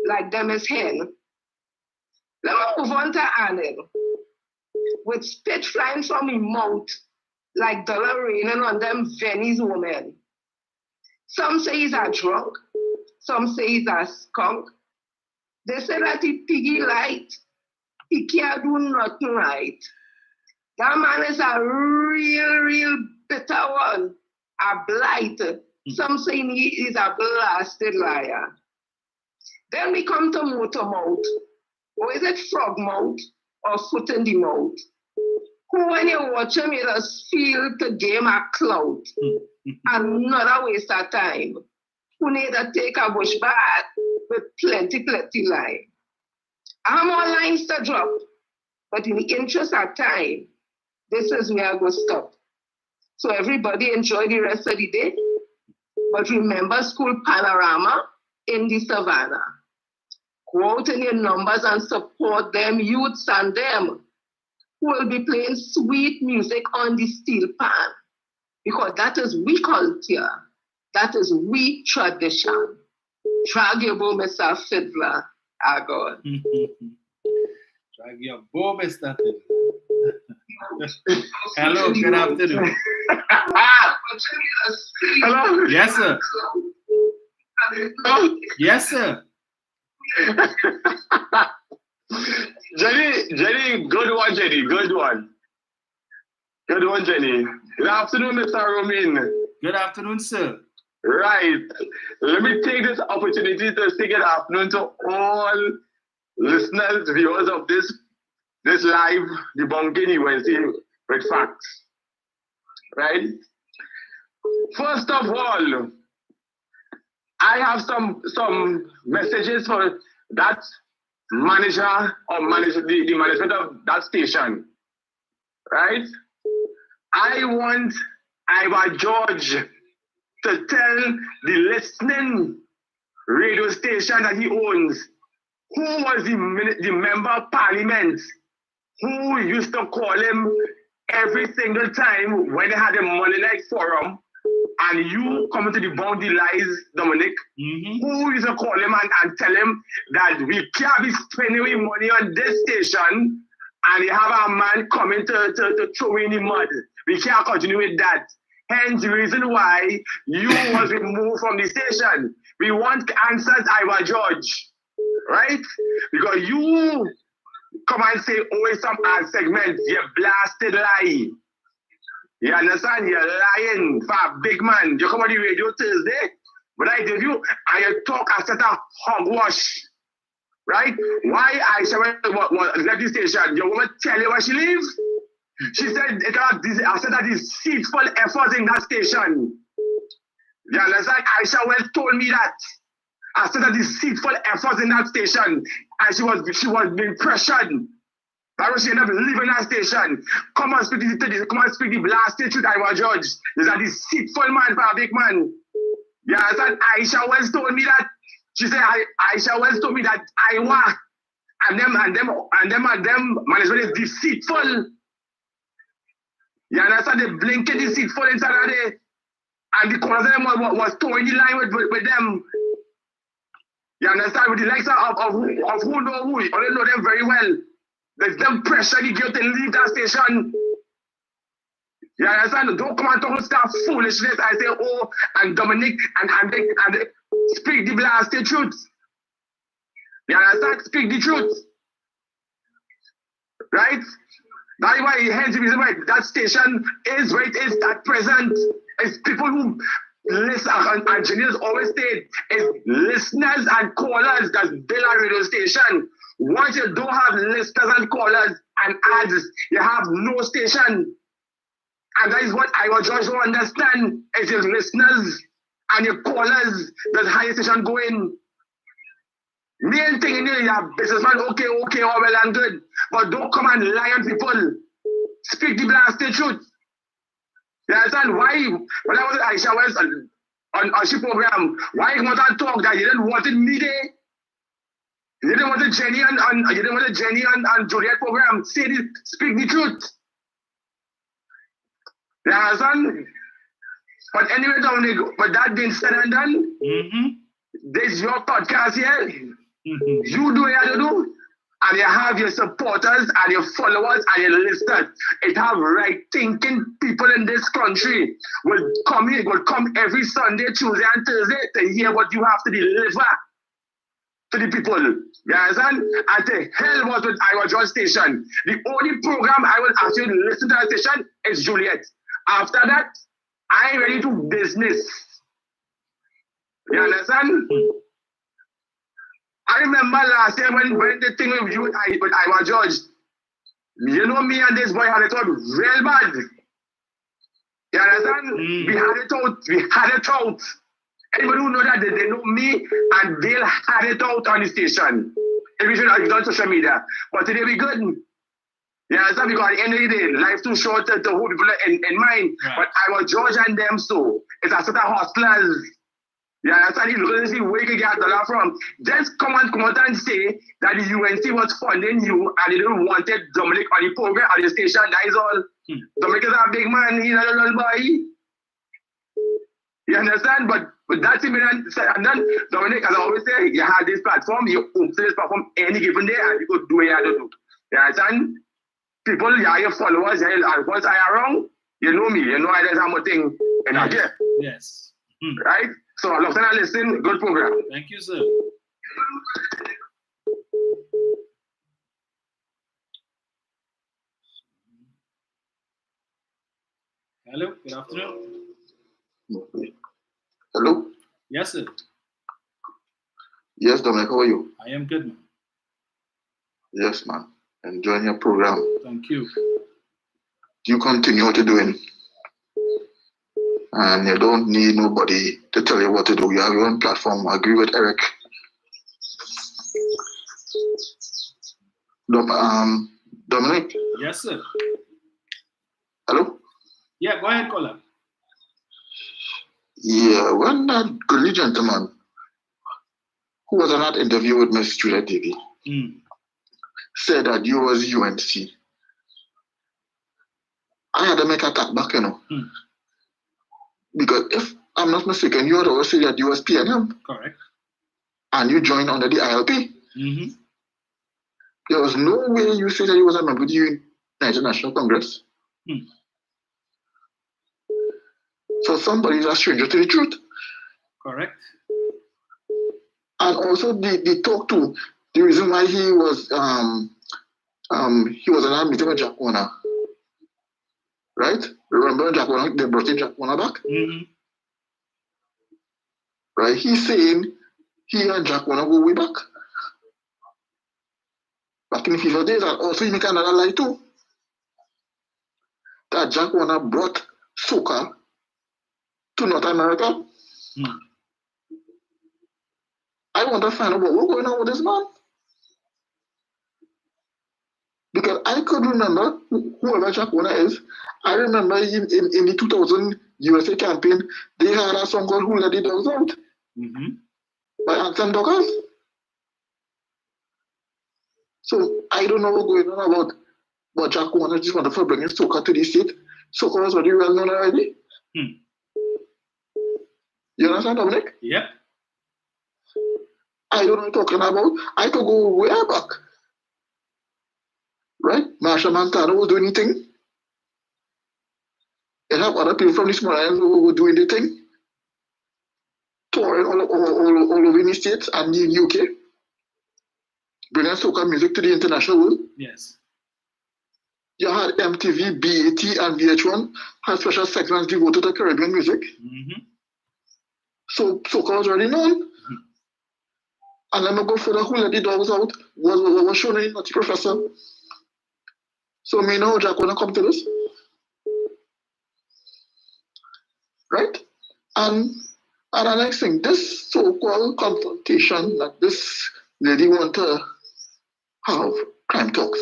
[SPEAKER 7] like them is hen. Let me move on to Anil. With spit flying from her mouth like dollar raining on them Venice women. Some say he's a drunk. Some say he's a skunk. They say that he piggy light. He can't do nothing right. That man is a real bitter one. A blight. Some say he is a blasted liar. Then we come to motor mouth. Or is it frog mouth or foot in the mouth? Who when you watch him, you just feel the game a clout. Another waste of time. Who need to take a bush bath with plenty line. I have more lines to drop, but in the interest of time, this is where I go stop. So everybody enjoy the rest of the day, but remember school panorama in the savannah. Go out in your numbers and support them youths and them who will be playing sweet music on the steel pan, because that is we culture, that is we tradition. Drag your bow, Mr. Fiddler. God.
[SPEAKER 2] Drag your bow, Mr. Fiddler. Hello, good afternoon.
[SPEAKER 8] Hello?
[SPEAKER 2] Yes, sir.
[SPEAKER 8] Hello?
[SPEAKER 2] Yes, sir.
[SPEAKER 8] Jenny, good one, Jenny. Good one. Good one, Jenny. Good afternoon, Mr. Romin.
[SPEAKER 2] Good afternoon, sir.
[SPEAKER 8] Right. Let me take this opportunity to say good afternoon to all listeners, viewers of this live debunking Wednesday with facts. Right? First of all, I have some messages for that manager or the management of that station. Right? I want Iva George to tell the listening radio station that he owns who was the member of parliament who used to call him every single time when they had a Monday night forum, and you come to debunk the lies, Dominic, who used to call him and tell him that we can't be spending money on this station and you have a man coming to throw in the mud. We can't continue with that. Hence the reason why you was removed from the station. We want answers, Iva George, right? Because you come and say always some ad segment, you blasted lie. You understand? You're lying for a big man. You come on the radio Thursday, but I interview and you talk a set of hogwash. Right? Why Aisha left the station? Your woman tell you why she leaves? She said I said that deceitful efforts in that station. You understand? Aisha well told me that. I said that deceitful efforts in that station. And she was being pressured. That was she ended up leaving that station. Come and speak the blasted truth, Iva George. There's a deceitful man for a big man. You understand? Aisha Wells told me that. She said Aisha Wells told me that Iowa and them management is deceitful. You understand? They blinking deceitful inside of there. And the corners of them was towing the line with them. You understand? With the likes of who know who. You only know them very well. There's them pressure the girl to leave that station. You understand? Don't come and talk stuff foolishness. I say, oh, and Dominic and speak the blasted truth. You understand? Speak the truth. Right? That's why hence the reason why that station is where it is at present. It's people who listen, and engineers always say, it's listeners and callers that build a radio station. Once you don't have listeners and callers and ads, you have no station. And that is what I was just to understand, is your listeners and your callers, the highest station going. Main thing in you have businessman, okay, all well and good. But don't come and lie on people. Speak the blasted truth. You understand why? When I was at Aisha Wells on she program, why you want to talk that you didn't want me there? You didn't want Jenny and Juliet program. Speak the truth. You understand? But anyway, Dominic, but that being said and done, this is your podcast here. You do what you have to do, and you have your supporters and your followers and your listeners. It have right thinking people in this country will come every Sunday, Tuesday, and Thursday to hear what you have to deliver to the people. You understand? And to hell was with Iowa George Station. The only program I will ask you to listen to that station is Juliet. After that, I'm ready to business. You understand? I remember last year when the thing with you with Iowa George, you know me and this boy had it out real bad. You understand? We had it out. Anybody who know that, they know me and they'll had it out on the station. If we should have done social media. But today we good. You understand? Because at the end of the day, life too short to hold people in mind. Right. But I was George and them, so it's a set of hustlers. You understand? You look at see where you can get $1 from. Just come out and say that the UNC was funding you and they didn't want Dominic on the program on the station. That is all. Dominic is a big man, he's not a little boy. You understand? But that's it, and then Dominic, as I always say, you have this platform, you open this platform any given day and you could do what you have to do. You understand? People, you are your followers, once I am wrong, you know me, you know I there's a thing. And again,
[SPEAKER 2] Yes.
[SPEAKER 8] Right? So, look and listen, good program.
[SPEAKER 2] Thank you, sir. Hello, good afternoon.
[SPEAKER 9] Hello?
[SPEAKER 2] Yes, sir.
[SPEAKER 9] Yes, Dominic, how are you?
[SPEAKER 2] I am good, man.
[SPEAKER 9] Yes, man. Enjoying your program.
[SPEAKER 2] Thank you.
[SPEAKER 9] You continue what you're doing. And you don't need nobody to tell you what to do. You have your own platform. I agree with Eric. Dominic?
[SPEAKER 2] Yes, sir.
[SPEAKER 9] Hello?
[SPEAKER 2] Yeah, go ahead, caller.
[SPEAKER 9] Yeah, when that goodly gentleman who was on that interview with Miss Julia TV said that you was UNC, I had to make a attack back, you know. Because if I'm not mistaken, you had always said that you was PNM.
[SPEAKER 2] Correct.
[SPEAKER 9] And you joined under the ILP. There was no way you said that you was a member of the United National Congress. So somebody is a stranger to the truth.
[SPEAKER 2] Correct.
[SPEAKER 9] And also they talk to the reason why he was in a meeting with Jack Warner. Right? Remember Jack Warner, they brought in Jack Warner back? Right? He's saying he and Jack Warner go way back. Back in the FIFA days, and also he make another lie too. That Jack Warner brought soca to North America. I want to find out what's going on with this man. Because I could remember, whoever Jack Warner is, I remember in the 2000 USA campaign, they had a song called Who Let the Dogs Out by Anson Douglas. So I don't know what's going on about, but Jack Warner just wanted to bring in soca to the state. Soca was already well known already. You understand, Dominic?
[SPEAKER 2] Yep.
[SPEAKER 9] I don't know what you're talking about. I could go way back. Right? Marsha Montana was doing the thing. And have other people from the small islands who were doing the thing. Touring all over the States and the UK. Bringing soca music to the international world.
[SPEAKER 2] Yes.
[SPEAKER 9] You had MTV, BET, and VH1 had special segments devoted to Caribbean music. So soca was already known. And let me go further. Who Let the Dogs Out was shown in Naughty Professor. So me know Jack wanna come to this. Right? And the next thing, this so-called confrontation that this lady want to have crime talks.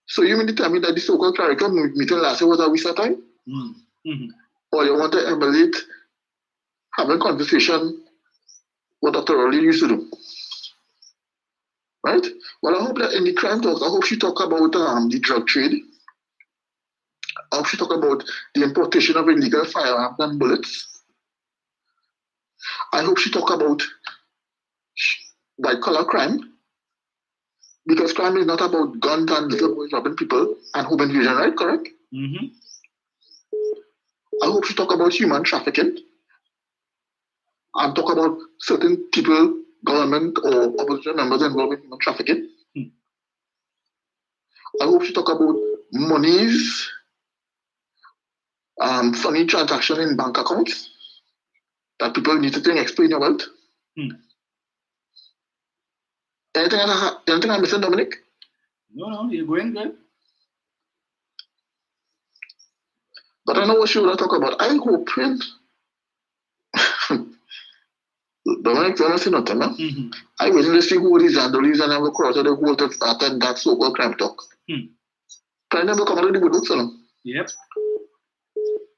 [SPEAKER 9] So you mean to tell me that the so-called clerical meeting last year was a waste of time? Or you want to emulate having conversation what Dr. Rowley used to do? Right? Well, I hope that in the crime talks, I hope she talk about the drug trade. I hope she talk about the importation of illegal firearms and bullets. I hope she talk about white-collar crime. Because crime is not about guns and little boys robbing people and home invasion, right? Correct? I hope she talk about human trafficking. And talk about certain people, government or opposition members involved in human trafficking. I hope she talk about monies, funny transaction in bank accounts that people need to explain about. Anything I'm missing, Dominic?
[SPEAKER 2] No, you're going good.
[SPEAKER 9] But I know what she will talk about. I hope Dominic, you don't say nothing, no? I waiting to see who these Andolies and ever cross the whole to attend that so-called crime talk. Try never come out of the good books, no?
[SPEAKER 2] Yep.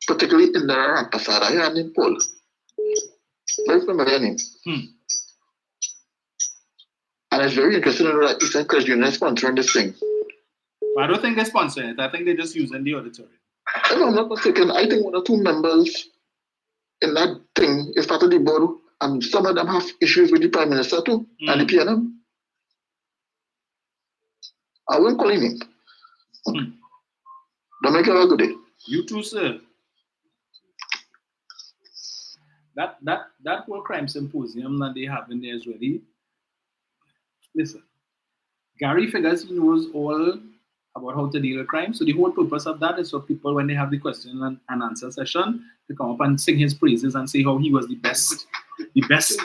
[SPEAKER 9] Particularly in the Rampasada here and in Paul. Very familiar name. And it's very interesting to know that Eastern Crest Union is sponsoring this thing.
[SPEAKER 2] I don't think they're sponsoring it. I think they're just using the auditorium.
[SPEAKER 9] If I'm not mistaken, I think one or two members in that thing is part of the board, and some of them have issues with the Prime Minister too, and the PNM. I won't call him. Don't make you have a good day.
[SPEAKER 2] You too, sir. that whole crime symposium that they have in there is really, listen, Gary figures he knows all about how to deal with crime. So the whole purpose of that is for people, when they have the question and answer session, to come up and sing his praises and say how he was the best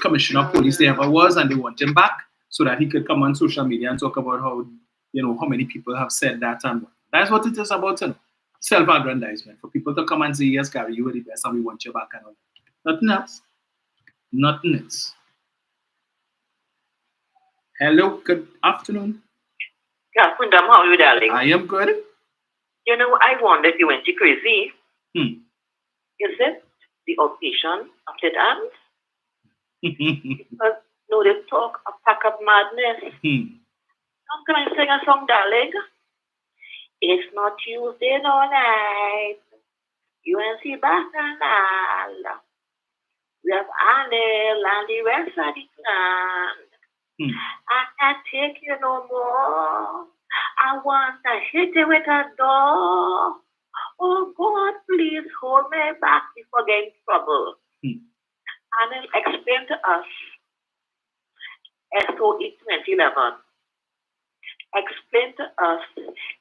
[SPEAKER 2] commissioner of police there ever was, and they want him back so that he could come on social media and talk about how, how many people have said that. And that's what it is about, self-aggrandizement, for people to come and say, yes, Gary, you were the best and we want you back and all that. Nothing else. Nothing else. Hello, good afternoon.
[SPEAKER 10] Yeah, Kundam, how are you, darling?
[SPEAKER 2] I am good.
[SPEAKER 10] I wonder if you went to crazy. Is it the occasion of the dance? Because they talk a pack of madness. How can I sing a song, darling? It's not Tuesday no night. UNC Bacchanal. We have Anel and the rest of the clan. I can't take you no more. I want to hit you with a door. Oh God, please hold me back before getting trouble. Anel explained to us SOE 2011. Explained to us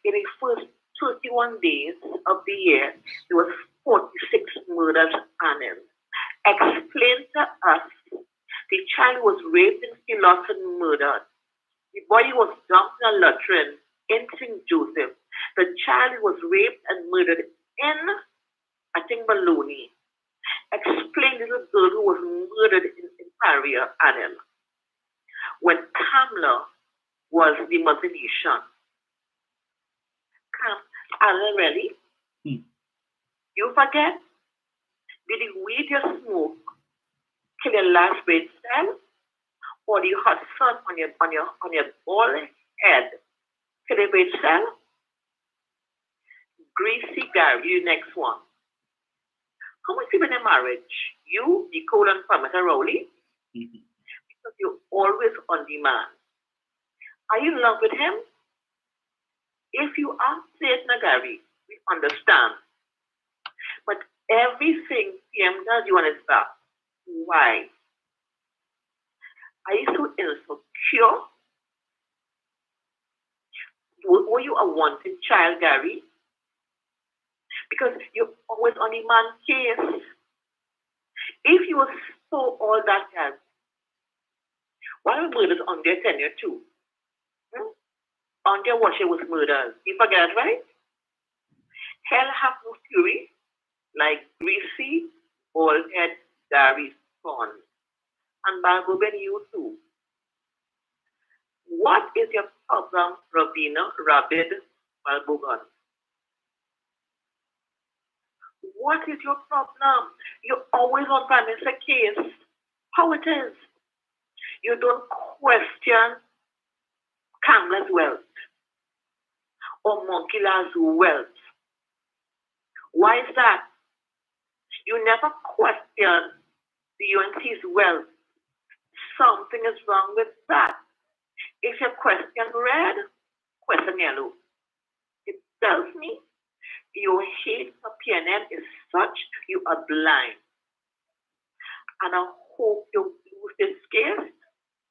[SPEAKER 10] in the first 31 days of the year, there was 46 murders Anel. Explained to us the child was raped in St. Lost and murdered. The body was dumped in a latrine in St. Joseph. The child was raped and murdered in, I think, Maloney. Explained the little girl who was murdered in Paria, Anel. When Kamla was the Mother Nation. Anel, really? You forget? Did the weed you smoke kill your last brain cell, or the hot sun on your bald head kill your brain cell? Greasy Gary, you next one. How much people in a marriage? You, Nicole and Pamela Rowley? Because you're always on demand. Are you in love with him? If you are, say it, Gary. We understand. But everything PM does, you want his back. Why? Are you so insecure? Were you a wanted child, Gary? Because you're always on the man case. If you were so all that, Gary, why were murders on their tenure too? On their washer was murders. You forget, right? Hell have no fury like greasy, bald head Gary's son. And Balgoben, you too. What is your problem, Robina, Rabid, Balbogan? What is your problem? You're always on Prime Minister case. How it is? You don't question Kamla's wealth or Monkila's wealth. Why is that? You never question the UNC's wealth. Something is wrong with that. If you question red, question yellow. It tells me your hate for PNM is such you are blind. And I hope you lose this case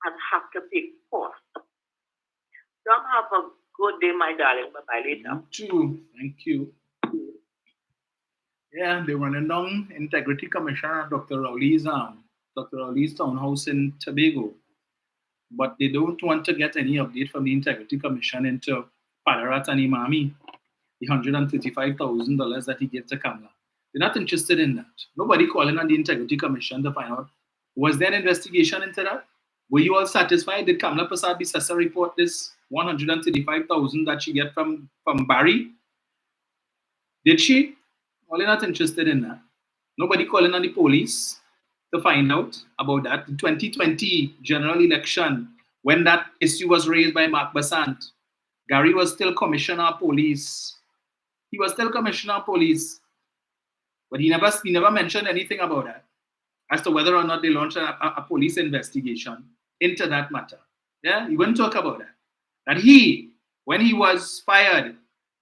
[SPEAKER 10] and have to pay cost. Don't have a good day, my darling. Bye-bye later.
[SPEAKER 2] You too. Thank you. Yeah, they're running down Integrity Commissioner Dr. Rowley's townhouse in Tobago. But they don't want to get any update from the Integrity Commission into Padarat and Imami, the $135,000 that he gave to Kamla. They're not interested in that. Nobody calling on the Integrity Commission to find out, was there an investigation into that? Were you all satisfied? Did Kamla Prasad Bissessa report this $135,000 that she get from Barry? Did she? Well, they're not interested in that. Nobody calling on the police to find out about that. The 2020 general election, when that issue was raised by Mark Basant, Gary was still Commissioner of Police. He was still Commissioner of Police. But he never mentioned anything about that, as to whether or not they launched a police investigation into that matter. Yeah, he wouldn't talk about that. That he, when he was fired,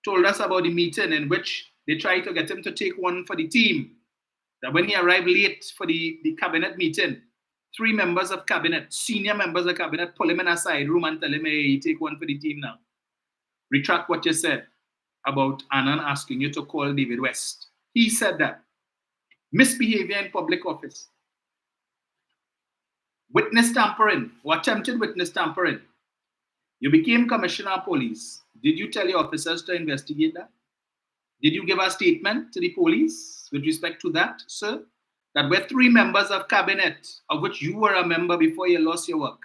[SPEAKER 2] told us about the meeting in which they tried to get him to take one for the team. that when he arrived late for the cabinet meeting, 3 members of cabinet, senior members of cabinet, pull him in a side room and tell him, hey, you take one for the team now. Retract what you said about Annan asking you to call David West. He said that. Misbehavior in public office. Witness tampering or attempted witness tampering. You became commissioner of police. Did you tell your officers to investigate that? Did you give a statement to the police with respect to that, sir? That were 3 members of cabinet, of which you were a member before you lost your work.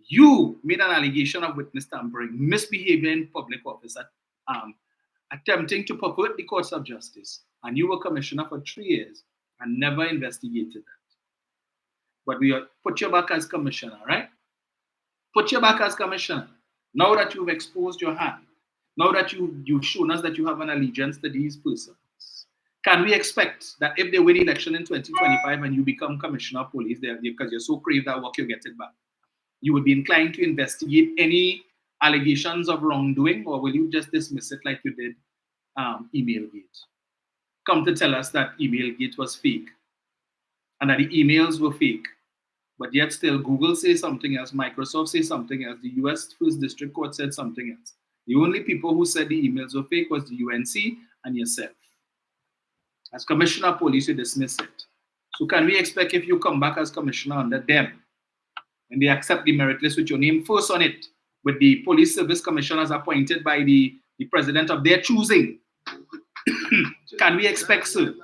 [SPEAKER 2] You made an allegation of witness tampering, misbehavior in public office, attempting to pervert the courts of justice. And you were commissioner for 3 years and never investigated that. But we put you back as commissioner, right? Put you back as commissioner. Now that you've exposed your hand, now that you've shown us that you have an allegiance to these persons, can we expect that if they win election in 2025 and you become commissioner of police there because you're so craved that work, you get it back, you would be inclined to investigate any allegations of wrongdoing, or will you just dismiss it like you did Emailgate? Come to tell us that Emailgate was fake and that the emails were fake, but yet still Google says something else, Microsoft says something else, the US First District Court said something else. The only people who said the emails were fake was the UNC and yourself. As commissioner of police, you dismiss it. So can we expect if you come back as commissioner under them, and they accept the merit list with your name first on it, with the police service commissioners appointed by the president of their choosing, can we expect, sir,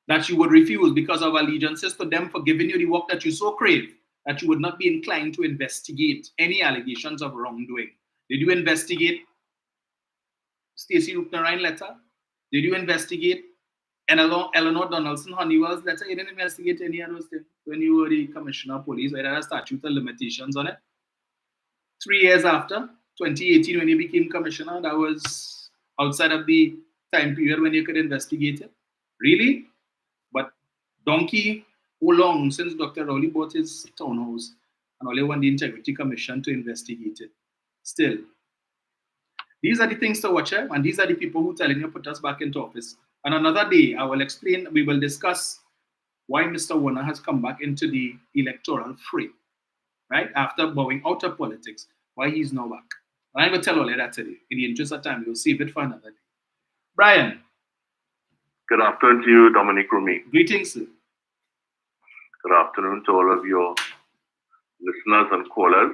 [SPEAKER 2] that you would refuse because of allegiances to them for giving you the work that you so crave, that you would not be inclined to investigate any allegations of wrongdoing? Did you investigate Stacey Rupner-Ryan letter? Did you investigate Eleanor Donaldson Honeywell's letter? You didn't investigate any of those things when you were the commissioner of police, where there are statute of limitations on it. 3 years after, 2018, when you became commissioner, that was outside of the time period when you could investigate it. Really? But donkey, how long since Dr. Rowley bought his townhouse and only want the Integrity Commission to investigate it? Still. These are the things to watch, and these are the people who telling you put us back into office. And another day, I will explain, we will discuss why Mr. Warner has come back into the electoral fray, right? After bowing out of politics, why he's now back. And I will tell all of that today. In the interest of time, we'll save it for another day. Brian.
[SPEAKER 11] Good afternoon to you, Dominic Rumi.
[SPEAKER 2] Greetings, sir.
[SPEAKER 11] Good afternoon to all of your listeners and callers.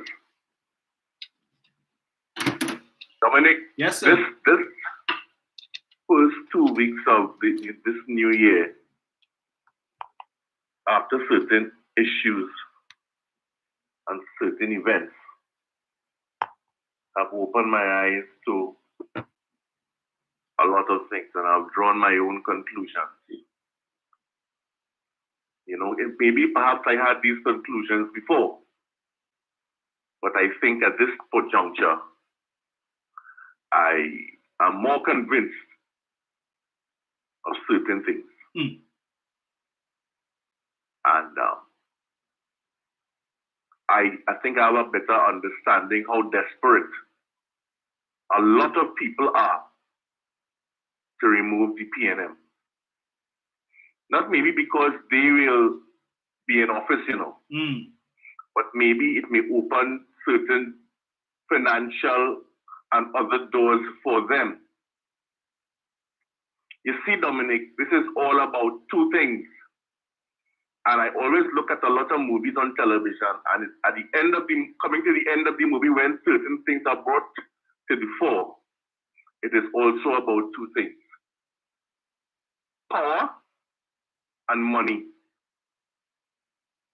[SPEAKER 11] Dominic,
[SPEAKER 2] yes, sir.
[SPEAKER 11] This first 2 weeks of this new year, after certain issues and certain events, have opened my eyes to a lot of things, and I've drawn my own conclusions. You know, maybe perhaps I had these conclusions before, but I think at this juncture, I am more convinced of certain things. And I think I have a better understanding how desperate a lot of people are to remove the PNM. Not maybe because they will be in office, you know, but maybe it may open certain financial and other doors for them. You see, Dominic, this is all about 2 things. And I always look at a lot of movies on television, and it's at the end of coming to the end of the movie, when certain things are brought to the fore, it is also about 2 things: power and money.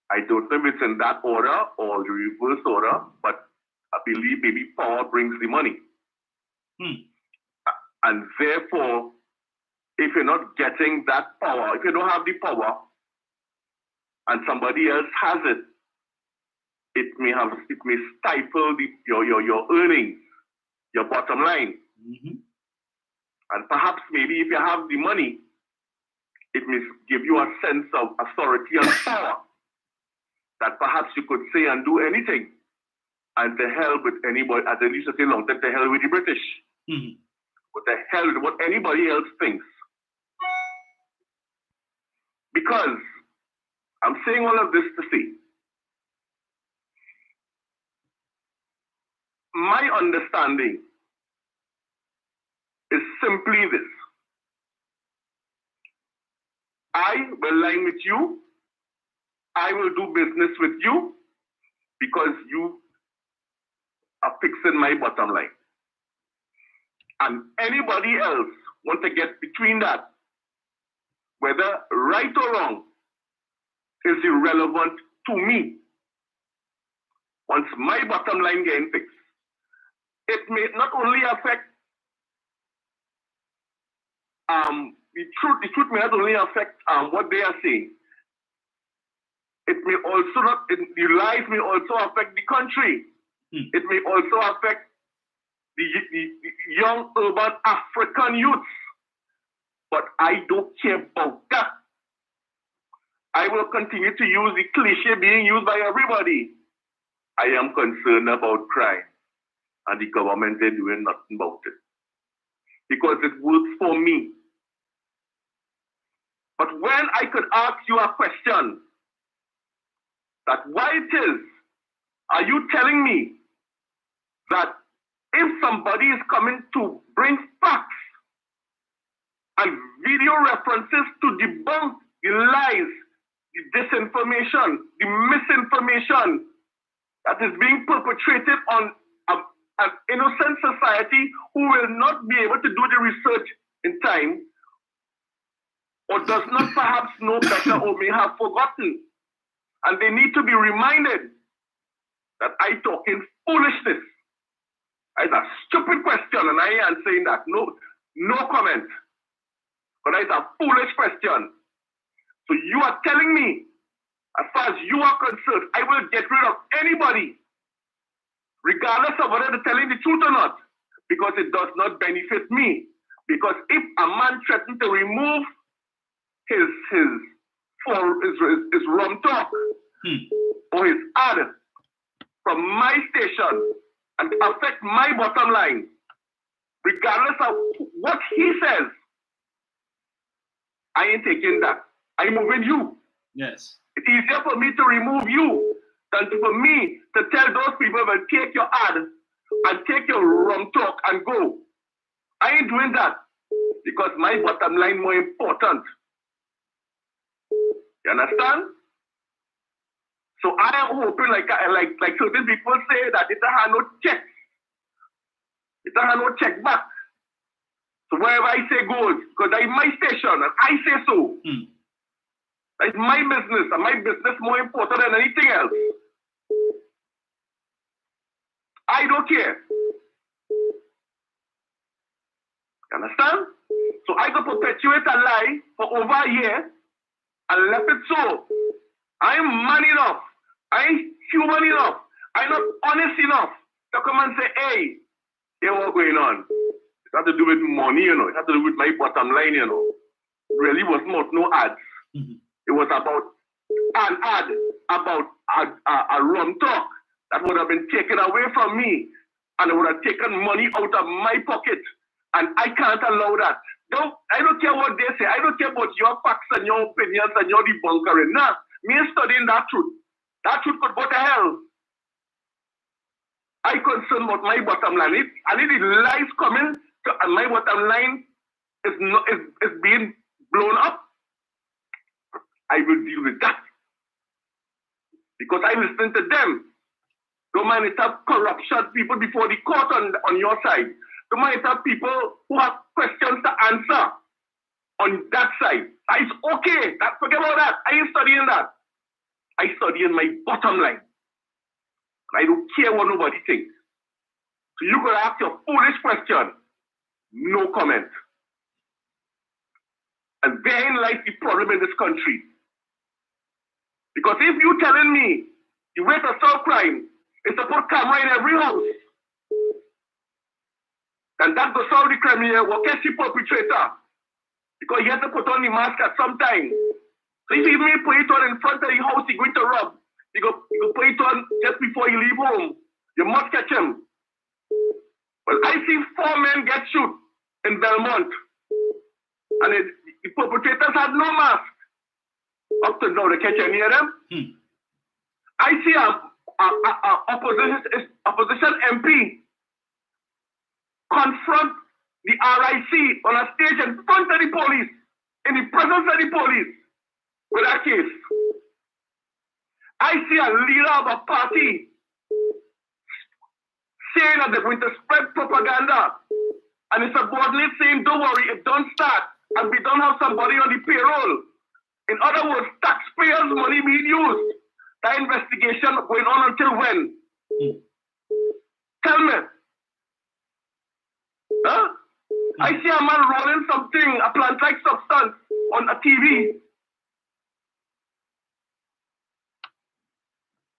[SPEAKER 11] I don't know if it's in that order or the reverse order, but I believe maybe power brings the money. And therefore, if you're not getting that power, if you don't have the power and somebody else has it, it may stifle your earnings, your bottom line. And perhaps maybe if you have the money, it may give you a sense of authority and power that perhaps you could say and do anything. And to hell with anybody, as they used to say long time, to hell with the British. But to hell with what anybody else thinks. Because I'm saying all of this to say, my understanding is simply this. I will line with you. I will do business with you because you are fixing my bottom line. And anybody else want to get between that, whether right or wrong, is irrelevant to me. Once my bottom line getting fixed, it may not only affect the truth may not only affect what they are saying. It may also not, the lies may also affect the country. It may also affect the young urban African youths. But I don't care about that. I will continue to use the cliche being used by everybody. I am concerned about crime, and the government is doing nothing about it. Because it works for me. But when I could ask you a question, that why it is, are you telling me that if somebody is coming to bring facts and video references to debunk the lies, the disinformation, the misinformation that is being perpetrated on an innocent society who will not be able to do the research in time, or does not perhaps know better or may have forgotten, and they need to be reminded that I talking foolishness. It's a stupid question, and I am saying that. No comment. But it's a foolish question. So you are telling me, as far as you are concerned, I will get rid of anybody, regardless of whether they're telling the truth or not, because it does not benefit me. Because if a man threatens to remove his rum talk or his ad from my station and affect my bottom line, regardless of what he says, I ain't taking that. I'm moving you.
[SPEAKER 2] Yes.
[SPEAKER 11] It's easier for me to remove you than for me to tell those people, well, take your ad and take your rum talk and go. I ain't doing that because my bottom line more important. You understand? So I am hoping, like certain people say, that it has no check. It has no check back. So wherever I say goes, because that's my station and I say so. It's my business, and my business more important than anything else. I don't care. You understand? So I could perpetuate a lie for over a year and left it so. I am man enough. I ain't human enough. I'm not honest enough to come and say, hey, here's what's going on. It has to do with money, you know. It has to do with my bottom line, you know. It really was not no ads. It was about an ad, about a rum talk that would have been taken away from me, and it would have taken money out of my pocket. And I can't allow that. I don't care what they say. I don't care about your facts and your opinions and your debunkering. Nah, me studying that truth. That truth could go to hell. I concern about my bottom line. And if the lies coming and my bottom line is being blown up, I will deal with that. Because I listen to them. Don't mind it have corruption people before the court on your side. Don't mind it have people who have questions to answer on that side. It's okay. Forget about that. I ain't studying that. I studying my bottom line. I don't care what nobody thinks. So you could ask your foolish question. No comment. And therein lies the problem in this country. Because if you telling me the way to solve crime is to put camera in every house, and that will solve the crime here, we'll catch the perpetrator. Because you have to put on the mask at some time. So if you even put it on in front of the house you're going to rob, you go put it on just before you leave home. You must catch him. Well, I see 4 men get shot in Belmont. And the perpetrators had no mask. Up to now, they catch any of them. I see a opposition MP confront the RIC on a stage in front of the police, in the presence of the police, with a case. I see a leader of a party saying that they're going to spread propaganda, and a subordinate saying, don't worry, it don't start, and we don't have somebody on the payroll. In other words, taxpayers' money being used. That investigation going on until when? Tell me. Huh? I see a man rolling something, a plant-like substance, on a TV.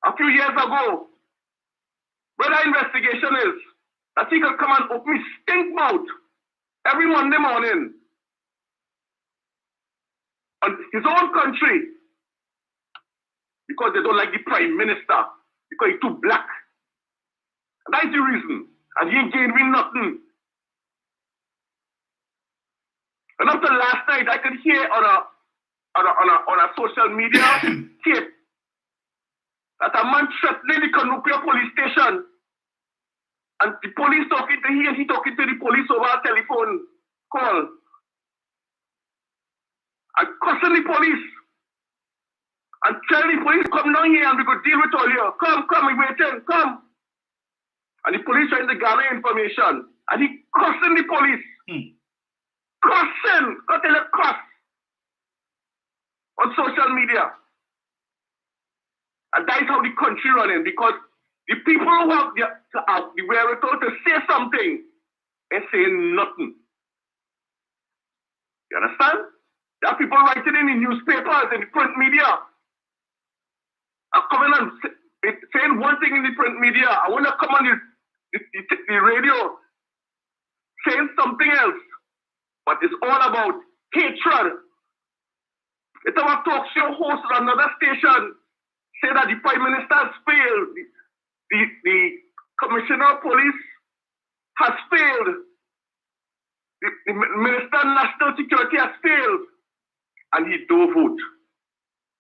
[SPEAKER 11] A few years ago, where that investigation is, that he could come and open his stink mouth every Monday morning on his own country because they don't like the prime minister, because he's too black. And that's the reason. And he ain't gaining nothing. And after last night, I could hear on a social media tape that a man threatening the Canopia police station, and the police talking to him, and he talking to the police over a telephone call, and cussing the police, and telling the police, come down here and we could deal with all you. Come, we waiting, come. And the police trying to gather information, and he cussing the police. Cussing, got to let cuss on social media. And that is how the country running, because the people who have the wherewithal to say something, they're saying nothing. You understand? There are people writing in the newspapers, in the print media, are coming and saying one thing in the print media. I want to come on the radio saying something else. But it's all about hatred. It's our talk show host at another station say that the Prime Minister has failed, the Commissioner of Police has failed, the Minister of National Security has failed, and he don't vote.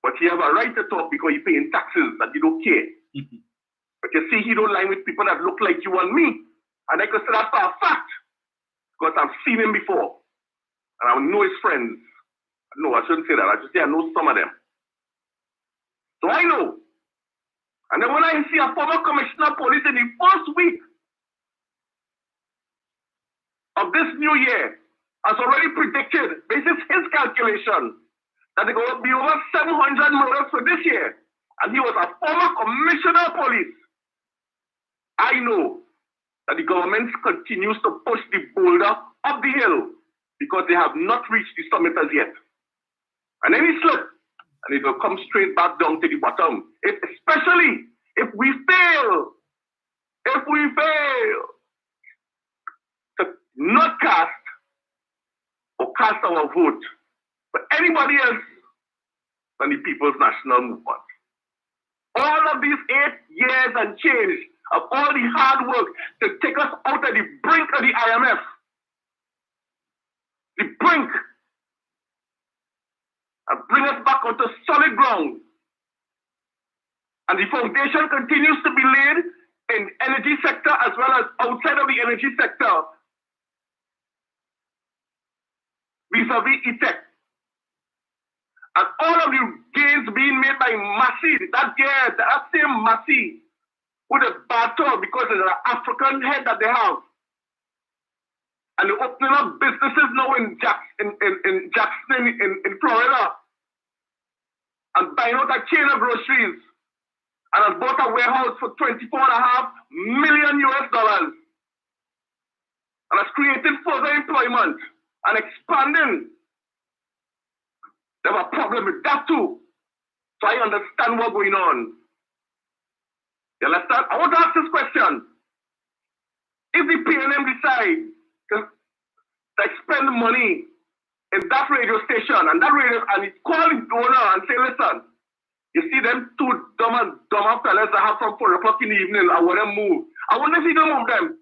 [SPEAKER 11] But he have a right to talk because he paying taxes that he don't care. But you see, he don't line with people that look like you and me. And I can say that for a fact, because I've seen him before. And I know his friends. No, I shouldn't say that. I should say I know some of them. So I know. And then when I see a former commissioner of police in the first week of this new year has already predicted, based on his calculation, that there will be over 700 murders for this year. And he was a former commissioner of police. I know that the government continues to push the boulder up the hill because they have not reached the summit as yet. And then he slipped, and it will come straight back down to the bottom. Especially if we fail to not cast or cast our vote for anybody else than the People's National Movement. All of these 8 years and change of all the hard work to take us out of the brink of the IMF, the brink, and bring us back onto solid ground. And the foundation continues to be laid in the energy sector as well as outside of the energy sector, vis-a-vis ETEC. And all of the gains being made by Massy, that same Massy, with a battle because of the African head that they have. And they're opening up businesses now in Jackson, in Florida, and buying out a chain of groceries, and has bought a warehouse for $24.5 million US, and has created further employment and expanding. They have a problem with that too. So I understand what's going on. You understand? I want to ask this question. If the PNM decide to expend money in that radio station and it's calling the owner and say, listen, you see them two dumb fellas that have from 4 o'clock in the evening, I want them move. I wonder if he don't move them.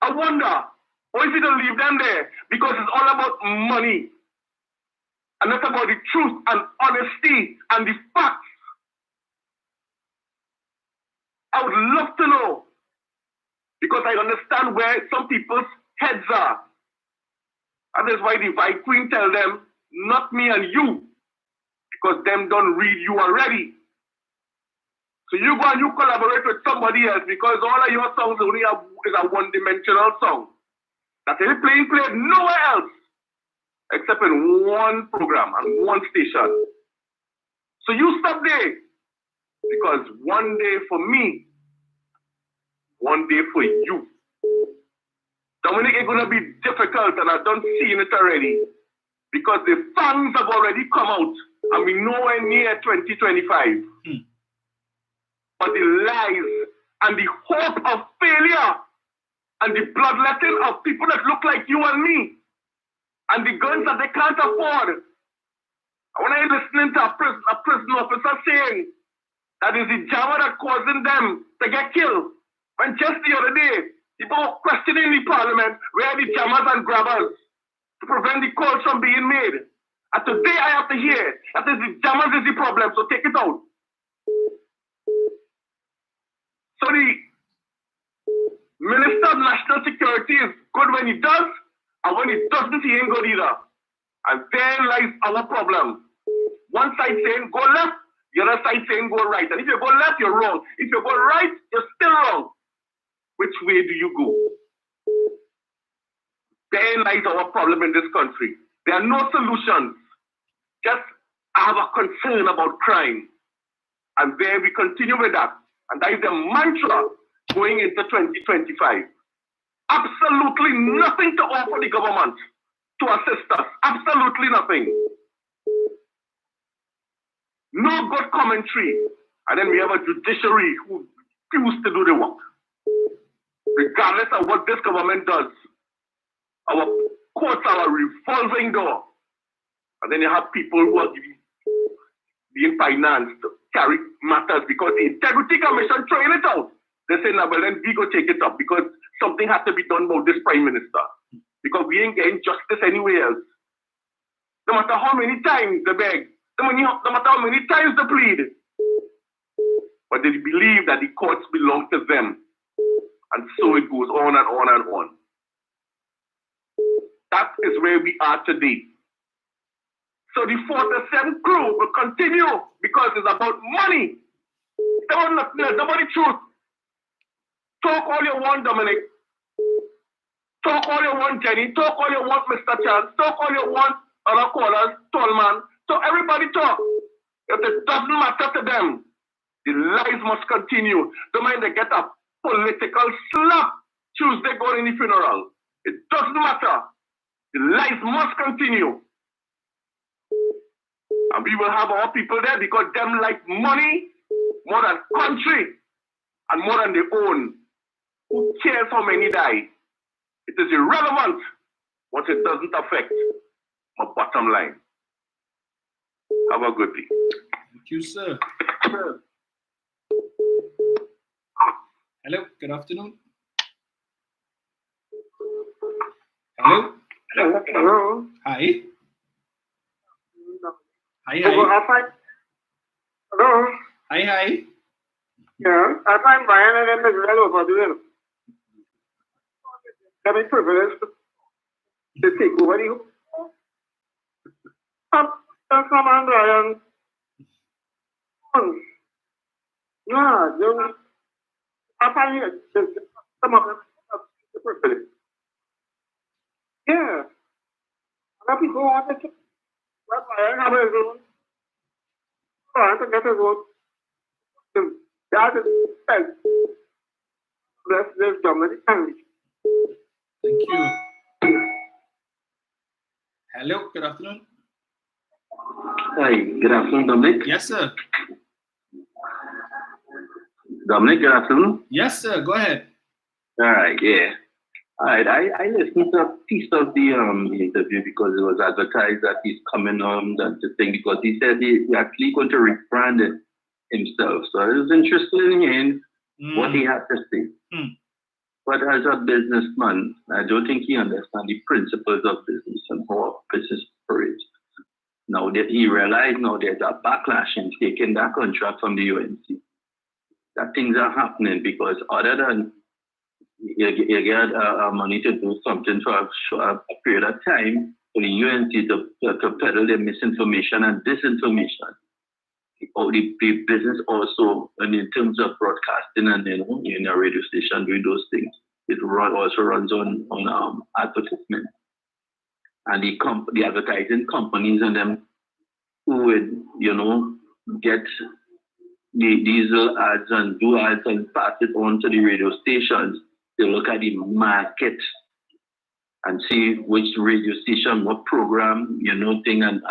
[SPEAKER 11] I wonder. Or if he don't leave them there because it's all about money. and not about the truth and honesty and the facts. I would love to know, because I understand where some people's heads are. And that's why the Vice Queen tell them, not me and you, because them don't read you already. So you go and you collaborate with somebody else because all of your songs only is a one-dimensional song. That is played nowhere else except in one program and one station. So you stop there, because one day for me, one day for you. Dominic, it's going to be difficult, and I don't see it already, because the funds have already come out, and we're nowhere near 2025. But the lies and the hope of failure and the bloodletting of people that look like you and me, and the guns that they can't afford. When I listening to a prison officer saying that is the jammer that causing them to get killed, when just the other day, people were questioning the parliament where the jammers and grabbers to prevent the calls from being made. And today I have to hear that is the jammers is the problem, so take it out. So the Minister of National Security is good when he does, and when he doesn't, he ain't good either. And there lies our problem. One side saying go left, the other side saying go right. And if you go left, you're wrong. If you go right, you're still wrong. Which way do you go? There lies our problem in this country. There are no solutions. Just I have a concern about crime. And there we continue with that. And that is the mantra going into 2025. Absolutely nothing to offer the government to assist us. Absolutely nothing. No good commentary. And then we have a judiciary who refuse to do the work. Regardless of what this government does, our courts are a revolving door. And then you have people who are being financed to carry matters because the Integrity Commission throwing it out. They say, no, well, then we go take it up because something has to be done about this Prime Minister. Because we ain't getting justice anywhere else. No matter how many times they beg, no matter how many times they plead. But they believe that the courts belong to them. And so it goes on and on and on. That is where we are today. So the 47 crew will continue because it's about money. It's about nothing else, nobody truth. Talk all you want, Dominic. Talk all you want, Jenny. Talk all you want, Mr. Chance. Talk all you want, other callers, Tallman. So everybody talk. If it doesn't matter to them, the lies must continue. Don't mind they get a political slap Tuesday going in the funeral. It doesn't matter. The lies must continue. And we will have our people there because them like money more than country and more than their own. Who cares how many die? It is irrelevant what it doesn't affect my bottom line. Have a good day.
[SPEAKER 2] Thank you, sir. Hello, good afternoon. Hello?
[SPEAKER 10] Hello.
[SPEAKER 2] Hi. Hi,
[SPEAKER 10] Hello.
[SPEAKER 2] hi.
[SPEAKER 10] Hello.
[SPEAKER 2] Hi, hi.
[SPEAKER 10] Yeah, I find Brian and then the girl over there. Let me privilege to take over you. Come on, Brian. Yeah, you. I find some of the privilege. Yeah. A lot of people want to. That's why I have a zone. I want to get a vote. That is best. Let's Dominic.
[SPEAKER 2] Thank you. Hello, good afternoon.
[SPEAKER 12] Hi, good afternoon, Dominic.
[SPEAKER 2] Yes, sir.
[SPEAKER 12] Dominic, good afternoon.
[SPEAKER 2] Yes, sir. Go ahead.
[SPEAKER 12] All right, yeah. All right, I listened to a piece of the interview because it was advertised that he's coming on the thing because he said he actually going to rebrand it himself. So I was interested in hearing what he had to say. But as a businessman, I don't think he understands the principles of business and how business operates. Now that he realized now there's a backlash in taking that contract from the UNC. That things are happening because other than you get money to do something for a period of time for the UNC to peddle their misinformation and disinformation. The business also, and in terms of broadcasting and in a radio station doing those things, it also runs on advertisement. And the advertising companies and them who would, get the diesel ads and do ads and pass it on to the radio stations. They look at the market and see which radio station, what program, thing, and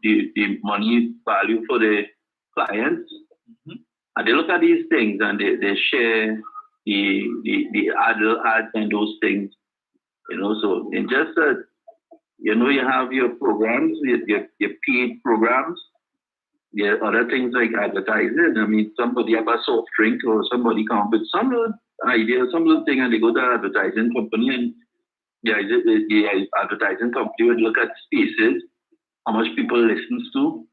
[SPEAKER 12] the money value for the clients. Mm-hmm. And they look at these things and they share the ads and those things, so in just you have your programs, your paid programs. There are other things like advertising. I mean, somebody have a soft drink or somebody come up with some idea, some little thing, and they go to an advertising company, and the advertising company would look at spaces, how much people listen to,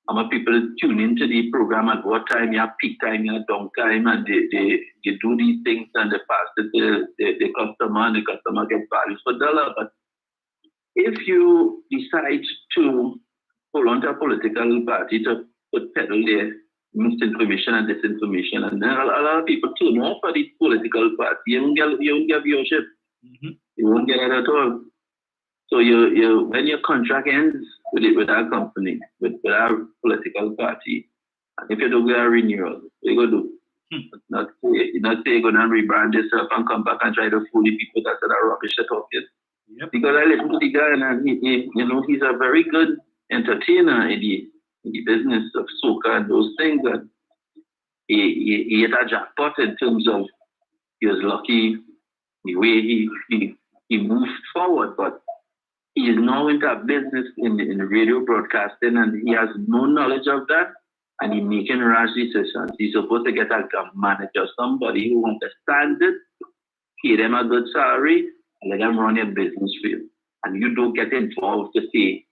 [SPEAKER 12] how much people tune into the program, at what time, you have peak time, you have down time, and they do these things and they pass it to the customer, and the customer gets values for dollar. But if you decide to hold on to a political party to peddle their misinformation and disinformation, and then a lot of people turn off for the political party, you won't get viewership. Mm-hmm. You won't get it at all. So you when your contract ends with our company, with our political party, and if you don't get a renewal, what you gonna do? Not say you're gonna rebrand yourself and come back and try to fool the people that are rubbish at talking. Yep. Because I listen to the guy and he's a very good entertainer in the business of soca and those things, and he hit a jackpot in terms of he was lucky the way he moved forward, but he is now into a business in radio broadcasting, and he has no knowledge of that, and he's making rash decisions. He's supposed to get a manager, somebody who understands it, pay them a good salary, and let them run your business for you. And you don't get involved to say,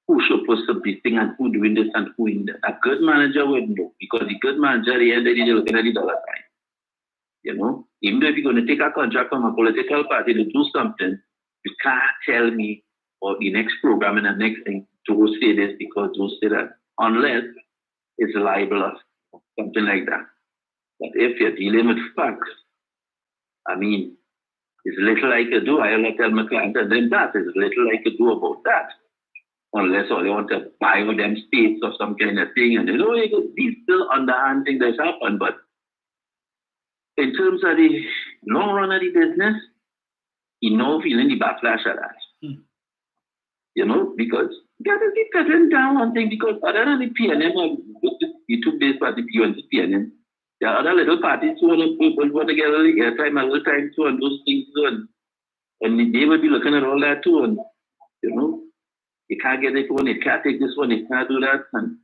[SPEAKER 12] who's supposed to be thing and who doing this and who in that. A good manager would know, because the good manager at the end of the day, they're looking at the dollar sign. Even though if you're going to take a contract from a political party to do something, you can't tell me or the next program and the next thing to go say this because don't say that, unless it's libelous or something like that. But if you're dealing with facts, I mean, it's little I can do. I'll tell my client, and then that is little I can do about that. Unless all they want to buy with them states or some kind of thing. And these still underhand things that happen. But in terms of the long run of the business, he no feeling the backlash of that. Because you got to be cutting down one thing, because other than the PNM, the two base party, PNM, PNM, there are other little parties who want to get a little airtime, a little time too, and those things too. And they will be looking at all that too. And, you can't get this one, you can't take this one, you can't do that. And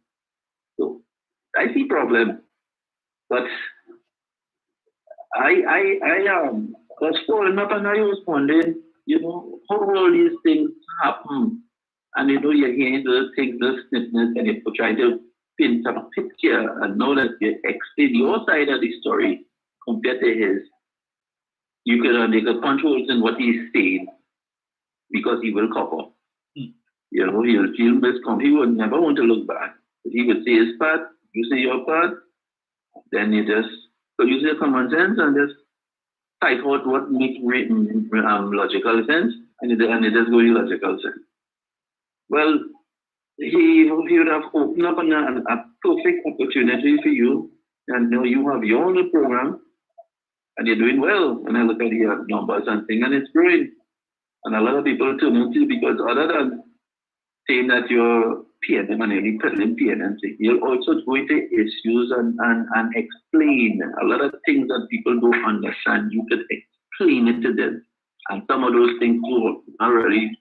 [SPEAKER 12] so I see problem. But I was following up and I was wondering, how all these things happen. And you're hearing those things, those snippets, and you're trying to paint a picture and know that you explain your side of the story compared to his. You can make a control in what he's saying because he will cover. He'll feel miscom. He would never want to look back. But he would say his part, you say your part, then you just use your common sense and just type out what makes logical sense, and it just go in logical sense. Well, he would have opened up a perfect opportunity for you, and now you have your own program, and you're doing well. And I look at your numbers and things, and it's growing. And a lot of people tune into, because other than saying that you're PNM and you're peddling PNM, you'll also go into issues and explain a lot of things that people don't understand. You could explain it to them. And some of those things too are really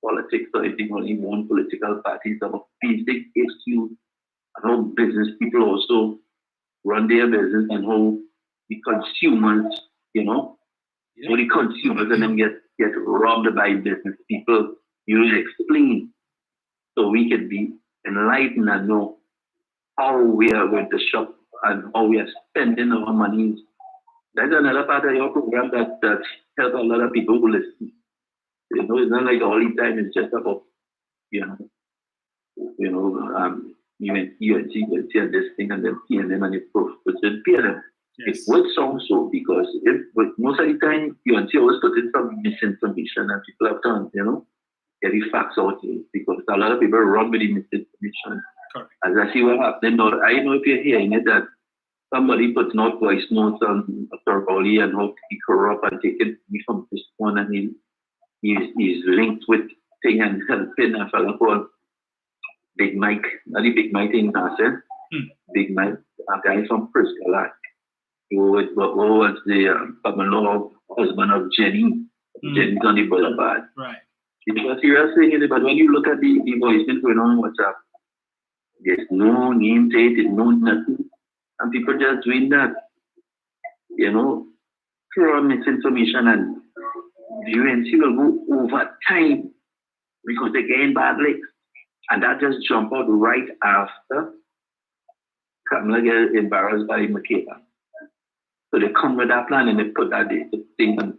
[SPEAKER 12] politics or anything, only one political parties, some basic issues, and how business people also run their business, and how the consumers, how the consumers and them get robbed by business people. You explain. so we can be enlightened and know how we are going to shop and how we are spending our money. That's another part of your program that helps a lot of people who listen. You know, it's not like all the time it's just about, UNC and this thing and then PNM and it should pay them. Yes. It would sound so because but most of the time UNC always put in some misinformation and people have to, get the facts out here because a lot of people run with the misinformation. Correct. As I see what happening now, I know if you're hearing it that somebody puts out voice notes on Dr. Rowley and how he corrupt and taking me from this one and he's linked with thing and helping a fellow called Big Mike, not the Big Mike thing I said. Big Mike, a guy from Frisco, who was the common-law husband of Jenny. Jenny's on the boulevard. Right. It's a serious thing, but when you look at the voice going on WhatsApp, there's no name taken, no nothing. And people just doing that, pure misinformation, and the UNC will go over time because they gain badly. And that just jump out right after Kamala get embarrassed by Makeda. So they come with that plan and they put that thing on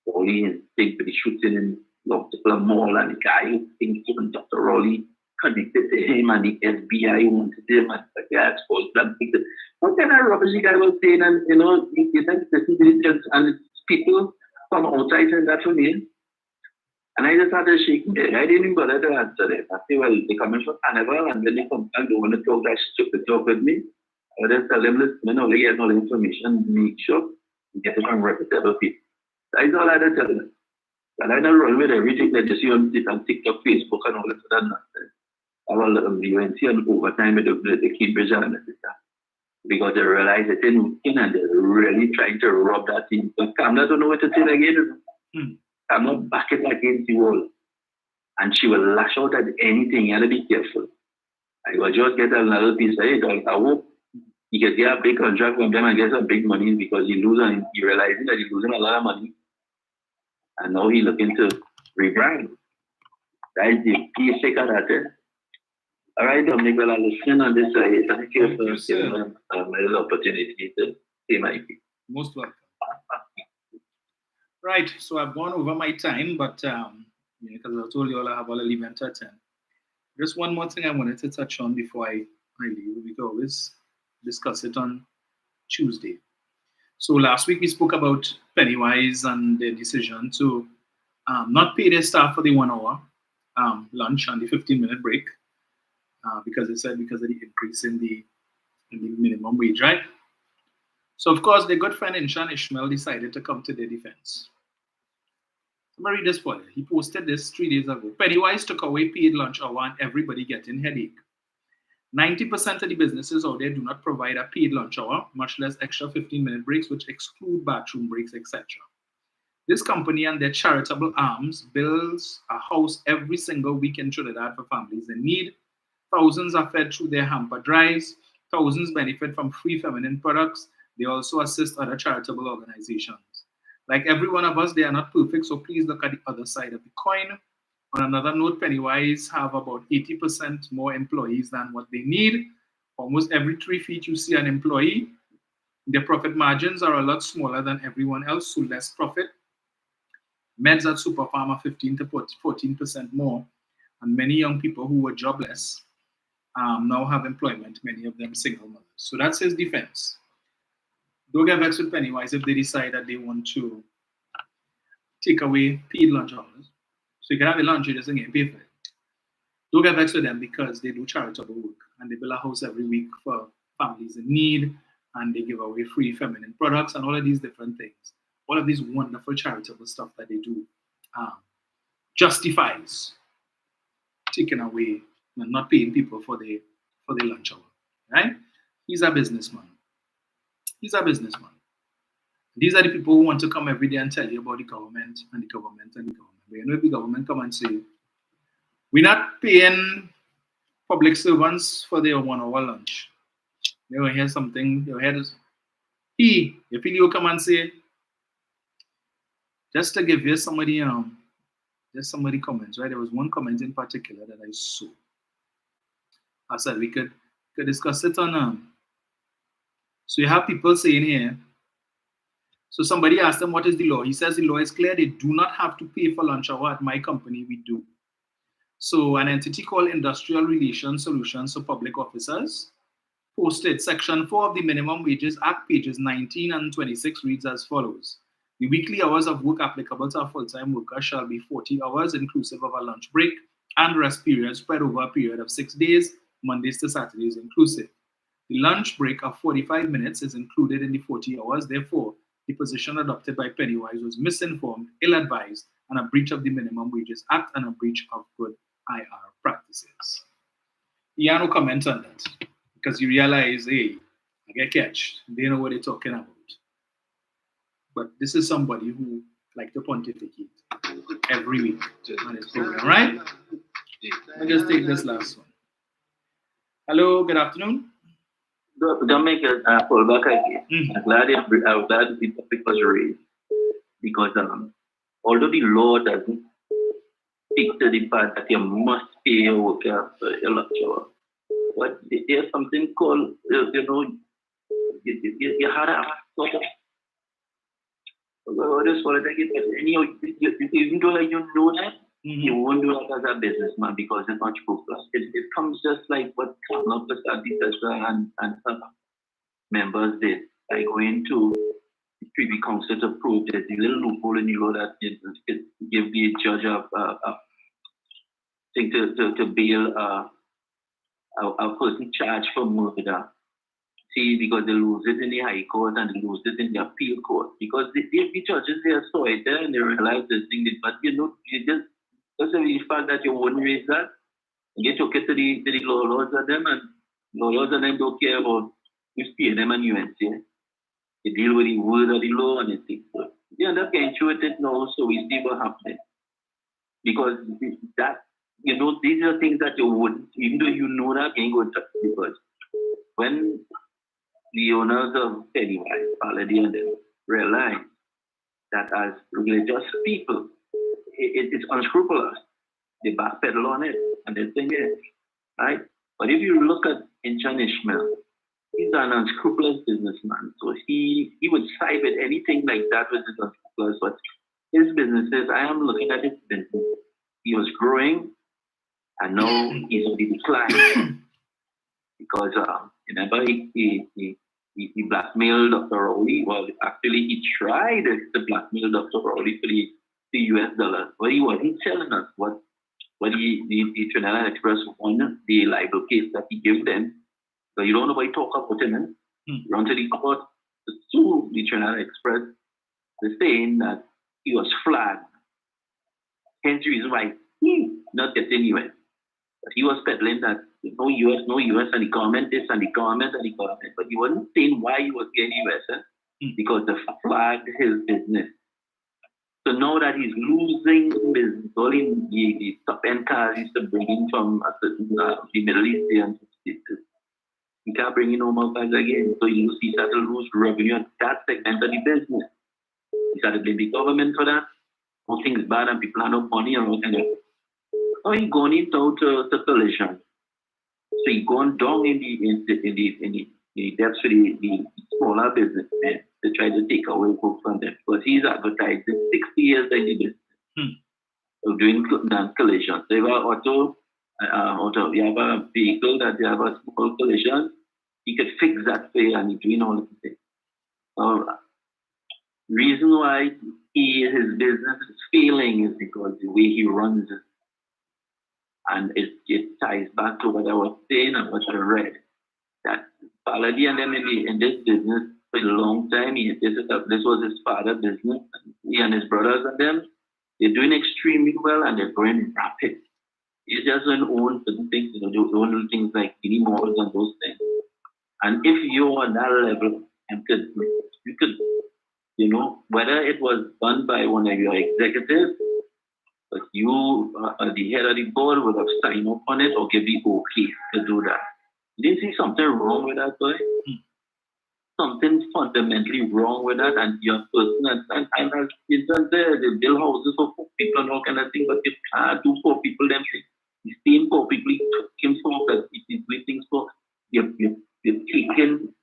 [SPEAKER 12] Rowley and thing for the shooting in the mall and the guy who thinks even Dr. Rowley connected to him and the FBI wanted him and the guy exposed them. What kind of rubbish the guy was saying and he said this intelligence and it's people from outside and that for me. And I just started shaking it. I didn't even bother to answer it. I say, well, they come in for carnival and then they come back, they want to talk that stupid talk with me. I just tell them, listen, they get all the information, make sure you get it from reputable people. That's all I had to tell them. And I don't run with everything that you see on TikTok, Facebook, and all that nonsense. I will UNC and over time with the Cambridge Analytica. Because they realize that they're really trying to rob that team. But Kamala don't know what to say again. I'm not back it against the wall. And she will lash out at anything. You have to be careful. I will just get another piece of it. I hope he can get a big contract from them and get some big money because he realizing that he's losing a lot of money. And now he's looking to rebrand. That's the piece of that. All right, Dominic, well, I'll listen on this side. Thank you for giving me a little opportunity to say my piece.
[SPEAKER 2] Most welcome. Right, so I've gone over my time, but because I told you all I have all event to attend. Just one more thing I wanted to touch on before I leave. We can always discuss it on Tuesday. So last week we spoke about Pennywise and their decision to not pay their staff for the 1 hour lunch and the 15-minute break because they said because of the increase in the minimum wage, right? So, of course, their good friend Inshan Ishmael decided to come to their defense. I'm going to read this for you. He posted this 3 days ago. Pennywise took away paid lunch hour and everybody getting headache. 90% of the businesses out there do not provide a paid lunch hour, much less extra 15-minute breaks, which exclude bathroom breaks, etc. This company and their charitable arms builds a house every single week in Trinidad for families in need. Thousands are fed through their hamper drives. Thousands benefit from free feminine products. They also assist other charitable organizations. Like every one of us, they are not perfect, so please look at the other side of the coin. On another note, Pennywise have about 80% more employees than what they need. Almost every 3 feet you see an employee. Their profit margins are a lot smaller than everyone else, so less profit. Meds at Super Farm are 15 to 14% more. And many young people who were jobless now have employment, many of them single mothers. So that's his defense. Don't get vexed with Pennywise if they decide that they want to take away paid lunch hours. So you can have a lunch, you just get paid for it. Don't get vexed with them because they do charitable work and they build a house every week for families in need and they give away free feminine products and all of these different things. All of these wonderful charitable stuff that they do justifies taking away and not paying people for their lunch hour, right? He's a businessman. He's a businessman. These are the people who want to come every day and tell you about the government and the government and the government. But you know, if the government come and say, we're not paying public servants for their 1 hour lunch. You will hear something, you'll hear this. If you come and say, just to give you somebody comments, right? There was one comment in particular that I saw. I said we could discuss it on. So you have people saying here. So somebody asked them, what is the law? He says the law is clear. They do not have to pay for lunch hour. At my company, we do. So an entity called Industrial Relations Solutions for Public Officers posted Section 4 of the Minimum Wages Act, pages 19 and 26 reads as follows. The weekly hours of work applicable to a full-time worker shall be 40 hours inclusive of a lunch break and rest period spread over a period of 6 days, Mondays to Saturdays inclusive. The lunch break of 45 minutes is included in the 40 hours. Therefore, the position adopted by Pennywise was misinformed, ill-advised, and a breach of the Minimum Wages Act and a breach of good IR practices. He had no comment on that because you realize, hey, I get catched. They know what they're talking about. But this is somebody who like to pontificate every week on his program, right? Let me just take this last one. Hello, good afternoon.
[SPEAKER 12] Don't make a pull back again. I'm glad the topic was raised because although the law doesn't speak to the part that you must pay your worker for your lunch hour, but there's something called you had a sort of even though you know that. You won't do that as a businessman because it's not scrupulous. It comes just like what Kamala and some members did by going to the Privy Council to prove there's a little loophole in the law that it give the judge a thing to bail a person charged for murder. See, because they lose it in the High Court and they lose it in the Appeal Court. Because the judges, they saw it there and they realized this thing. But you just the fact that you wouldn't raise that, you took it to the laws of them, and laws of them don't care about you pay them and UNC. They deal with the word of the law and things. So they end up getting through it now, so we see what happens. Because that, these are things that you wouldn't, even though you know that, you ain't going to touch it. Because when the owners of Pennywise, Paladin, and them realize that as religious people, it's unscrupulous. They backpedal on it, and they think it, right? But if you look at Injan Ishmael, he's an unscrupulous businessman. So he would side with anything like that which is unscrupulous. But his businesses, I am looking at his business. He was growing, and now he's on the decline. Because remember, he blackmailed Dr. Rowley. Well, actually, he tried to blackmail Dr. Rowley for the US dollar. But he wasn't telling us what the Trinidad Express won the libel case that he gave them. So you don't know why he talk about him. Run to the court to sue the Trinidad Express. They're saying that he was flagged. Hence the reason why he not getting US. But he was peddling that no US, and the government this and the government and the government. But he wasn't saying why he was getting US, because they flagged his business. So now that he's losing business, all the top end cars he used to bring in from the Middle East, he can't bring in no more cars again. So he started to lose revenue on that segment of the business. He started to blame the government for that. All things bad and people have no money and all kind of. So he gone into collision. So he gone down in the depths for the smaller businessmen to try to take away hope from them. Because he's advertising 60 years in the business of doing collisions. So you have a vehicle that you have a small collision, he could fix that for you and he's doing all of the things. Reason why his business is failing is because the way he runs it. And it ties back to what I was saying and what I read. That Paladin and them in this business for a long time. This was his father's business. He and his brothers and them, they're doing extremely well and they're growing rapid. He just don't own certain things, they own things like mini malls and those things. And if you're on that level, you could, whether it was done by one of your executives, but you, the head of the board, would have signed up on it or give the okay to do that. You didn't see something wrong with that, boy? Something fundamentally wrong with that, and your person, and as it's there, they build houses for poor people and all kind of things, but you can't do poor people them things. The same poor people he took him for that he is doing things for, you're taking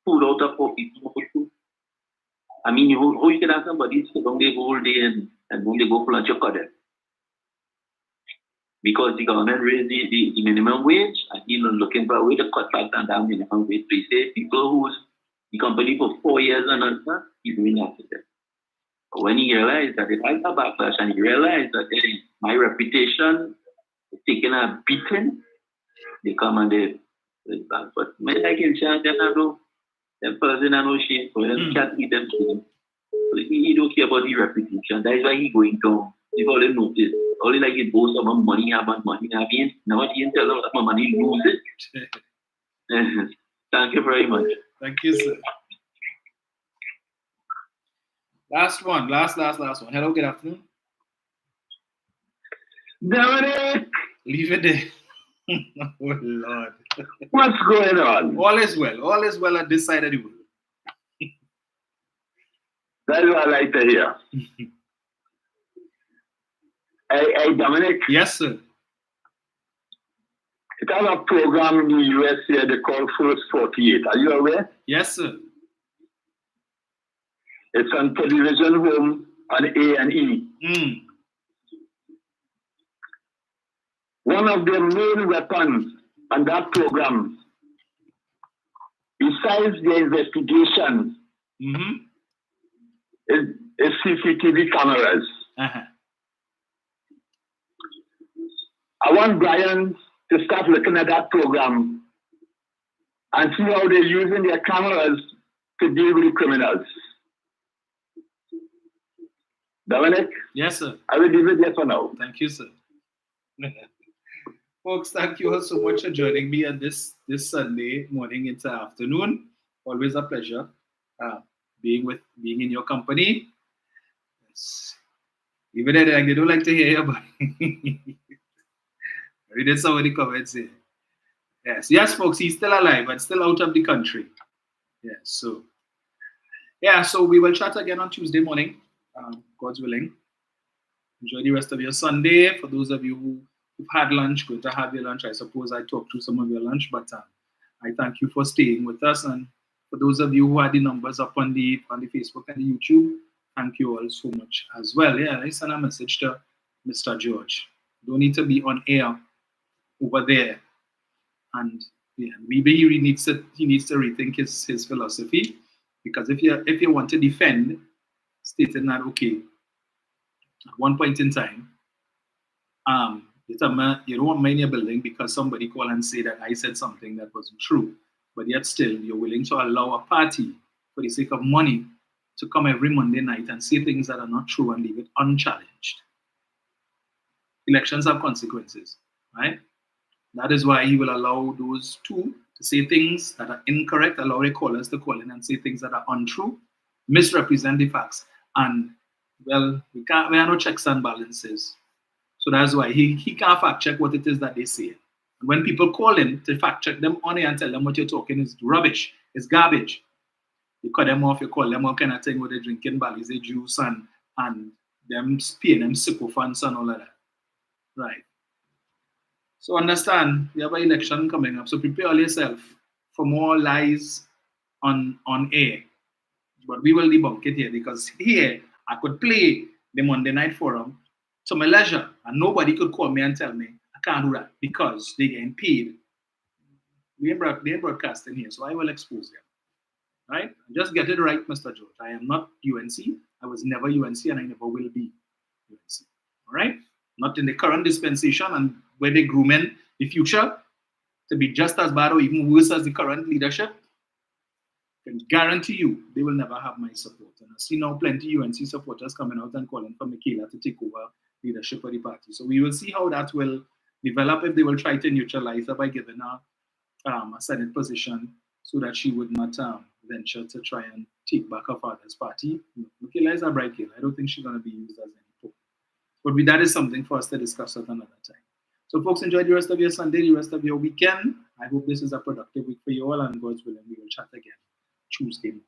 [SPEAKER 12] food out of our people for food. I mean, how you can have somebody sit down the whole day and when they go for lunch, you cut them. Because the government raised the minimum wage, and even looking for a way to cut back on that minimum wage. They say people who's the company for 4 years and under, he's doing that to them. But when he realized that if I come backlash and he realized that hey, my reputation is taking a beating, they come and they back. But men like him, they know them person and no shame for them, can't eat them to them. So he don't care about the reputation. That is why he going down. If all them notice, only like it goes some money, have money, now he tell them that my money lose it. Thank you very much.
[SPEAKER 2] Thank you, sir. Last one. Hello, good afternoon.
[SPEAKER 8] Dominic!
[SPEAKER 2] Leave it there. Oh, Lord.
[SPEAKER 8] What's going on?
[SPEAKER 2] All is well at this side of the world.
[SPEAKER 8] That's what I like to hear. Hey, Dominic.
[SPEAKER 2] Yes, sir.
[SPEAKER 8] It has a program in the US here they call First 48. Are you aware?
[SPEAKER 2] Yes, sir.
[SPEAKER 8] It's on television home on A&E. One of the main weapons on that program, besides the investigation, is CCTV cameras. I want Brian to start looking at that program and see how they're using their cameras to deal with the criminals. Dominic?
[SPEAKER 2] Yes, sir.
[SPEAKER 8] I will leave it there for now.
[SPEAKER 2] Thank you, sir. Folks, thank you all so much for joining me on this Sunday morning into afternoon. Always a pleasure being in your company. Yes. Even though they don't like to hear you, but we did some of the comments here. Yes, folks, he's still alive but still out of the country. So we will chat again on Tuesday morning, God's willing. Enjoy the rest of your Sunday. For those of you who've had lunch, good to have your lunch. I suppose I talked through some of your lunch, but I thank you for staying with us. And for those of you who had the numbers up on the Facebook and the YouTube, thank you all so much as well. I sent a message to Mr. George. Don't need to be on air over there. And maybe he needs to rethink his philosophy, because if you want to defend stating that okay, at one point in time, you don't want me in your building because somebody called and say that I said something that wasn't true, but yet still you're willing to allow a party for the sake of money to come every Monday night and say things that are not true and leave it unchallenged. Elections have consequences, right? That is why he will allow those two to say things that are incorrect, allow the callers to call in and say things that are untrue, misrepresent the facts, and well, we are no checks and balances. So that's why he can't fact check what it is that they say. And when people call in to fact check them on it and tell them what you're talking is rubbish, it's garbage, you cut them off, you call them all kind of thing where they're drinking Balize juice and them paying them sycophants and all of that. Right. So understand, we have an election coming up. So prepare yourself for more lies on air. But we will debunk it here, because here I could play the Monday Night Forum to my leisure, and nobody could call me and tell me I can't do that because they're getting paid. They're broadcasting here, so I will expose them. Right? Just get it right, Mr. George. I am not UNC. I was never UNC, and I never will be UNC. All right? Not in the current dispensation, and where they groom in the future to be just as bad or even worse as the current leadership. I can guarantee you they will never have my support. And I see now plenty UNC supporters coming out and calling for Michaela to take over leadership of the party. So we will see how that will develop, if they will try to neutralize her by giving her a Senate position so that she would not venture to try and take back her father's party. Michaela is a bright girl. I don't think she's going to be used as any pope. But that is something for us to discuss at another time. So folks, enjoy the rest of your Sunday, the rest of your weekend. I hope this is a productive week for you all, and God's willing, we will chat again Tuesday morning.